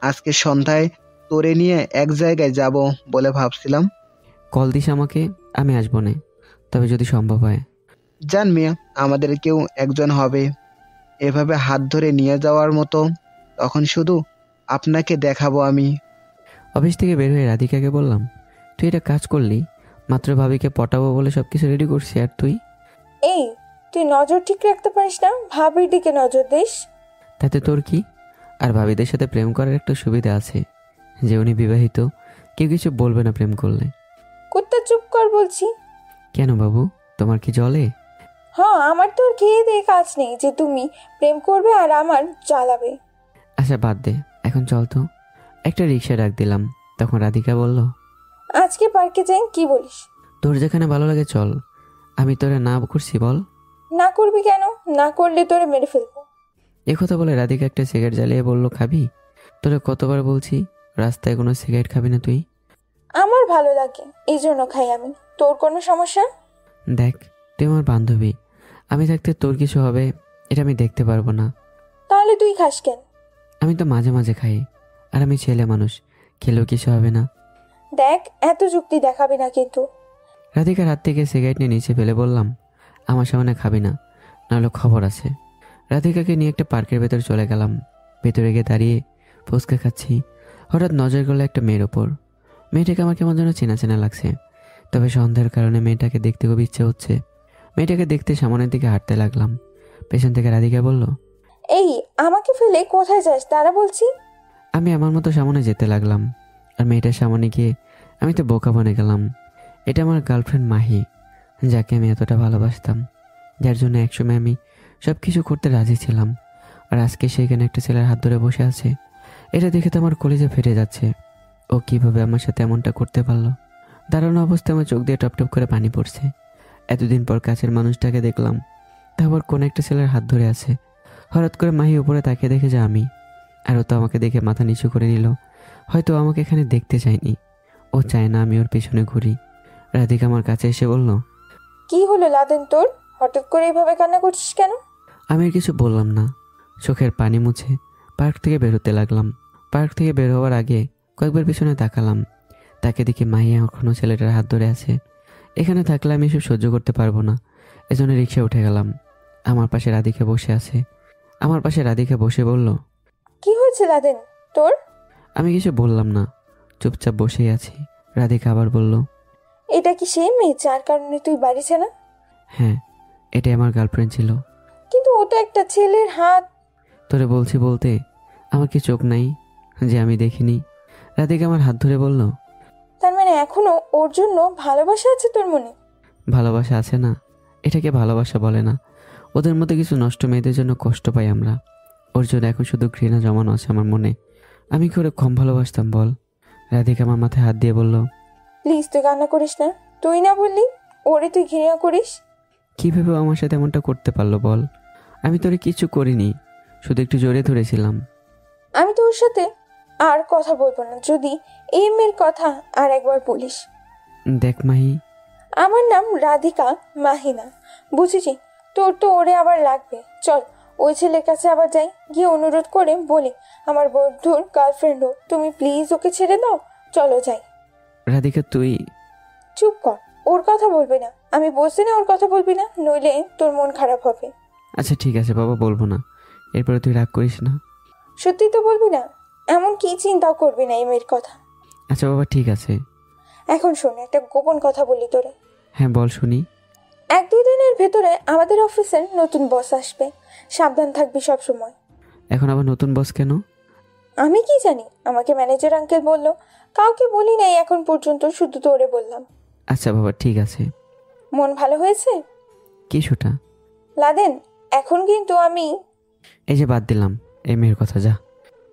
আজকে সন্ধ্যায় তোরে নিয়ে এক জায়গায় যাব বলে ভাবছিলাম। কল দিস আমাকে, আমি আসবো না, তবে যদি সম্ভব হয়। জান মিয়া, আমাদের কেউ একজন হবে এভাবে হাত ধরে নিয়ে যাওয়ার মতো, তখন শুধু আপনাকে দেখাবো আমি। অফিস থেকে বের হয়ে রাধিকাকে বললাম, তুই এটা কাজ করলি, মাত্র ভাবিকে পটাবো বলে সবকিছু রেডি করছি, আর তুই? এই, তুই নজর ঠিক রাখতে পারিস না? ভাবির দিকে নজর দিস। তাতে তোর কি? আর ভাবিদের সাথে প্রেম করার একটা সুবিধা আছে যে উনি বিবাহিত, কেউ কিছু বলবে না প্রেম করলে। কুত্তা চুপ কর বলছি। কেন বাবু, তোমার কি জলে? হ্যাঁ, আমার তো আর খেয়ে দিয়ে কাজ নেই যে তুমি প্রেম করবে আর আমার জ্বালাবে। আচ্ছা বাদ দে, এখন চল তো। একটা রিক্সা ডাক দিলাম, তখন রাধিকা বলল, আজকে পার্কে যাই, কি বলিস? তোর যেখানে ভালো লাগে চল, আমি তোরে না করছি বল? না করবি কেন? না করলে তোরে মেরে ফেলবো। একথা বলে রাধিকা একটা সিগারেট জ্বালিয়ে বলল, খাবি? তোরে কতবার বলছি রাস্তায় কোনো সিগারেট খাবি না তুই। আমার ভালো লাগে এই জন্য খাই আমি, তোর কোনো সমস্যা? দেখ, তুই আমার বান্ধবী, আমি থাকতে তোর কিছু হবে এটা আমি দেখতে পারবো না। তাহলে তুই খাস কেন? আমি তো মাঝে মাঝে খাই, আর আমি ছেলে মানুষ, খেলেও কিছু হবে না। দেখ, এত যুক্তি দেখাবি না কিন্তু। রাধিকার হাত থেকে সিগারেট নিয়ে নিচে ফেলে বললাম, আমার সামনে খাবি না, নাহলে খবর আছে। রাধিকাকে নিয়ে একটা পার্কের ভেতর চলে গেলাম। ভেতরে গিয়ে দাঁড়িয়ে ফুচকা খাচ্ছি, হঠাৎ নজর গেল একটা মেয়ের ওপর। মেয়েটাকে আমার কেমন যেন চেনা চেনা লাগছে, তবে সন্দেহের কারণে মেয়েটাকে দেখতে খুব ইচ্ছে হচ্ছে। মেয়েটাকে দেখতে সামনের দিকে হাঁটতে লাগলাম। পেছন থেকে রাধিকা বলল, এই, আমাকে ফেলে কোথায় যাস দাঁড়া বলছি। আমি আমার মতো সামনে যেতে লাগলাম, আর মেয়েটার সামনে গিয়ে আমি তো বোকা বনে গেলাম। এটা আমার গার্লফ্রেন্ড মাহি, যাকে আমি এতটা ভালোবাসতাম, যার জন্য একসময় আমি সব কিছু করতে রাজি ছিলাম। আর আজকে সেখানে একটা ছেলের হাত ধরে বসে আছে। এটা দেখে তো আমার কলিজা ফেটে যাচ্ছে। ও কিভাবে আমার সাথে এমনটা করতে পারলো? দাঁড়ানো অবস্থায় আমার চোখ দিয়ে টপ টপ করে পানি পড়ছে। এতদিন পর কাছের মানুষটাকে দেখলাম, তারপর কোন একটা ছেলের হাত ধরে আছে। হঠাৎ করে মাহি উপরে তাকিয়ে দেখে যে আমি, আর ও তো আমাকে দেখে মাথা নিচু করে নিল। হয়তো আমাকে এখানে দেখতে চায়নি, ও চায় না আমি ওর পেছনে ঘুরি। রাধিকা আমার কাছে এসে বলল, কি হলো লাদেন তোর? হঠাৎ করে এইভাবে কান্না করছিস কেন? আমি আর কিছু বললাম না, চোখের পানি মুছে পার্ক থেকে বেরোতে লাগলাম। পার্ক থেকে বের হওয়ার আগে কয়েকবার পিছনে তাকালাম, তাকে দেখে মাহি এখনও ছেলেটার হাত ধরে আছে। এখানে থাকলে আমি এসব সহ্য করতে পারবো না, এজন্য রিক্সা উঠে গেলাম। আমার পাশে রাধিকা বসে আছে। আমার পাশে রাধিকা বসে বলল, কি হয়েছে লাদেন তোর? আমি কিছু বললাম না, চুপচাপ বসেই আছি। রাধিকা আবার বলল, এটা কি সেই মেয়ে যার কারণে তুই বাড়ি ছেনা? হ্যাঁ, এটাই আমার গার্লফ্রেন্ড ছিল। কিন্তু ও তো একটা ছেলের হাত। তোরে বলছি বলতে আমার কি চোখ নাই যে আমি দেখিনি? রাধিকা আমার হাত ধরে বলল, তার মানে এখনো ওর জন্য ভালোবাসা আছে তোর মনে? ভালোবাসা আছে না, এটাকে ভালোবাসা বলে না। ওদের মধ্যে কিছু নষ্ট মেয়েদের জন্য কষ্ট পাই আমরা। ওর জন্য এখন শুধু ঘৃণা জমানো আছে আমার মনে। আমি কি ওরে কম ভালোবাসতাম বল? রাধিকা আমার মাথায় হাত দিয়ে বলল, প্লিজ তুই কান্না করিস না। তুই না বললি ওরে তুই ঘৃণা করিস? কিভাবে আমার সাথে এমনটা করতে পারলো বল? আমি তোরে কিছু করিনি, শুধু একটু জোরে ধরেছিলাম। আমি তোর সাথে আর কথা বলবো না যদি এই মেয়ের কথা আর একবার বলিস। দেখ মাহি, আমার নাম রাধিকা, মাহিনা, বুঝেছি? তোর তো ওরে আবার লাগবে। চল ওই ছেলের কাছে আবার যাই, গিয়ে অনুরোধ করে বলি আমার বন্ধুর গার্লফ্রেন্ড ও, তুমি প্লিজ ওকে ছেড়ে দাও। চলো যাই। রাধিকা তুই চুপ কর, ওর কথা বলবি না। আমি বলছি না ওর কথা বলবি না, নইলে তোর মন খারাপ হবে। আচ্ছা ঠিক আছে বাবা, বলবো না। এরপরে তুই রাগ করিস না। সত্যি তো বলবি না? এমন কি চিন্তাও করবি না এই মেয়ের কথা? আচ্ছা বাবা ঠিক আছে। এখন শোন, একটা গোপন কথা বলি তোরে। হ্যাঁ বল শুনি। 1-2 দিনের ভেতরে আমাদের অফিসের নতুন বস আসবে, সাবধান থাকবি সব সময়। এখন আবার নতুন বস কেন? আমি কি জানি, আমাকে ম্যানেজার আঙ্কেল বলল। কাউকে বলি নাই এখন পর্যন্ত, শুধু তোরে বললাম। আচ্ছা বাবা ঠিক আছে। মন ভালো হয়েছে? কিছুটা। লাদেন, এখন কিন্তু আমি এই যে বাদ দিলাম এই মেয়ের কথা, যা।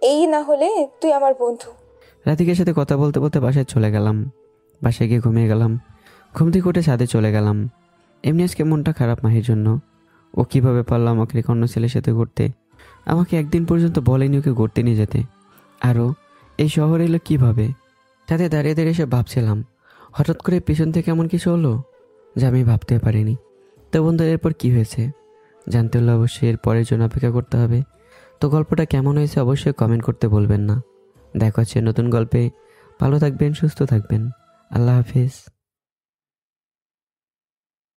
এই না হলে তুই আমার বন্ধু। রাধিকার সাথে কথা বলতে বলতে বাসায় চলে গেলাম। বাসায় গিয়ে ঘুমিয়ে গেলাম। ঘুম থেকে উঠে ছাদে চলে গেলাম। এমনি আজকে মনটা খারাপ মাহির জন্য। ও কিভাবে পারলো আমাকে রেখে অন্য ছেলের সাথে ঘুরতে। আমাকে একদিন পর্যন্ত বলেনি ওকে ঘুরতে নিয়ে যেতে। আরও এই শহরে এলো কীভাবে। ছাদে দাঁড়িয়ে দাঁড়িয়ে এসে ভাবছিলাম, হঠাৎ করে পিছন থেকে এমন কিছু হলো যা আমি ভাবতে পারিনি। তো বন্ধু, এরপর কী হয়েছে জানতে হলে অবশ্যই এর পরের জন্য অপেক্ষা করতে হবে। তো গল্পটা কেমন হয়েছে অবশ্যই কমেন্ট করতে বলবেন না। দেখা হচ্ছে নতুন গল্পে। ভালো থাকবেন, সুস্থ থাকবেন। আল্লাহ হাফিজ।